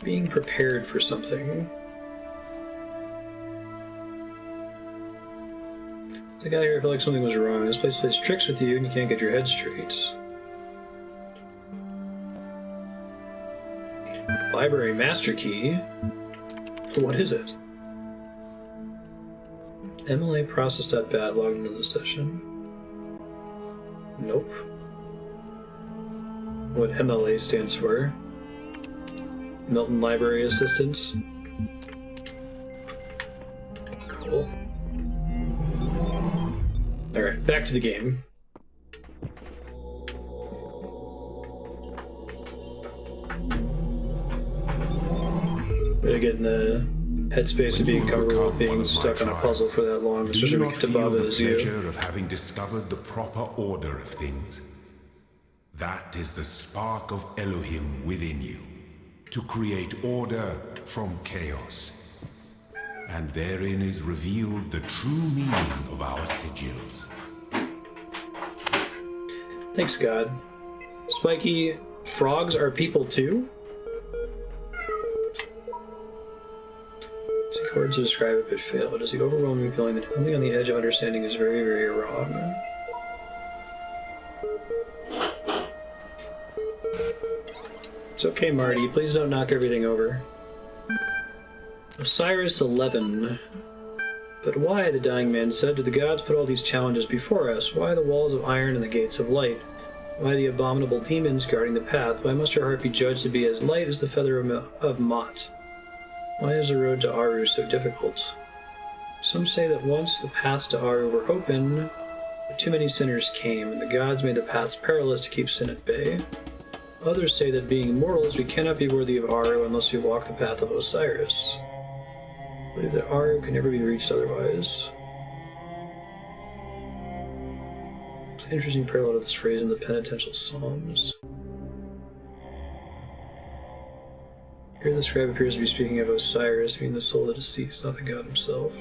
Being prepared for something. I got here, I felt like something was wrong. This place plays tricks with you and you can't get your head straight. Library master key? What is it? MLA process.bat logged into the session. Nope. What MLA stands for? Milton Library Assistant. Cool. Alright, back to the game. Gotta get in the headspace of being comfortable with being stuck on a puzzle for that long, especially when we get to Baba as you. Pleasure of having discovered the proper order of things. That is the spark of Elohim within you, to create order from chaos. And therein is revealed the true meaning of our sigils. Thanks, God. Spiky, frogs are people too? See words to describe it but fail. It is the overwhelming feeling that something on the edge of understanding is very, very wrong. It's okay, Marty. Please don't knock everything over. Osiris 11. But why, the dying man said, did the gods put all these challenges before us? Why the walls of iron and the gates of light? Why the abominable demons guarding the path? Why must our heart be judged to be as light as the feather of Mot? Why is the road to Aru so difficult? Some say that once the paths to Aru were open, but too many sinners came, and the gods made the paths perilous to keep sin at bay. Others say that being mortals, we cannot be worthy of Aru unless we walk the path of Osiris. I believe that Aru can never be reached otherwise. It's an interesting parallel to this phrase in the penitential psalms. Here the scribe appears to be speaking of Osiris, meaning the soul of the deceased, not the god himself.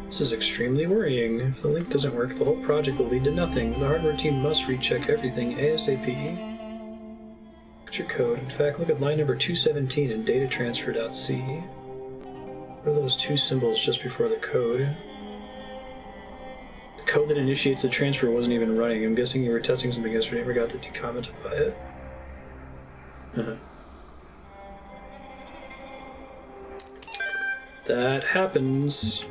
This is extremely worrying. If the link doesn't work, the whole project will lead to nothing. The hardware team must recheck everything ASAP. Look at your code. In fact, look at line number 217 in datatransfer.c. What are those two symbols just before the code? The code that initiates the transfer wasn't even running. I'm guessing you were testing something yesterday and forgot to decommentify it. That happens.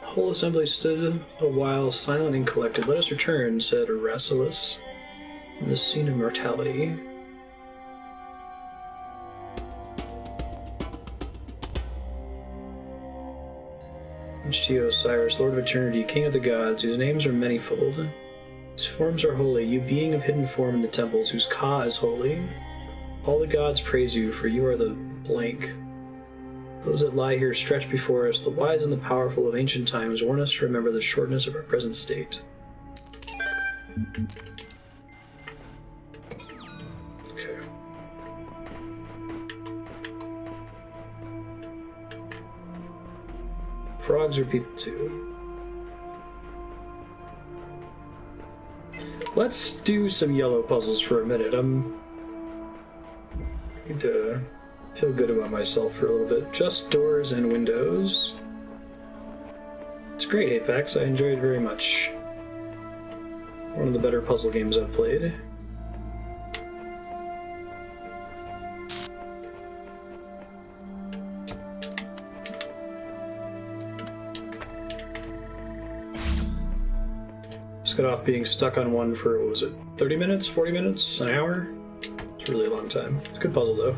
The whole assembly stood a while silent and collected. Let us return, said Rassilus, in the scene of mortality. HTO Osiris, Lord of Eternity, King of the Gods, whose names are manifold. Whose forms are holy, you being of hidden form in the temples, whose Ka is holy. All the gods praise you, for you are the blank. Those that lie here stretched before us, the wise and the powerful of ancient times, warn us to remember the shortness of our present state. Okay. Frogs are people too. Let's do some yellow puzzles for a minute. I need to feel good about myself for a little bit. Just doors and windows. It's great, Apex. I enjoyed it very much. One of the better puzzle games I've played. Just got off being stuck on one for, what was it, 30 minutes, 40 minutes, an hour? It's a really long time. It's a good puzzle, though.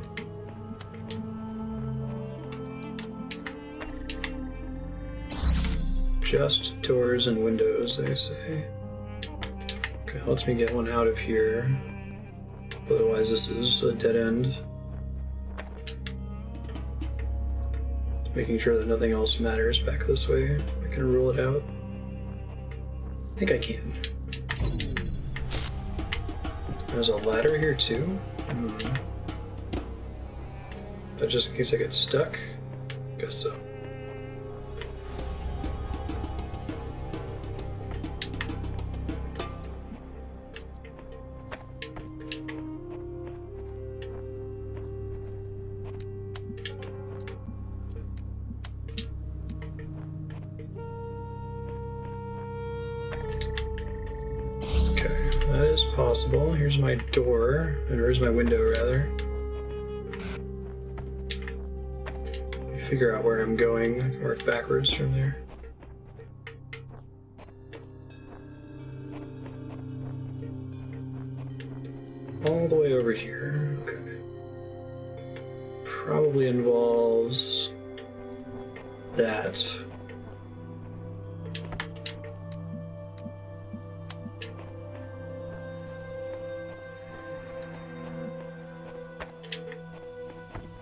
Just doors and windows, they say. Okay, lets me get one out of here. Otherwise, this is a dead end. Making sure that nothing else matters back this way. I can rule it out. I think I can. There's a ladder here too. But just in case I get stuck? Guess so. possible. Here's my door, or here's my window, rather. Let me figure out where I'm going, work backwards from there. All the way over here. Okay. Probably involves that.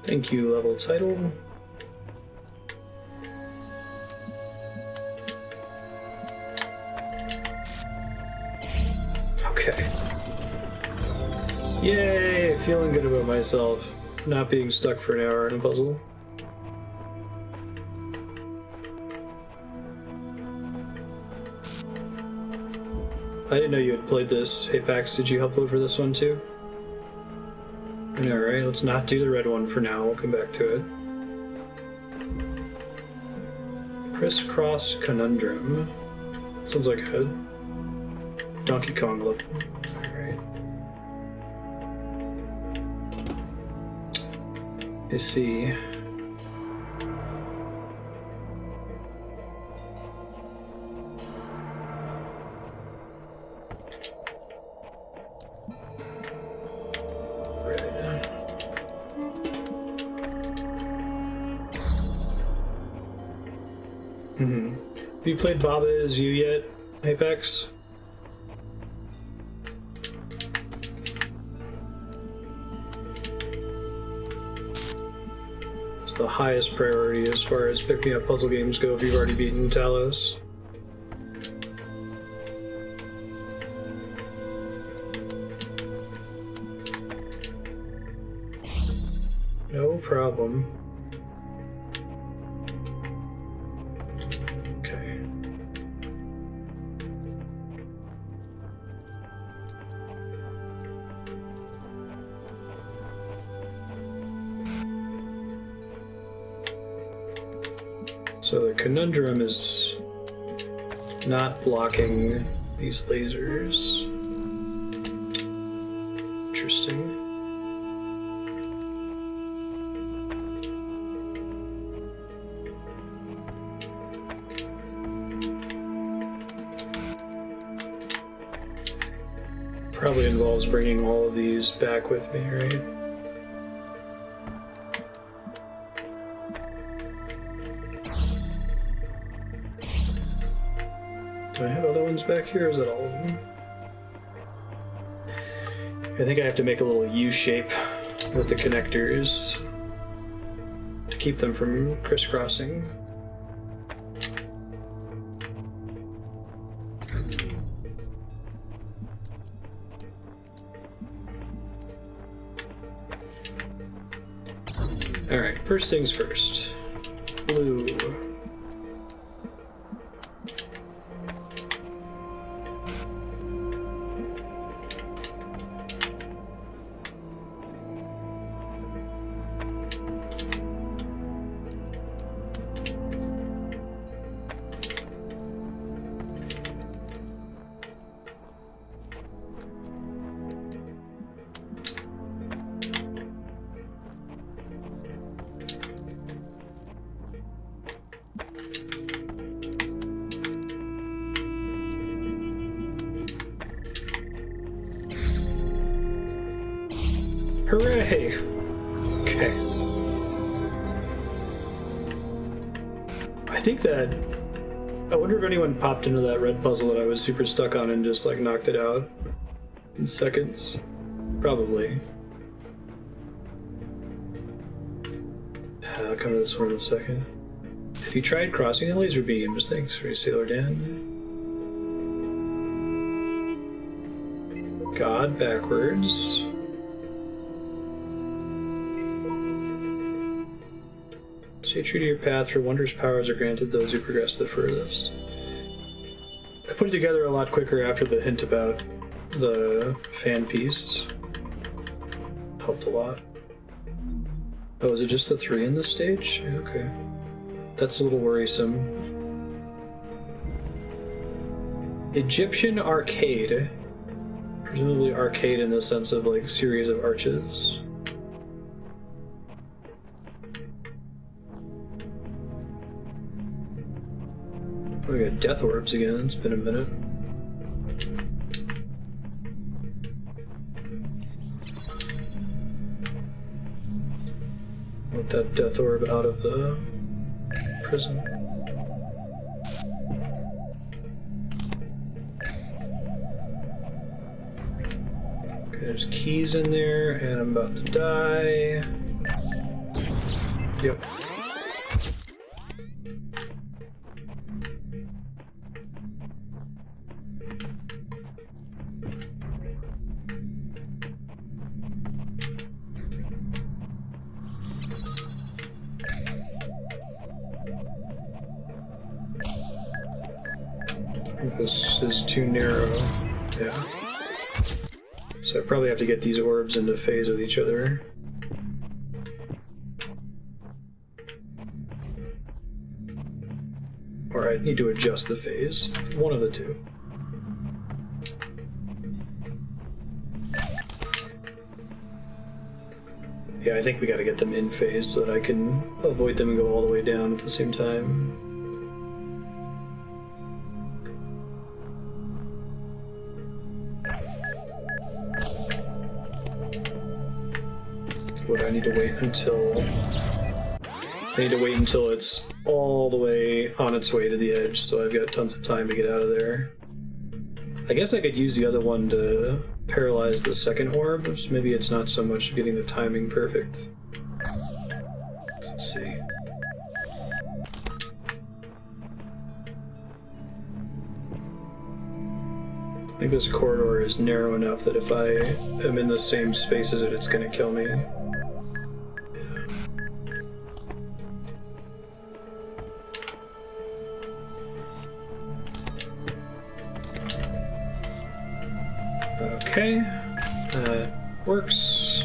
Thank you, level title. Okay. Yay! Feeling good about myself. Not being stuck for an hour in a puzzle. I didn't know you had played this. Hey Pax, did you help load for this one too? Alright, let's not do the red one for now. We'll come back to it. Crisscross Conundrum. Sounds like a Donkey Kong level. Alright. I see. Have you played Baba Is You yet, Apex? It's the highest priority as far as pick-me-up puzzle games go if you've already beaten Talos. No problem. So the Conundrum is not blocking these lasers. Interesting. Probably involves bringing all of these back with me, right? Do I have other ones back here, or is that all of them? I think I have to make a little U-shape with the connectors to keep them from crisscrossing. Alright, first things first. Blue. Hooray! Okay. I think that... I wonder if anyone popped into that red puzzle that I was super stuck on and just, like, knocked it out in seconds. Probably. I'll come to this one in a second. If you tried crossing the laser beams, thanks for Sailor Dan. God backwards. Stay true to your path, for wondrous powers are granted those who progress the furthest. I put it together a lot quicker after the hint about the fan piece. Helped a lot. Oh, is it just the 3 in this stage? Okay. That's a little worrisome. Egyptian Arcade. Presumably arcade in the sense of like series of arches. Oh, we got death orbs again. It's been a minute. Want that death orb out of the prison. Okay, there's keys in there, and I'm about to die. Yep. This is too narrow. Yeah. So I probably have to get these orbs into phase with each other. Or I need to adjust the phase. One of the two. Yeah, I think we gotta get them in phase so that I can avoid them and go all the way down at the same time. What I need to wait until... I need to wait until it's all the way on its way to the edge, so I've got tons of time to get out of there. I guess I could use the other one to paralyze the second orb, which maybe it's not so much getting the timing perfect. Let's see. I think this corridor is narrow enough that if I am in the same space as it, it's going to kill me. Okay, that works.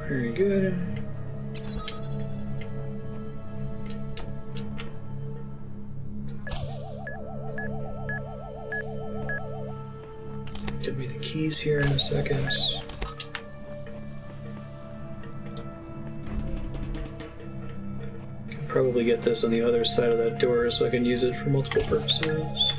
Very good. Give me the keys here in a second. Can probably get this on the other side of that door so I can use it for multiple purposes.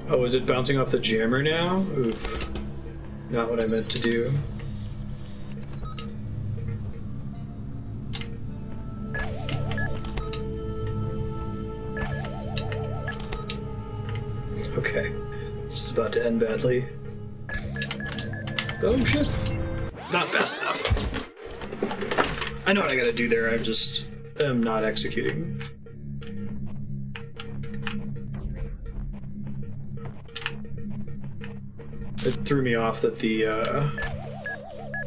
Oh, is it bouncing off the jammer now? Oof. Not what I meant to do. Okay. This is about to end badly. Oh shit! Not fast enough. I know what I gotta do there, I just am not executing. It threw me off that the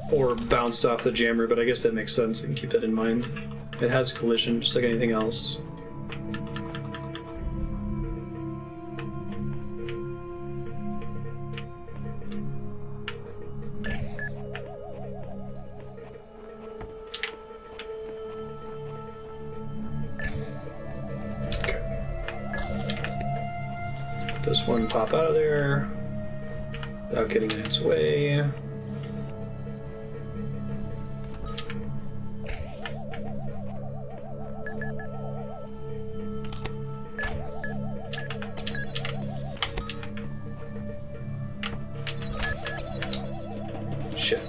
orb bounced off the jammer, but I guess that makes sense. I can keep that in mind. It has collision, just like anything else. Okay. This one pop out of there. Without getting in its way. Shit.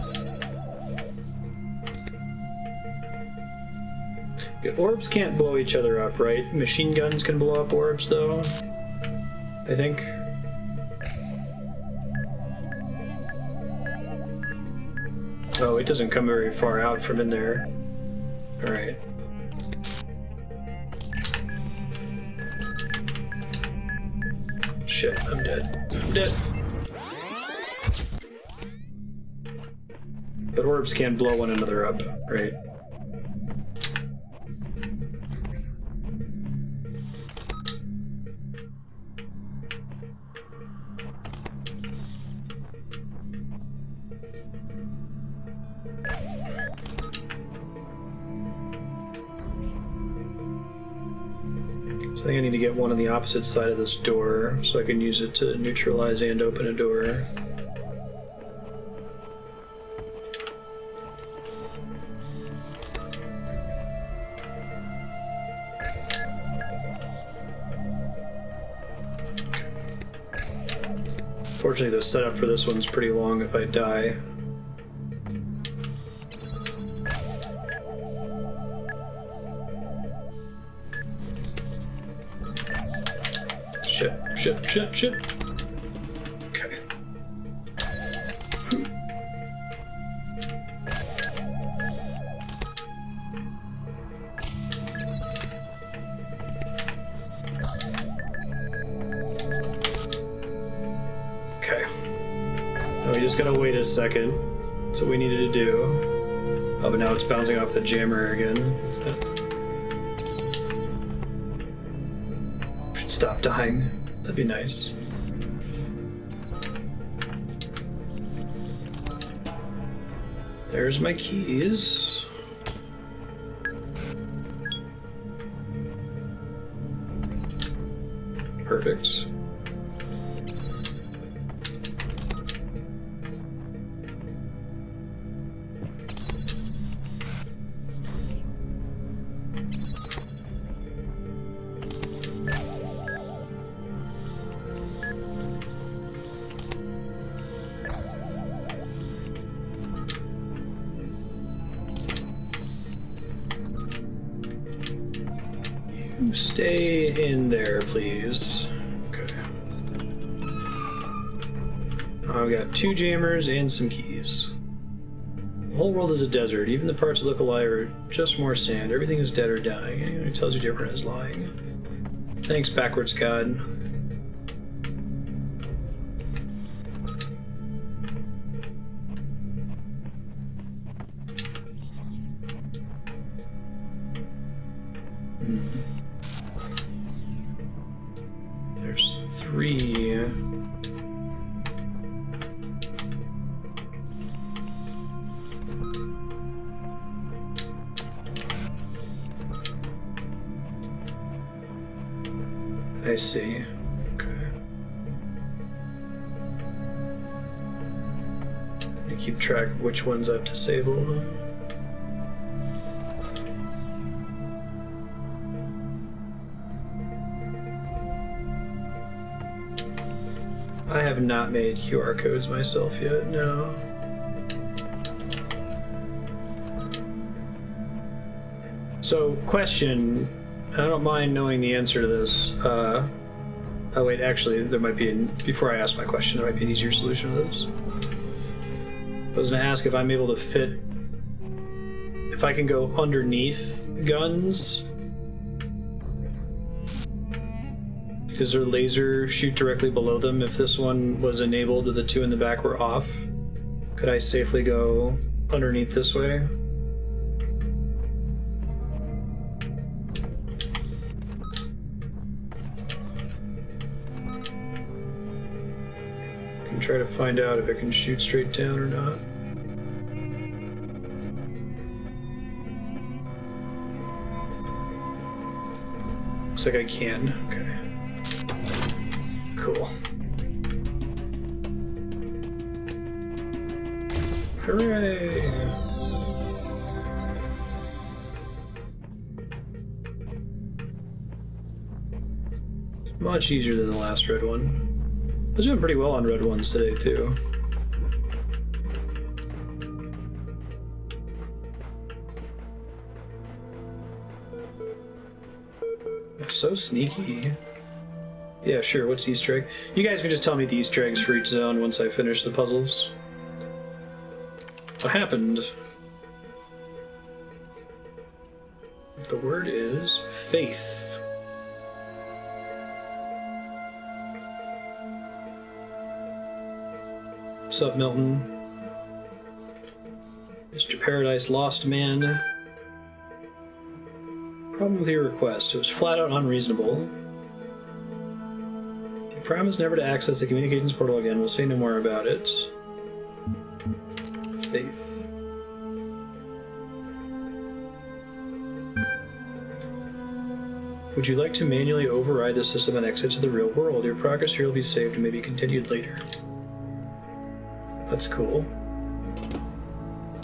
Yeah, orbs can't blow each other up, right? Machine guns can blow up orbs, though. I think. Oh, it doesn't come very far out from in there. Alright. Shit, I'm dead. I'm dead. But orbs can blow one another up, right? think I need to get one on the opposite side of this door so I can use it to neutralize and open a door. Fortunately, the setup for this one's pretty long if I die. Shit. Okay. Okay. Now we just gotta wait a second. That's what we needed to do. Oh, but now it's bouncing off the jammer again. Should stop dying. That'd be nice. There's my keys. Perfect. Stay in there, please. Okay. I've got 2 jammers and some keys. The whole world is a desert. Even the parts that look alive are just more sand. Everything is dead or dying. Anyone who tells you different is lying. Thanks, backwards God. There's 3. I see. Okay. I keep track of which ones I've disabled. I have not made QR codes myself yet, no. So, question, I don't mind knowing the answer to this. Oh wait, actually, there might be, before I ask my question, there might be an easier solution to this. I was going to ask if I'm able to fit, if I can go underneath guns. Does their laser shoot directly below them? If this one was enabled and the 2 in the back were off, could I safely go underneath this way? I can try to find out if it can shoot straight down or not. Looks like I can. Okay. Cool. Hooray! Much easier than the last red one. I was doing pretty well on red ones today, too. They're so sneaky. Yeah, sure, what's Easter egg? You guys can just tell me the Easter eggs for each zone once I finish the puzzles. What happened? The word is faith. What's up, Milton? Mr. Paradise Lost Man. Problem with your request. It was flat out unreasonable. You promise never to access the communications portal again. We'll say no more about it. Faith. Would you like to manually override the system and exit to the real world? Your progress here will be saved and may be continued later. That's cool.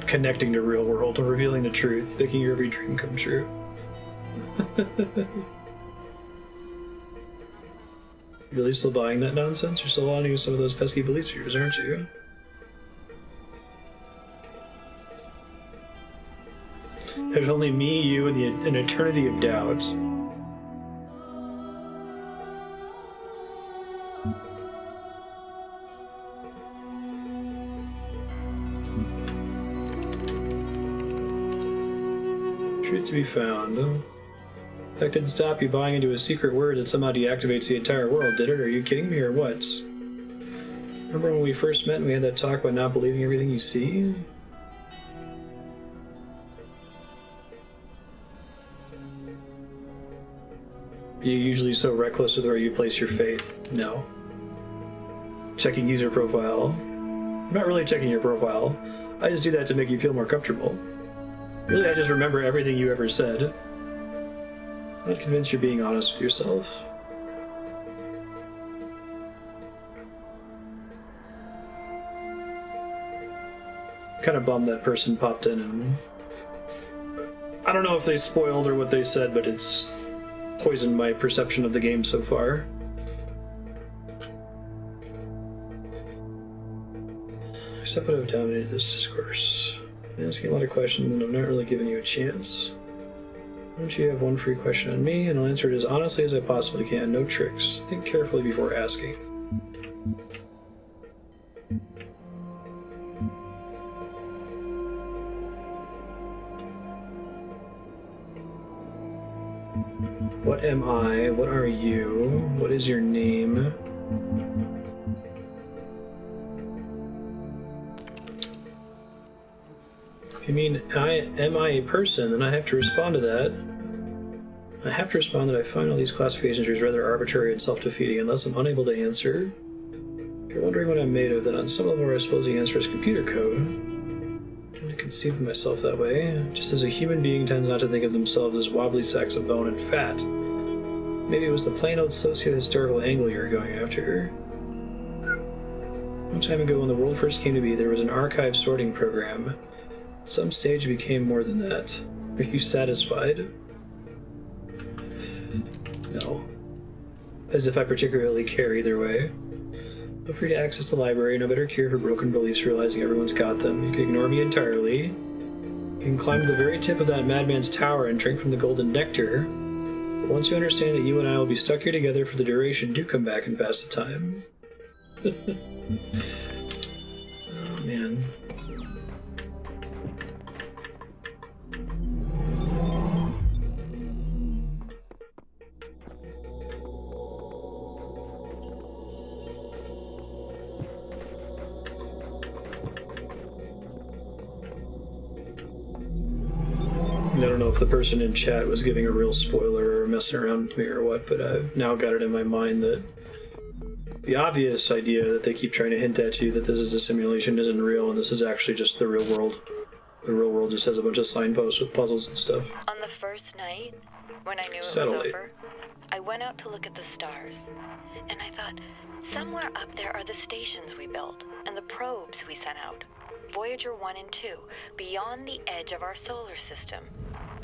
Connecting to real world, revealing the truth, making your every dream come true. You're really still buying that nonsense? You're still holding to some of those pesky beliefs of yours, aren't you? There's only me, you, and an eternity of doubt. Truth to be found. That didn't stop you buying into a secret word that somehow deactivates the entire world, did it? Are you kidding me or what? Remember when we first met and we had that talk about not believing everything you see? Are you usually so reckless with where you place your faith? No. Checking user profile. I'm not really checking your profile. I just do that to make you feel more comfortable. Really, I just remember everything you ever said. I'm not convinced you're being honest with yourself. Kind of bummed that person popped in and... I don't know if they spoiled or what they said, but it's poisoned my perception of the game so far. Except what I've dominated this discourse. I'm asking a lot of questions and I'm not really giving you a chance. Why don't you have one free question on me and I'll answer it as honestly as I possibly can. No tricks. Think carefully before asking. What am I? What are you? What is your name? If you mean, am I a person, then I have to respond to that. I have to respond that I find all these classifications are rather arbitrary and self-defeating unless I'm unable to answer. If you're wondering what I'm made of, then on some level I suppose the answer is computer code. I'm trying to conceive of myself that way, just as a human being tends not to think of themselves as wobbly sacks of bone and fat. Maybe it was the plain old socio-historical angle you were going after. Long time ago when the world first came to be, there was an archive sorting program. At some stage it became more than that. Are you satisfied? No. As if I particularly care either way. Feel free to access the library, no better cure for broken beliefs realizing everyone's got them. You can ignore me entirely. You can climb to the very tip of that madman's tower and drink from the golden nectar. But once you understand that you and I will be stuck here together for the duration, do come back and pass the time. Oh, man. I don't know if the person in chat was giving a real spoiler or messing around with me or what, but I've now got it in my mind that the obvious idea that they keep trying to hint at you that this is a simulation isn't real and this is actually just the real world. The real world just has a bunch of signposts with puzzles and stuff. On the first night, when I knew it was over, I went out to look at the stars, and I thought, somewhere up there are the stations we built and the probes we sent out. Voyager 1 and 2, beyond the edge of our solar system,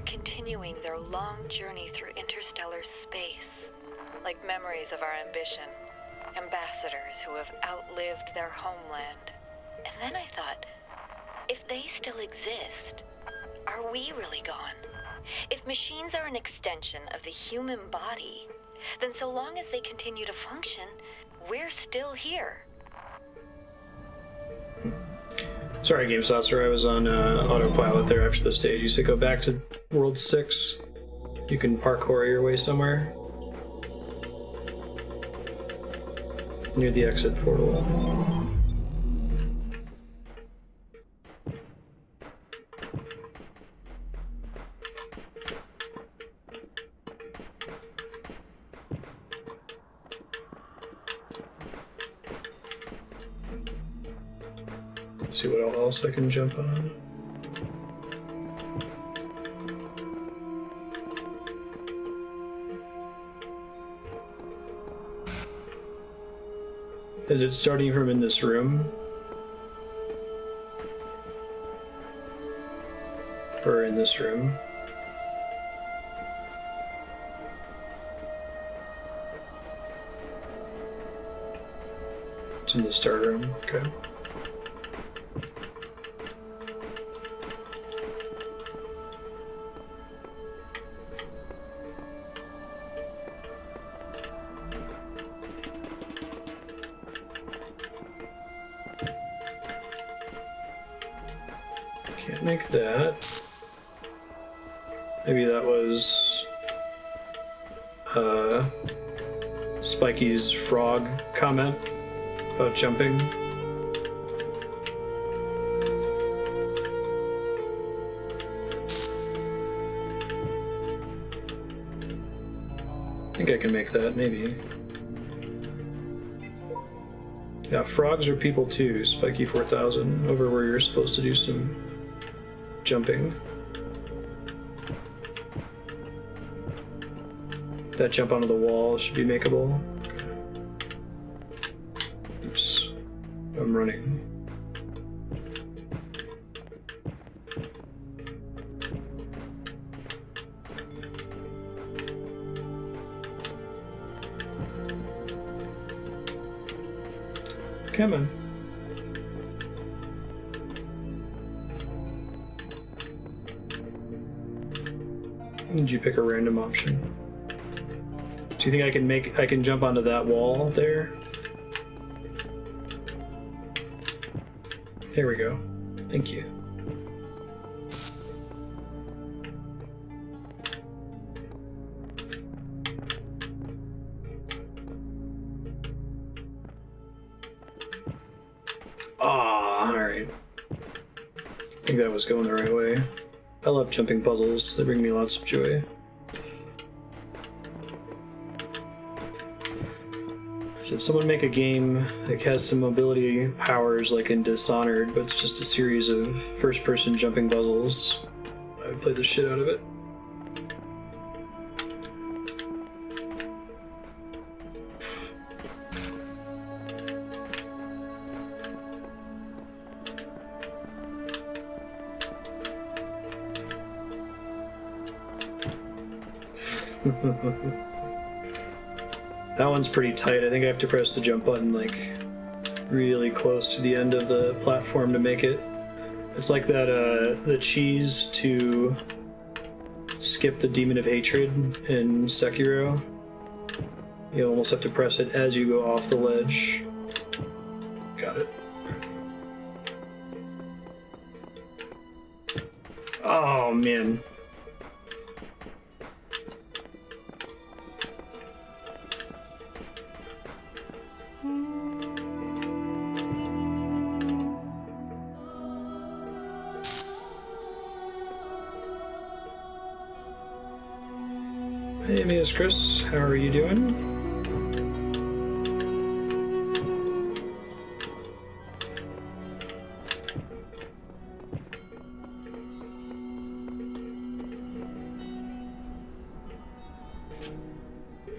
continuing their long journey through interstellar space, like memories of our ambition, ambassadors who have outlived their homeland. And then I thought, if they still exist, are we really gone? If machines are an extension of the human body, then so long as they continue to function, we're still here. Sorry, Game Saucer, I was on autopilot there after the stage. You said go back to World 6. You can parkour your way somewhere. Near the exit portal. See what else I can jump on. Is it starting from in this room? Or in this room? It's in the start room, okay. Can't make that. Maybe that was Spiky's frog comment about jumping. I think I can make that, maybe. Yeah, frogs are people too, Spiky 4000, over where you're supposed to do some jumping. That jump onto the wall should be makeable. Oops. I'm running. Come on. Did you pick a random option? Do you think I can jump onto that wall there? There we go. Thank you. Ah, alright. I think that was going the right way. I love jumping puzzles. They bring me lots of joy. Should someone make a game that has some mobility powers like in Dishonored, but it's just a series of first-person jumping puzzles? I would play the shit out of it. That one's pretty tight. I think I have to press the jump button like really close to the end of the platform to make it. It's like that the cheese to skip the Demon of Hatred in Sekiro. You almost have to press it as you go off the ledge. Got it. Oh man. Hey, Miss Chris, how are you doing?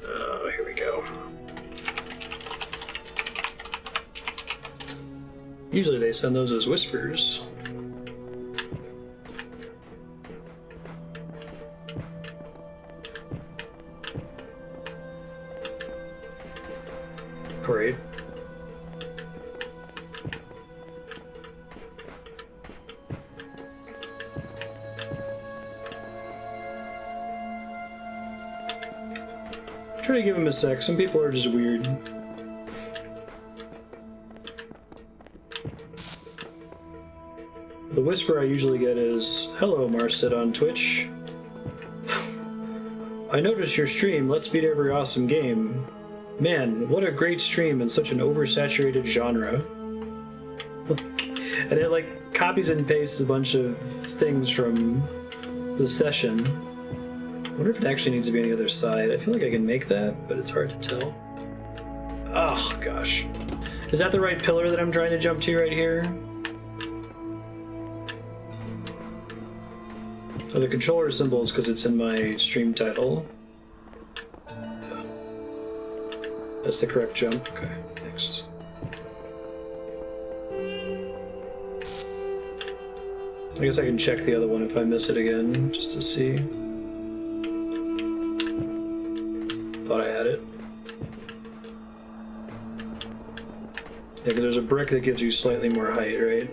Here we go. Usually they send those as whispers. Great. Try to give him a sec. Some people are just weird. The whisper I usually get is, "Hello, Marstead on Twitch. I noticed your stream. Let's beat every awesome game. Man, what a great stream in such an oversaturated genre." And it like copies and pastes a bunch of things from the session. I wonder if it actually needs to be on the other side. I feel like I can make that, but it's hard to tell. Oh gosh. Is that the right pillar that I'm trying to jump to right here? Oh, the controller symbol is because it's in my stream title. That's the correct jump. Okay, next. I guess I can check the other one if I miss it again, just to see. Thought I had it. Yeah, because there's a brick that gives you slightly more height, right?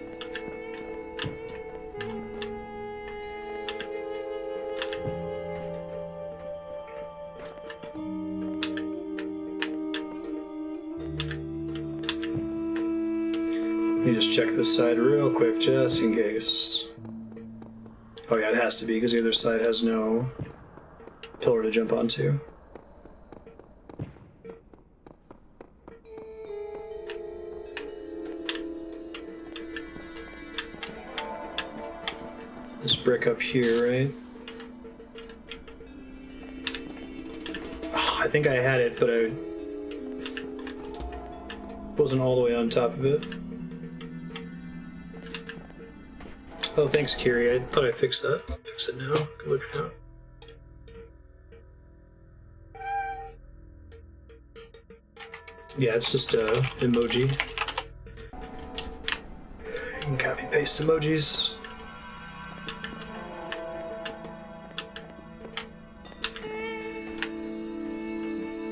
Let me just check this side real quick, just in case. Oh yeah, it has to be, because the other side has no pillar to jump onto. This brick up here, right? Oh, I think I had it, but I wasn't all the way on top of it. Oh, thanks, Kiri. I thought I fixed that. I'll fix it now. Good looking out. Yeah, it's just emoji. You can copy paste emojis.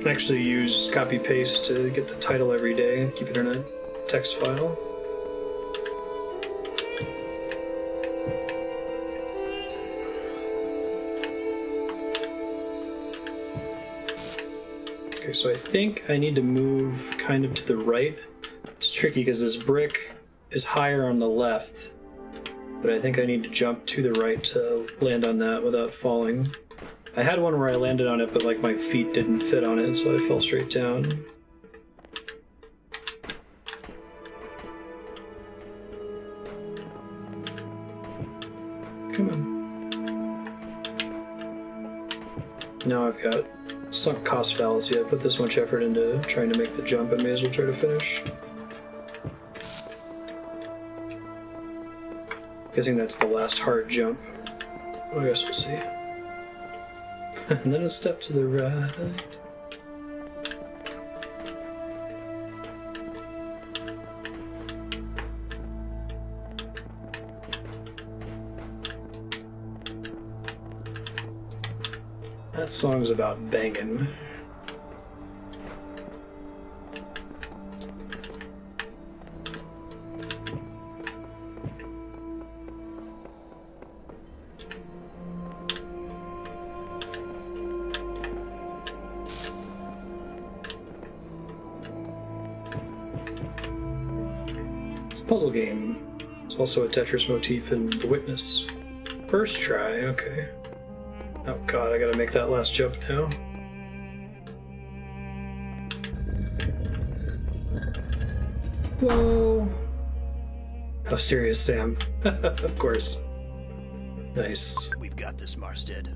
I actually use copy paste to get the title every day, keep it in a text file. Okay, so I think I need to move kind of to the right. It's tricky because this brick is higher on the left, but I think I need to jump to the right to land on that without falling. I had one where I landed on it, but like my feet didn't fit on it, so I fell straight down. Come on. Now I've got sunk cost fallacy. I put this much effort into trying to make the jump, I may as well try to finish. Guessing that's the last hard jump. I guess we'll see. And then a step to the right. That song's about banging. Puzzle game. It's also a Tetris motif in The Witness. First try, okay. Oh god, I gotta make that last jump now. Whoa! How serious, Sam? Of course. Nice. We've got this, Marstead.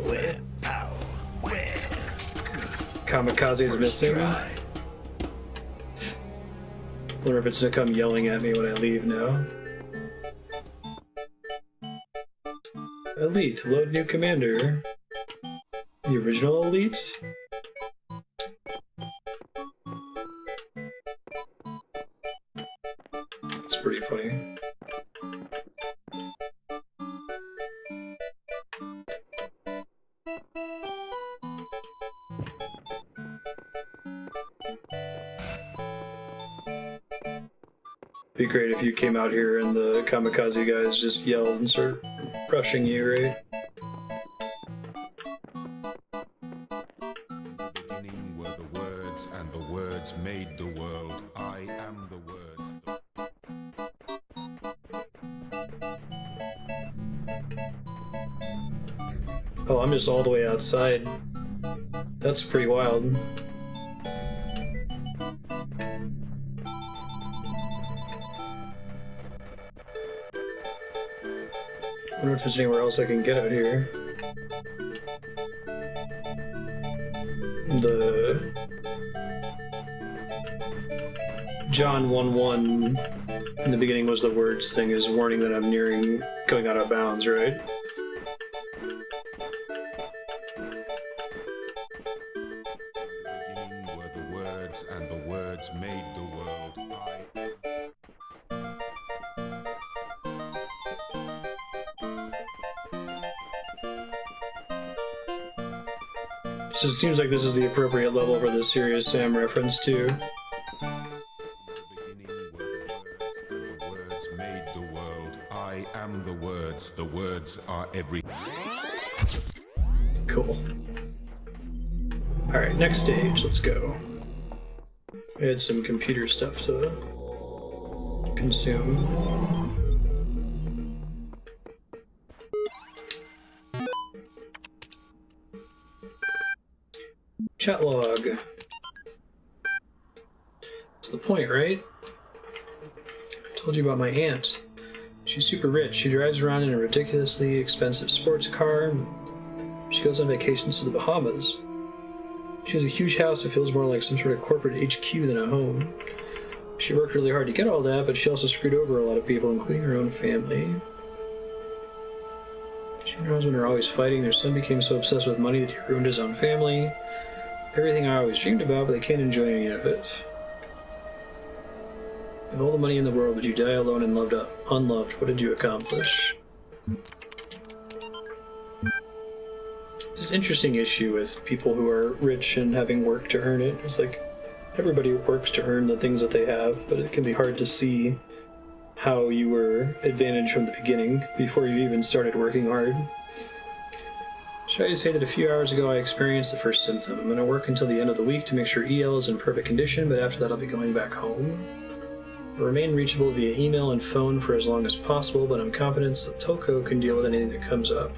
Where? Ow. Where? Kamikaze's missing. Wonder if it's gonna come yelling at me when I leave now. Elite, load new commander. The original Elite? It's pretty funny. It'd be great if you came out here and the kamikaze guys just yelled and started rushing you, right? In the beginning were the words, and the words made the world. I am the words. Oh, I'm just all the way outside. That's pretty wild. I wonder if there's anywhere else I can get out here. The John 1:1 in the beginning was the words thing is warning that I'm nearing going out of bounds, right? In the beginning were the words, and the words made the world. So it seems like this is the appropriate level for the Serious Sam reference too. The words made the world. I am the words. The words are everything. Cool. Alright, next stage, let's go. I had some computer stuff to consume. Chat log. That's the point, right? I told you about my aunt. She's super rich. She drives around in a ridiculously expensive sports car. She goes on vacations to the Bahamas. She has a huge house that feels more like some sort of corporate HQ than a home. She worked really hard to get all that, but she also screwed over a lot of people, including her own family. She and her husband are always fighting. Their son became so obsessed with money that he ruined his own family. Everything I always dreamed about, but they can't enjoy any of it. With all the money in the world, but you die alone and unloved. What did you accomplish? It's an interesting issue with people who are rich and having worked to earn it. It's like everybody works to earn the things that they have, but it can be hard to see how you were advantaged from the beginning before you even started working hard. Should I say that a few hours ago I experienced the first symptom. I'm going to work until the end of the week to make sure EL is in perfect condition, but after that I'll be going back home. I'll remain reachable via email and phone for as long as possible, but I'm confident that Toko can deal with anything that comes up.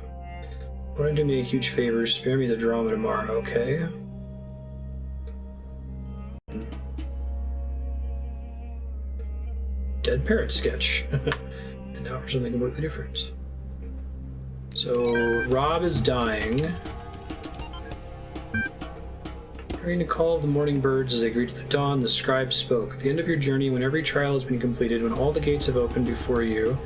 Want to do me a huge favor, spare me the drama tomorrow, okay? Dead parrot sketch. And now for something completely different. So, Rob is dying. Hearing the call of the morning birds as they greeted the dawn, the scribe spoke. At the end of your journey, when every trial has been completed, when all the gates have opened before you,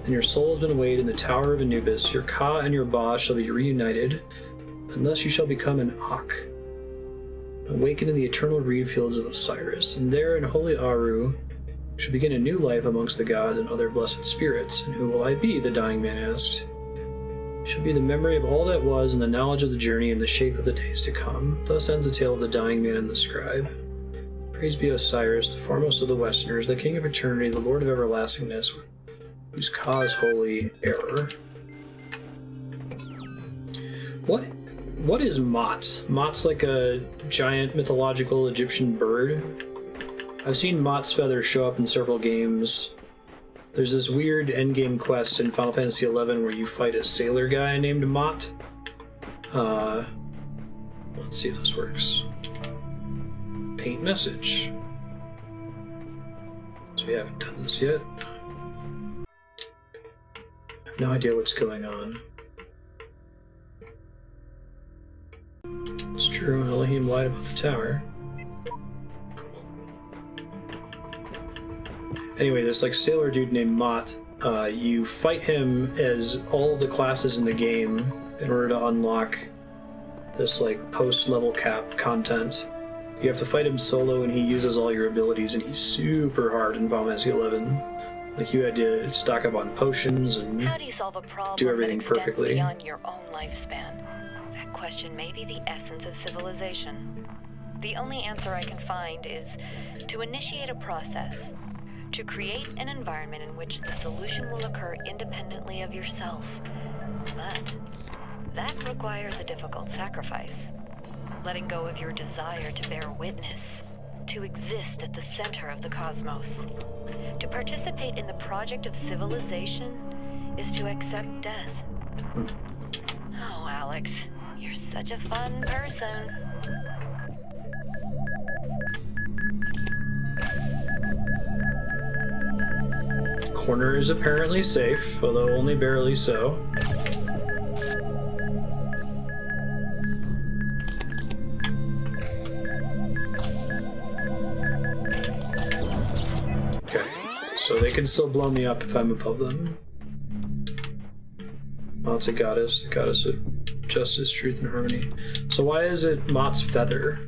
and your soul has been weighed in the Tower of Anubis, your Ka and your Ba shall be reunited, unless you shall become an Ak, awakened in the eternal reed fields of Osiris, and there in holy Aru shall begin a new life amongst the gods and other blessed spirits. And who will I be? The dying man asked. Shall be the memory of all that was, and the knowledge of the journey, and the shape of the days to come. Thus ends the tale of the dying man and the scribe. Praise be Osiris, the foremost of the Westerners, the king of eternity, the lord of everlastingness, whose Ka is holy error. What is Mott? Mott's like a giant mythological Egyptian bird. I've seen Mott's feather show up in several games. There's this weird endgame quest in Final Fantasy XI where you fight a sailor guy named Mott. Let's see if this works. Paint message. So we haven't done this yet. I have no idea what's going on. It's true, Elohim lied about the tower. Anyway, this like sailor dude named Mott, you fight him as all of the classes in the game in order to unlock this like post-level cap content. You have to fight him solo and he uses all your abilities and he's super hard in Final Fantasy XI. Like you had to stock up on potions and how do you solve a problem do everything that extends perfectly. beyond your own lifespan? That question may be the essence of civilization. The only answer I can find is to initiate a process. To create an environment in which the solution will occur independently of yourself. But that requires a difficult sacrifice. Letting go of your desire to bear witness, to exist at the center of the cosmos. To participate in the project of civilization is to accept death. Oh, Alex, you're such a fun person. Corner is apparently safe, although only barely so. Okay, so they can still blow me up if I'm above them. Mott's a goddess, the goddess of justice, truth, and harmony. So why is it Mott's feather?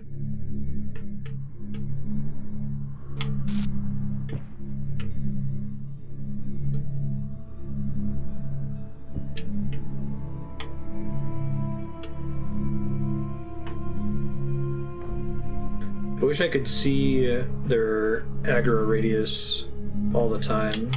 wish I could see their aggro radius all the time.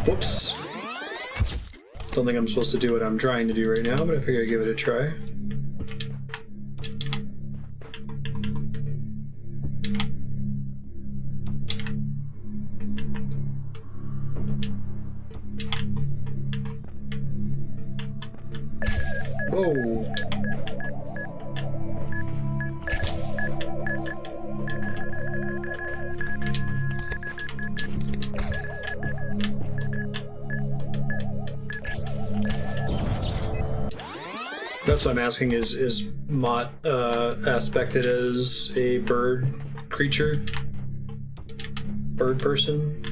Whoops. Don't think I'm supposed to do what I'm trying to do right now, but I figure I'd give it a try. Whoa. That's what I'm asking, is Mott aspected as a bird creature? Bird person?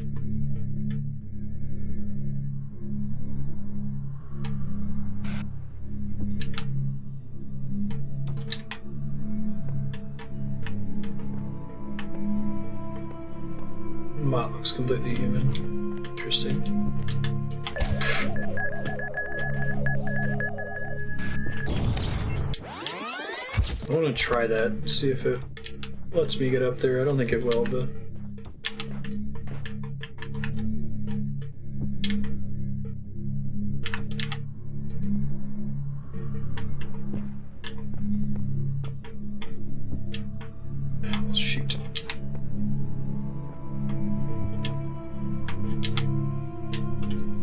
Mott looks completely human. Interesting. I want to try that, see if it lets me get up there. I don't think it will, but... Oh, shoot.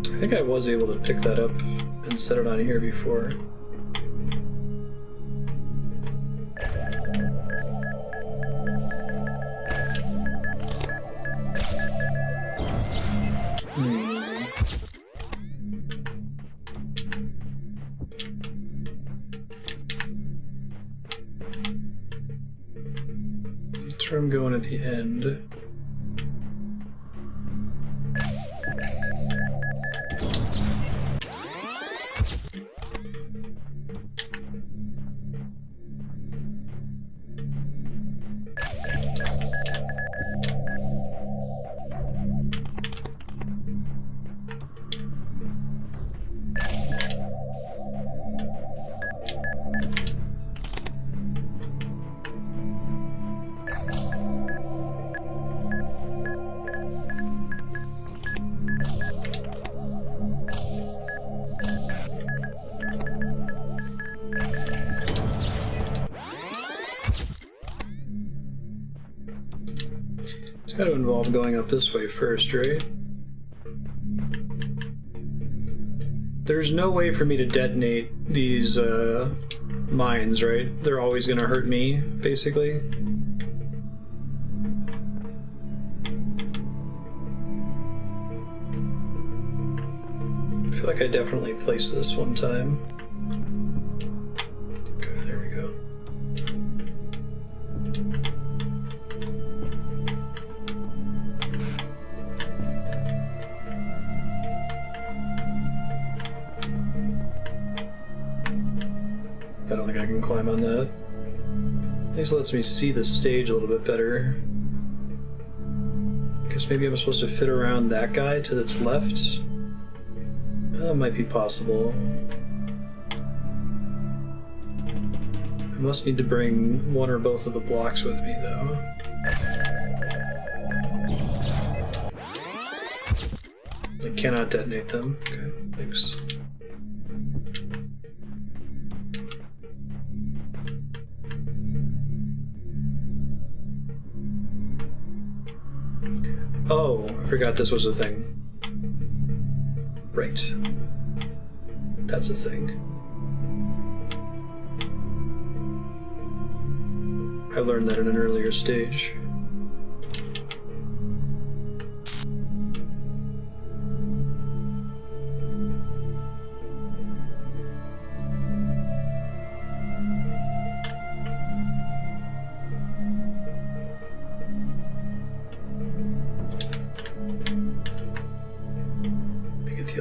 I think I was able to pick that up and set it on here before. That's where I'm going at the end. It's got to involve going up this way first, right? There's no way for me to detonate these mines, right? They're always going to hurt me, basically. I feel like I definitely placed this one time. Okay, there we go. I don't think I can climb on that. At least it lets me see the stage a little bit better. I guess maybe I'm supposed to fit around that guy to its left. That might be possible. I must need to bring one or both of the blocks with me, though. I cannot detonate them. Okay, thanks. Oh, I forgot this was a thing. Right. That's a thing. I learned that in an earlier stage.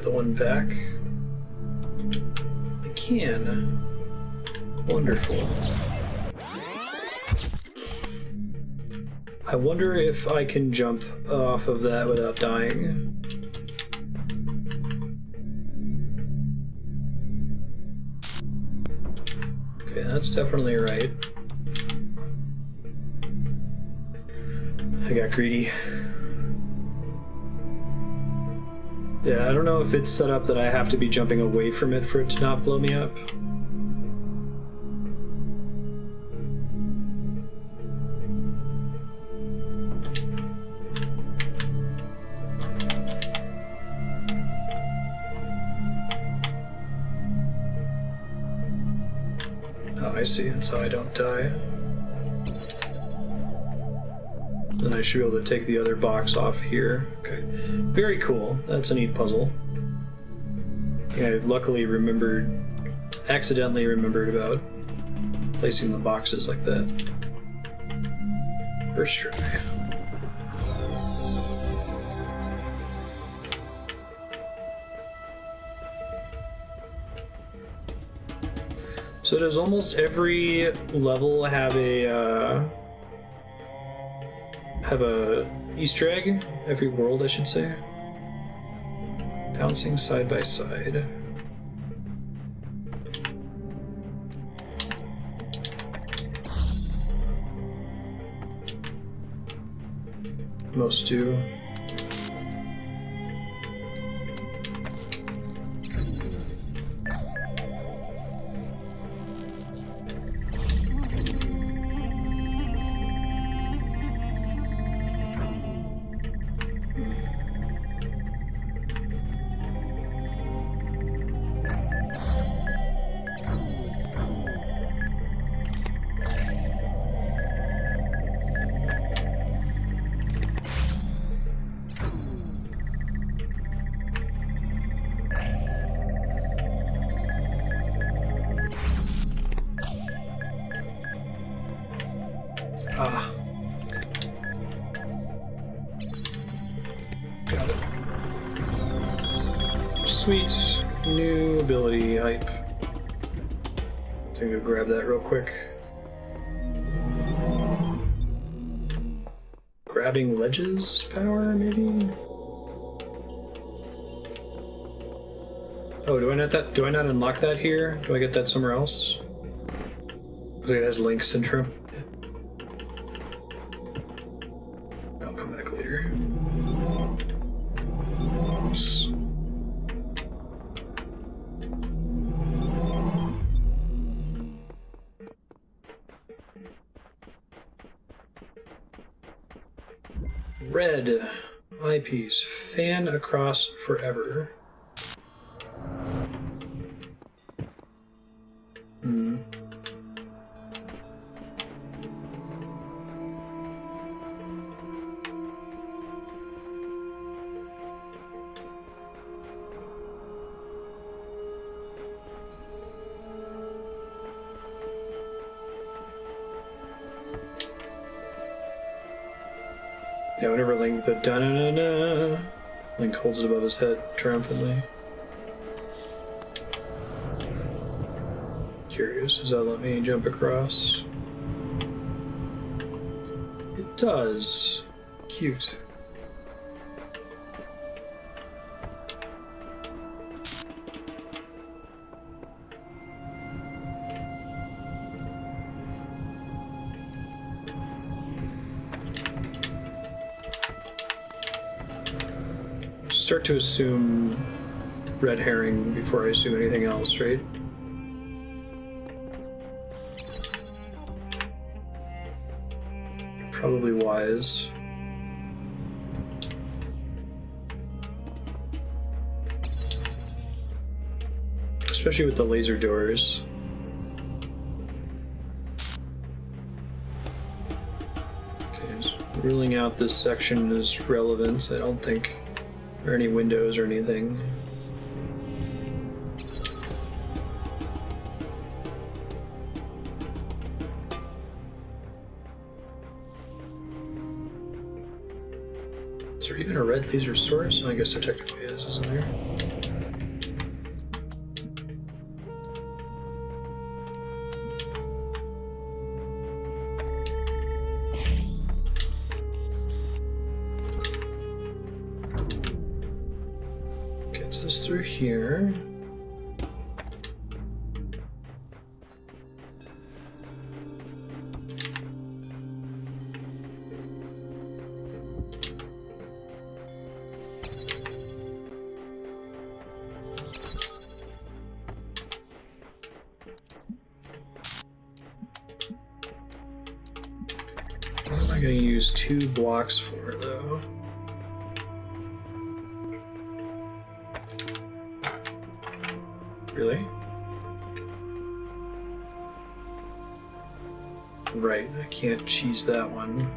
get the one back? I can. Wonderful. I wonder if I can jump off of that without dying. Okay, that's definitely right. I got greedy. Yeah, I don't know if it's set up that I have to be jumping away from it for it to not blow me up. Oh, I see. That's how I don't die. Then I should be able to take the other box off here. Okay. Very cool. That's a neat puzzle. Yeah, I luckily accidentally remembered about placing the boxes like that. First try. So does almost every level have a Easter egg? Every world, I should say. Bouncing side by side. Most do. Ah. Got it. Sweet. New ability hype. I'm gonna grab that real quick. Grabbing ledges power, maybe? Oh, do I not unlock that here? Do I get that somewhere else? Looks like it has Link syndrome. I'll come back later. Oops. Red eyepiece. Fan across forever. Yeah, whenever Link, the da-na-na-na, Link holds it above his head triumphantly. Curious, does that let me jump across? It does. Cute. Start to assume red herring before I assume anything else, right? Probably wise. Especially with the laser doors. Okay, so ruling out this section is relevant. I don't think there are any windows or anything. Is there even a red laser source? I guess there technically is, isn't there? pass this through here. What am I going to use 2 blocks for, though? Really? Right, I can't cheese that one.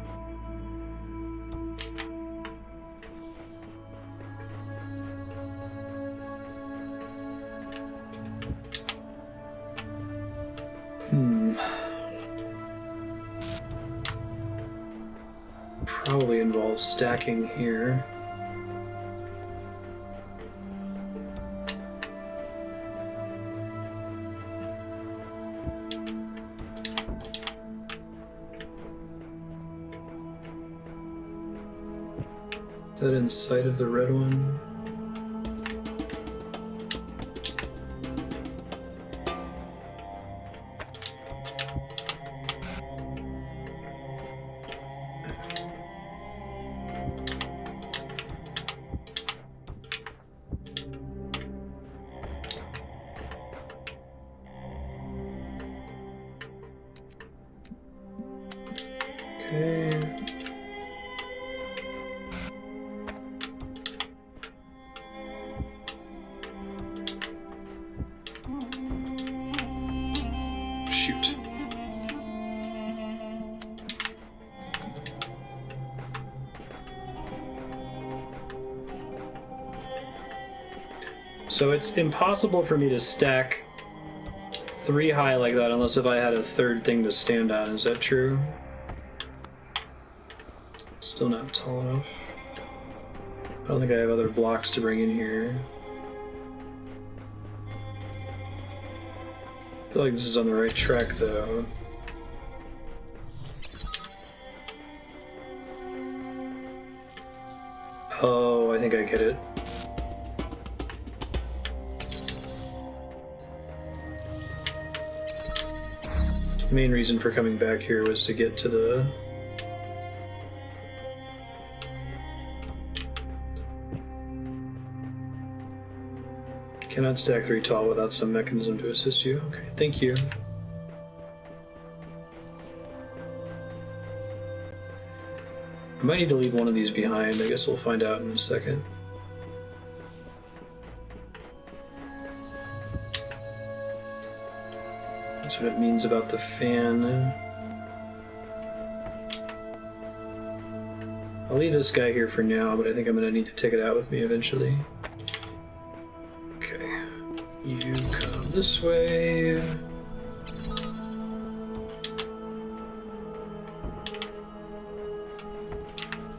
Probably involves stacking here. Is that in sight of the red one? Okay. Shoot. So it's impossible for me to stack 3 high like that unless if I had a third thing to stand on. Is that true? Still not tall enough. I don't think I have other blocks to bring in here. I feel like this is on the right track, though. Oh, I think I get it. The main reason for coming back here was to get to the... Cannot stack 3 tall without some mechanism to assist you. Okay, thank you. I might need to leave one of these behind. I guess we'll find out in a second. That's what it means about the fan. I'll leave this guy here for now, but I think I'm going to need to take it out with me eventually. Okay, you come this way.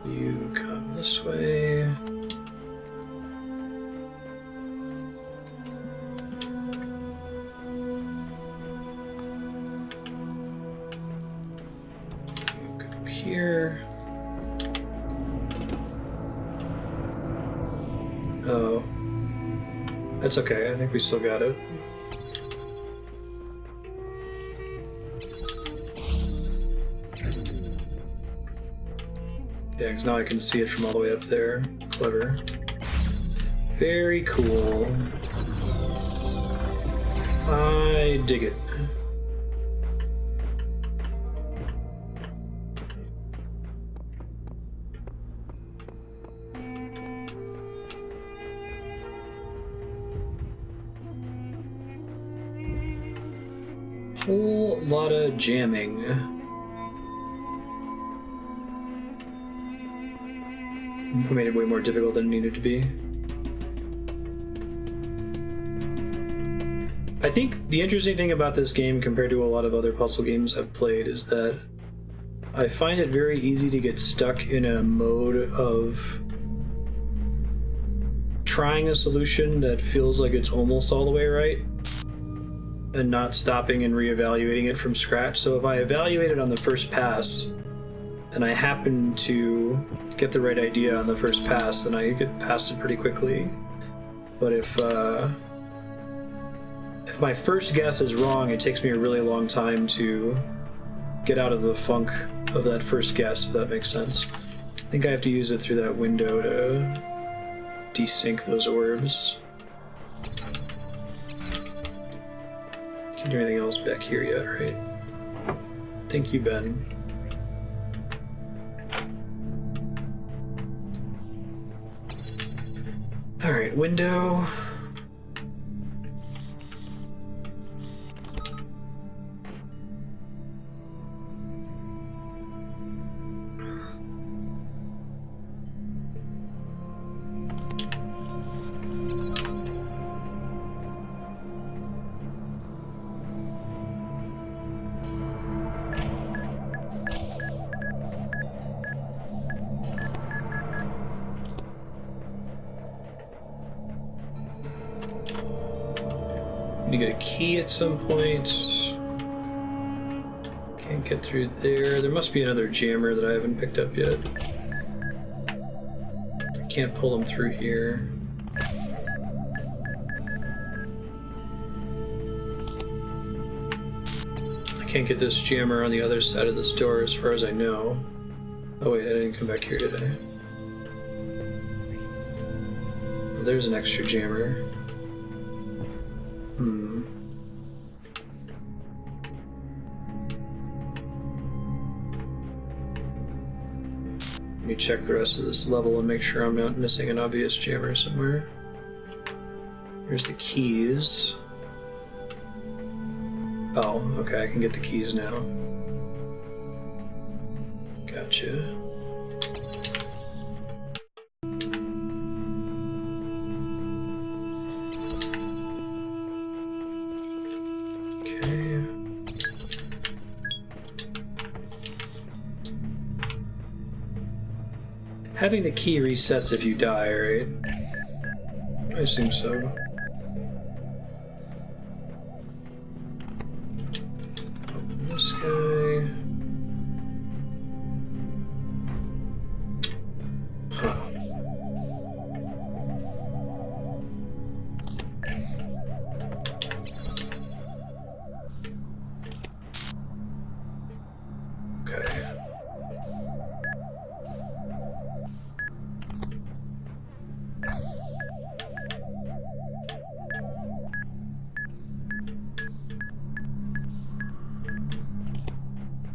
You come this way. You go here. Oh. That's okay, I think we still got it. Yeah, because now I can see it from all the way up there. Clever. Very cool. I dig it. Whole lot of jamming. We made it way more difficult than it needed to be. I think the interesting thing about this game compared to a lot of other puzzle games I've played is that I find it very easy to get stuck in a mode of trying a solution that feels like it's almost all the way right, and not stopping and reevaluating it from scratch. So if I evaluate it on the first pass, and I happen to get the right idea on the first pass, then I get past it pretty quickly. But if my first guess is wrong, it takes me a really long time to get out of the funk of that first guess, if that makes sense. I think I have to use it through that window to desync those orbs. Can't do anything else back here yet, right? Thank you, Ben. Alright, window. Need to get a key at some point. Can't get through there. There must be another jammer that I haven't picked up yet. Can't pull them through here. I can't get this jammer on the other side of this door as far as I know. Oh wait, I didn't come back here, did I? Oh, there's an extra jammer. Let me check the rest of this level and make sure I'm not missing an obvious jammer somewhere. Here's the keys. Oh, okay, I can get the keys now. Gotcha. Okay. Having the key resets if you die, right? I assume so. Open this guy. Huh. Okay.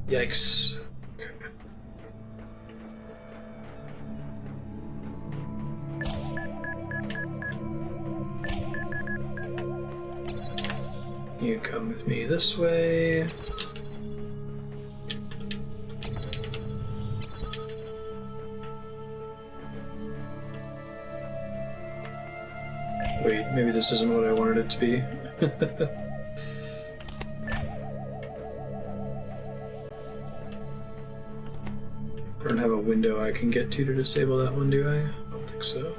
Yikes. Okay. You come with me this way. Wait, maybe this isn't what I wanted it to be. I don't have a window I can get to disable that one, do I? I don't think so.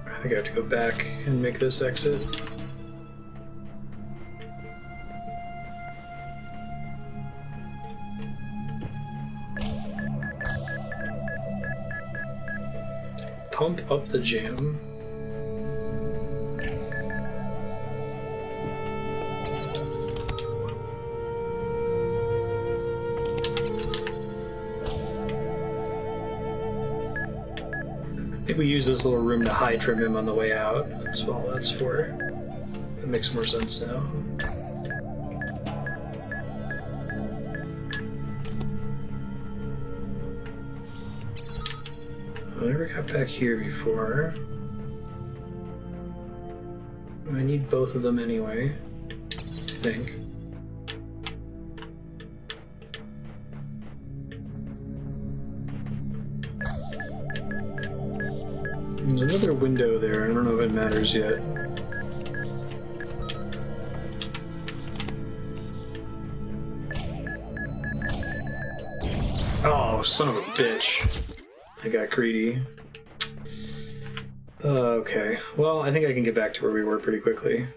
I think I have to go back and make this exit. Pump up the jam. I think we use this little room to high trim him on the way out. That's all that's for. That makes more sense now. I never got back here before. I need both of them anyway, I think. There's another window there. I don't know if it matters yet. Oh, son of a bitch. I got greedy. Okay, well, I think I can get back to where we were pretty quickly.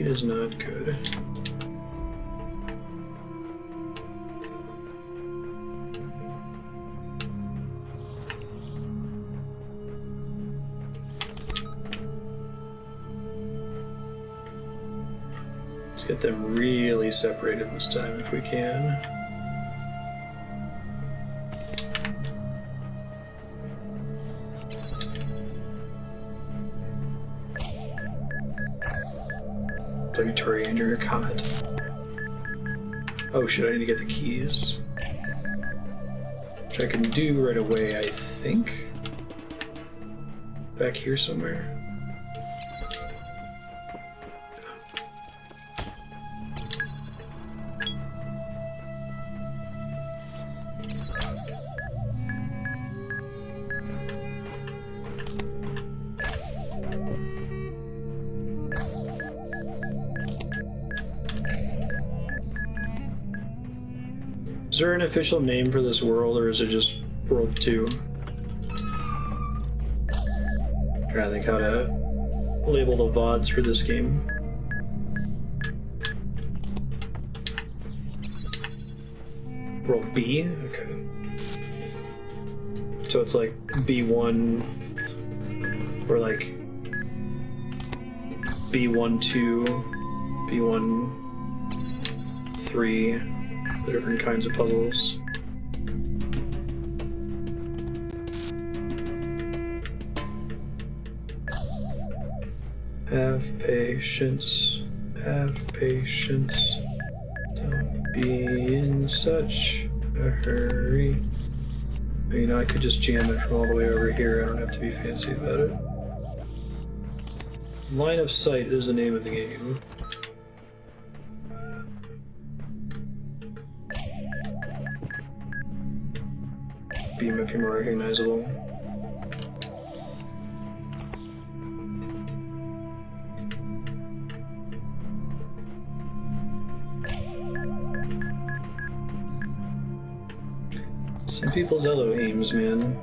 is not good. Let's get them really separated this time if we can. Obligatory under your comment. Oh shit, I need to get the keys. Which I can do right away, I think. Back here somewhere. Is there an official name for this world, or is it just World 2? I'm trying to think how to label the VODs for this game. World B? Okay. So it's like B1, or like B1-2, B1-3. The different kinds of puzzles. Have patience, have patience. Don't be in such a hurry. You know, I could just jam it from all the way over here. I don't have to be fancy about it. Line of Sight is the name of the game. B might be more recognizable. Some people's Elohims, man.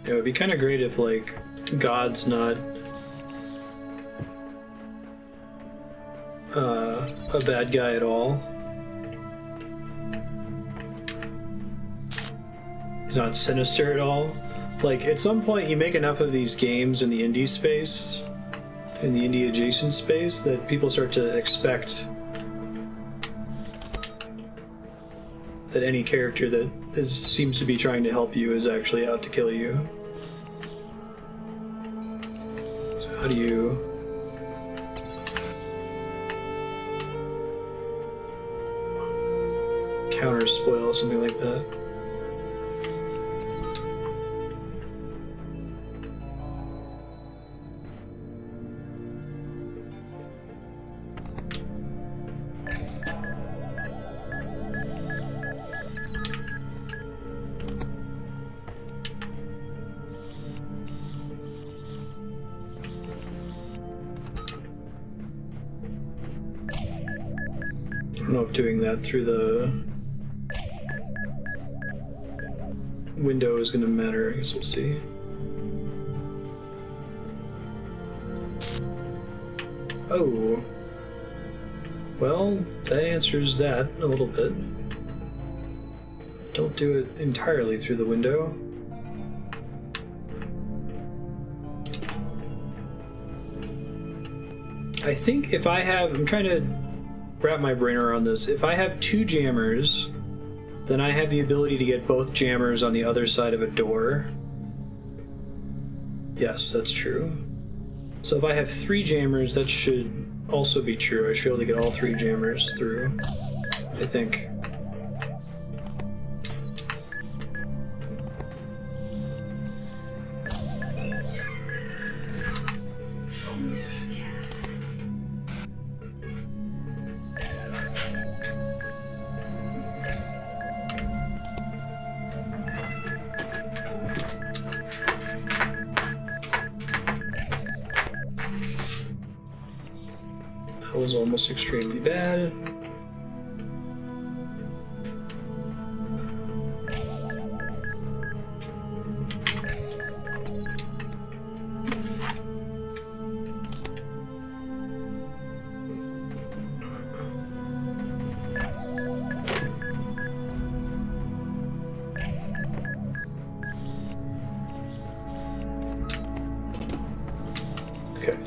It would be kind of great if, like, God's not a bad guy at all. He's not sinister at all. Like, at some point you make enough of these games in the indie space, in the indie adjacent space, that people start to expect that any character that seems to be trying to help you is actually out to kill you. So how do you... counter spoil something like that? I don't know if doing that through the window is going to matter. I guess we'll see. Oh. Well, that answers that a little bit. Don't do it entirely through the window. I think if I have... I'm trying to wrap my brain around this. If I have two jammers, then I have the ability to get both jammers on the other side of a door. Yes, that's true. So if I have three jammers, that should also be true. I should be able to get all three jammers through, I think. That was almost extremely bad.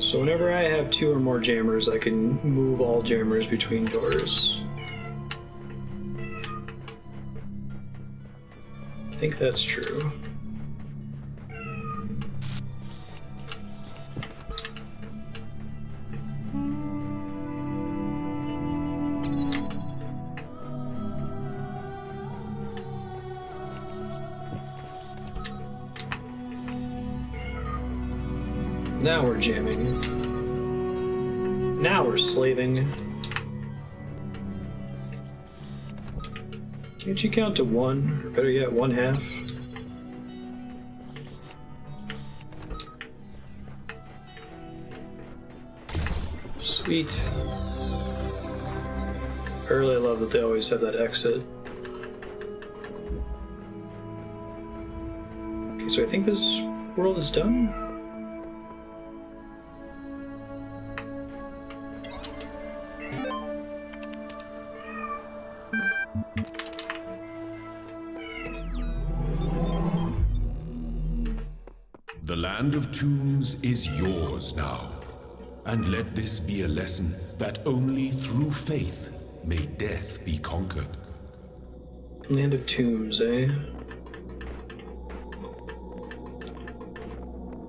So whenever I have 2 or more jammers, I can move all jammers between doors. I think that's true. Now we're jamming. Now we're slaving. Can't you count to 1? Or better yet, 1/2? Sweet. I really love that they always have that exit. Okay, so I think this world is done. The land of tombs is yours now. And let this be a lesson that only through faith may death be conquered. Land of tombs, eh?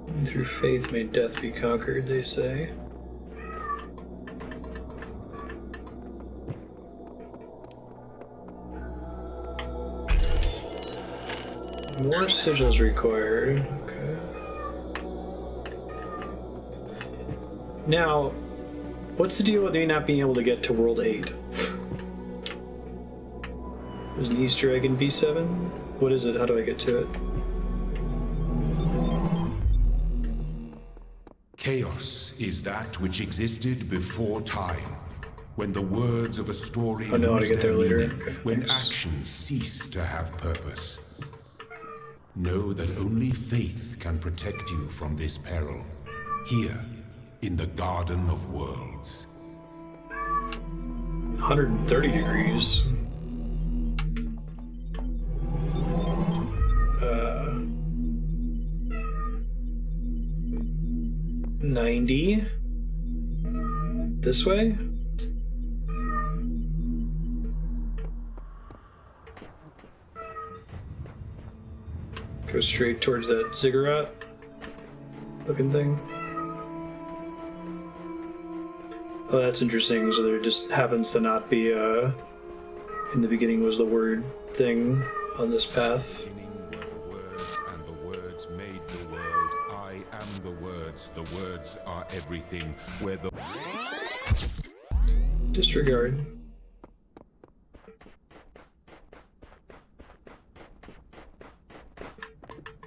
And through faith may death be conquered, they say. More sigils required. Okay. Now, what's the deal with me not being able to get to World 8? There's an Easter egg in B7? What is it? How do I get to it? Chaos is that which existed before time, when the words of a story I know how to lose get their there later. meaning, Okay, when thanks. actions cease to have purpose. Know that only faith can protect you from this peril, here in the Garden of Worlds. 130 degrees. 90. This way? Go straight towards that ziggurat looking thing. Oh, that's interesting. So there just happens to not be in the beginning was the word thing on this path. Beginning were the words, and the words made the world. I am the words. The words are everything. Where the Disregard.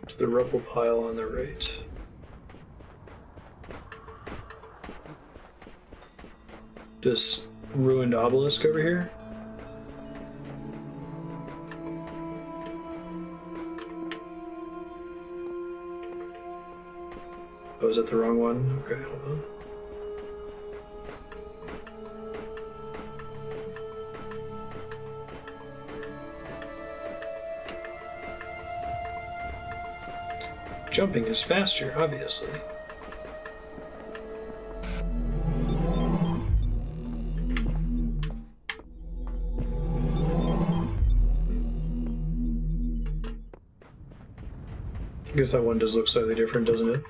To the rubble pile on the right. Just ruined obelisk over here. Oh, is that the wrong one? Okay, hold on. Jumping is faster, obviously. I guess that one does look slightly different, doesn't it?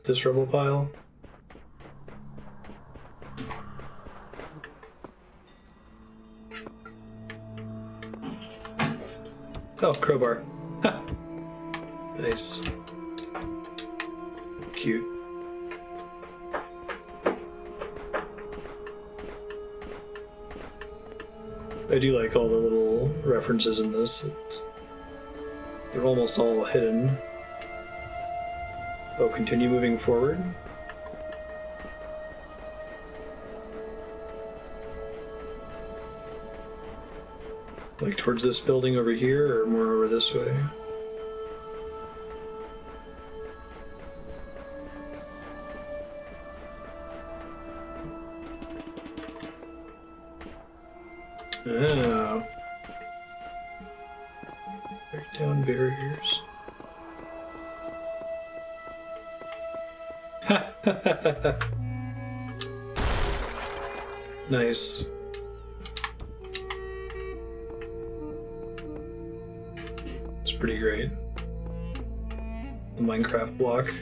This rubble pile. Oh, crowbar. Ha! Nice. Cute. I do like all the little references in this. They're almost all hidden. Oh, continue moving forward. Like towards this building over here, or more over this way? Oh. Break down barriers. Nice. It's pretty great. The Minecraft block.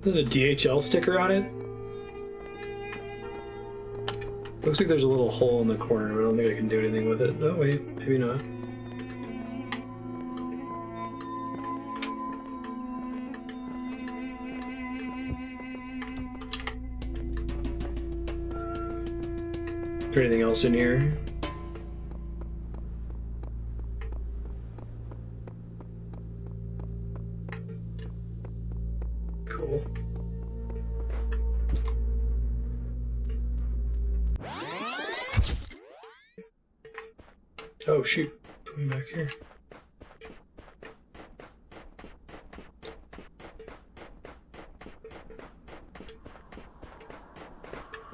There's a DHL sticker on it. Looks like there's a little hole in the corner, but I don't think I can do anything with it. Oh wait, maybe not. Is there anything else in here? Cool. Oh shoot, put me back here.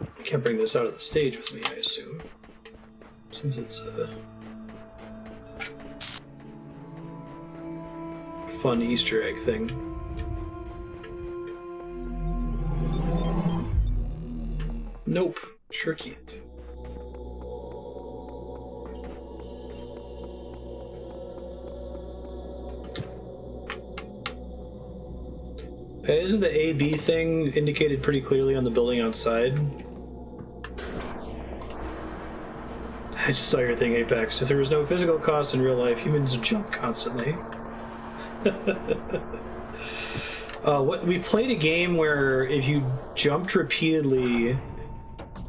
I can't bring this out of the stage with me, I assume. Since it's a fun Easter egg thing. Nope, sure can't. Isn't the A-B thing indicated pretty clearly on the building outside? I just saw your thing, Apex. If there was no physical cost in real life, humans would jump constantly. We played a game where if you jumped repeatedly,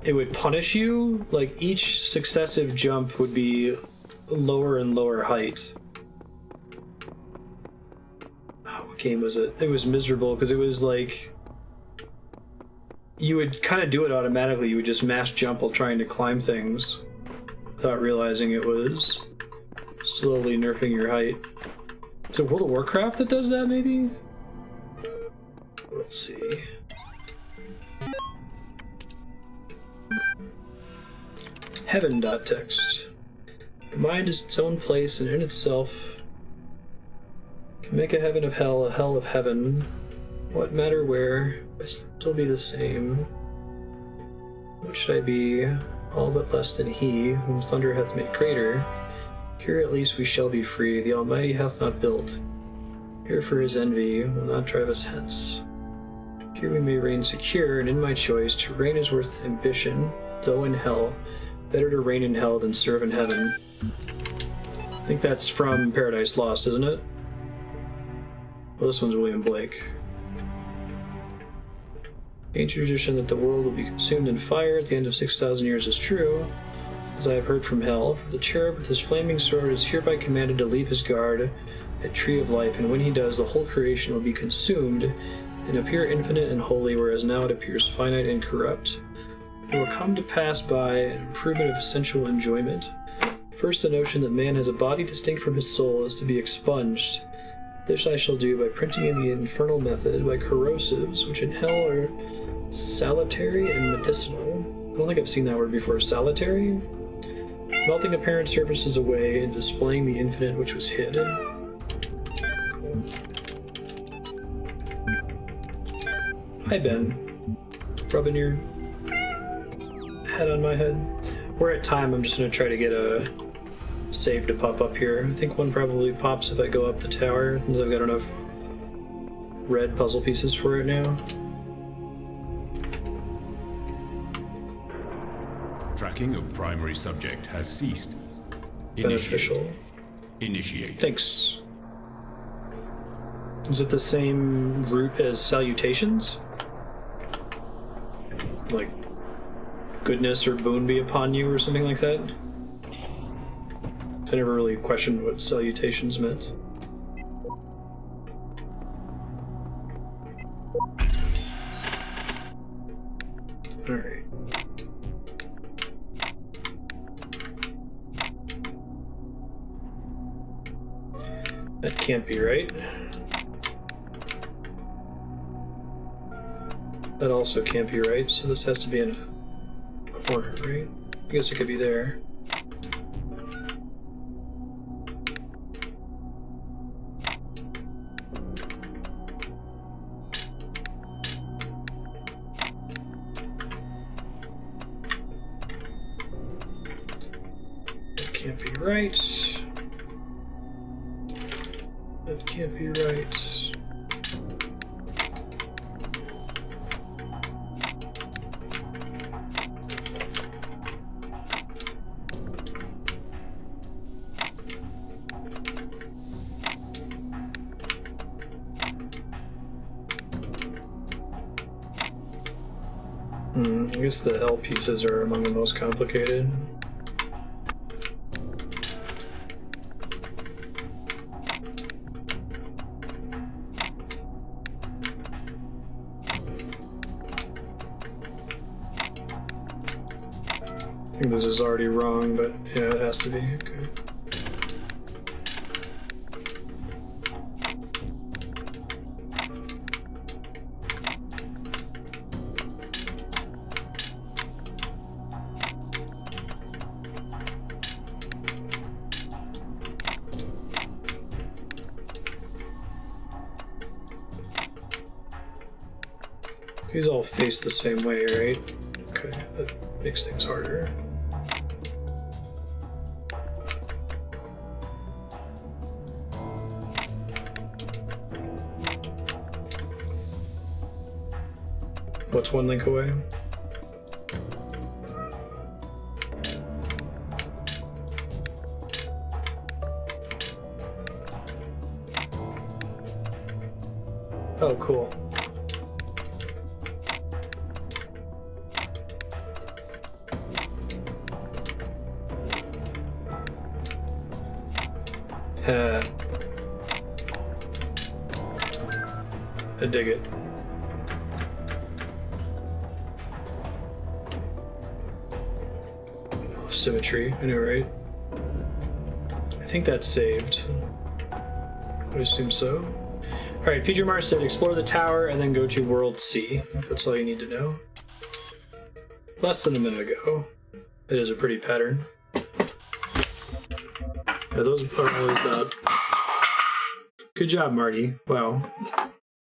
it would punish you. Like, each successive jump would be lower and lower height. What game was it? It was miserable because it was like you would kind of do it automatically. You would just mass jump while trying to climb things without realizing it was slowly nerfing your height. Is it World of Warcraft that does that, maybe? Let's see. Heaven.txt. The mind is its own place and in itself can make a heaven of hell, a hell of heaven. What matter where, I still be the same. What should I be? All but less than he, whom thunder hath made greater. Here at least we shall be free, the Almighty hath not built. Here for his envy will not drive us hence. Here we may reign secure, and in my choice, to reign is worth ambition, though in hell. Better to reign in hell than serve in heaven. I think that's from Paradise Lost, isn't it? Well, this one's William Blake. Ancient tradition that the world will be consumed in fire at the end of 6,000 years is true, as I have heard from hell. For the cherub with his flaming sword is hereby commanded to leave his guard at Tree of Life, and when he does, the whole creation will be consumed and appear infinite and holy, whereas now it appears finite and corrupt. It will come to pass by an improvement of sensual enjoyment. First, the notion that man has a body distinct from his soul is to be expunged. This I shall do by printing in the infernal method by corrosives, which in hell are salutary and medicinal. I don't think I've seen that word before. Salutary? Melting apparent surfaces away and displaying the infinite which was hid. Cool. Hi, Ben. Rubbing your head on my head. We're at time. I'm just going to try to get a save to pop up here. I think one probably pops if I go up the tower, since I've got enough red puzzle pieces for it now. Tracking of primary subject has ceased. Beneficial. Initiate. Thanks. Is it the same route as salutations? Like, goodness or boon be upon you or something like that? I never really questioned what salutations meant. Alright. That can't be right. That also can't be right, so this has to be in a corner, right? I guess it could be there. That can't be right. That can't be right. I guess the L pieces are among the most complicated. I think this is already wrong, but yeah, it has to be. Okay. These all face the same way, right? Okay, that makes things harder. What's one link away? Oh, cool. I dig it. Symmetry, I know, right? I think that's saved. I assume so. Alright, future Marstead, explore the tower and then go to World C. That's all you need to know. Less than a minute ago. It is a pretty pattern. Yeah, those are always bad. Good job, Marty. Wow.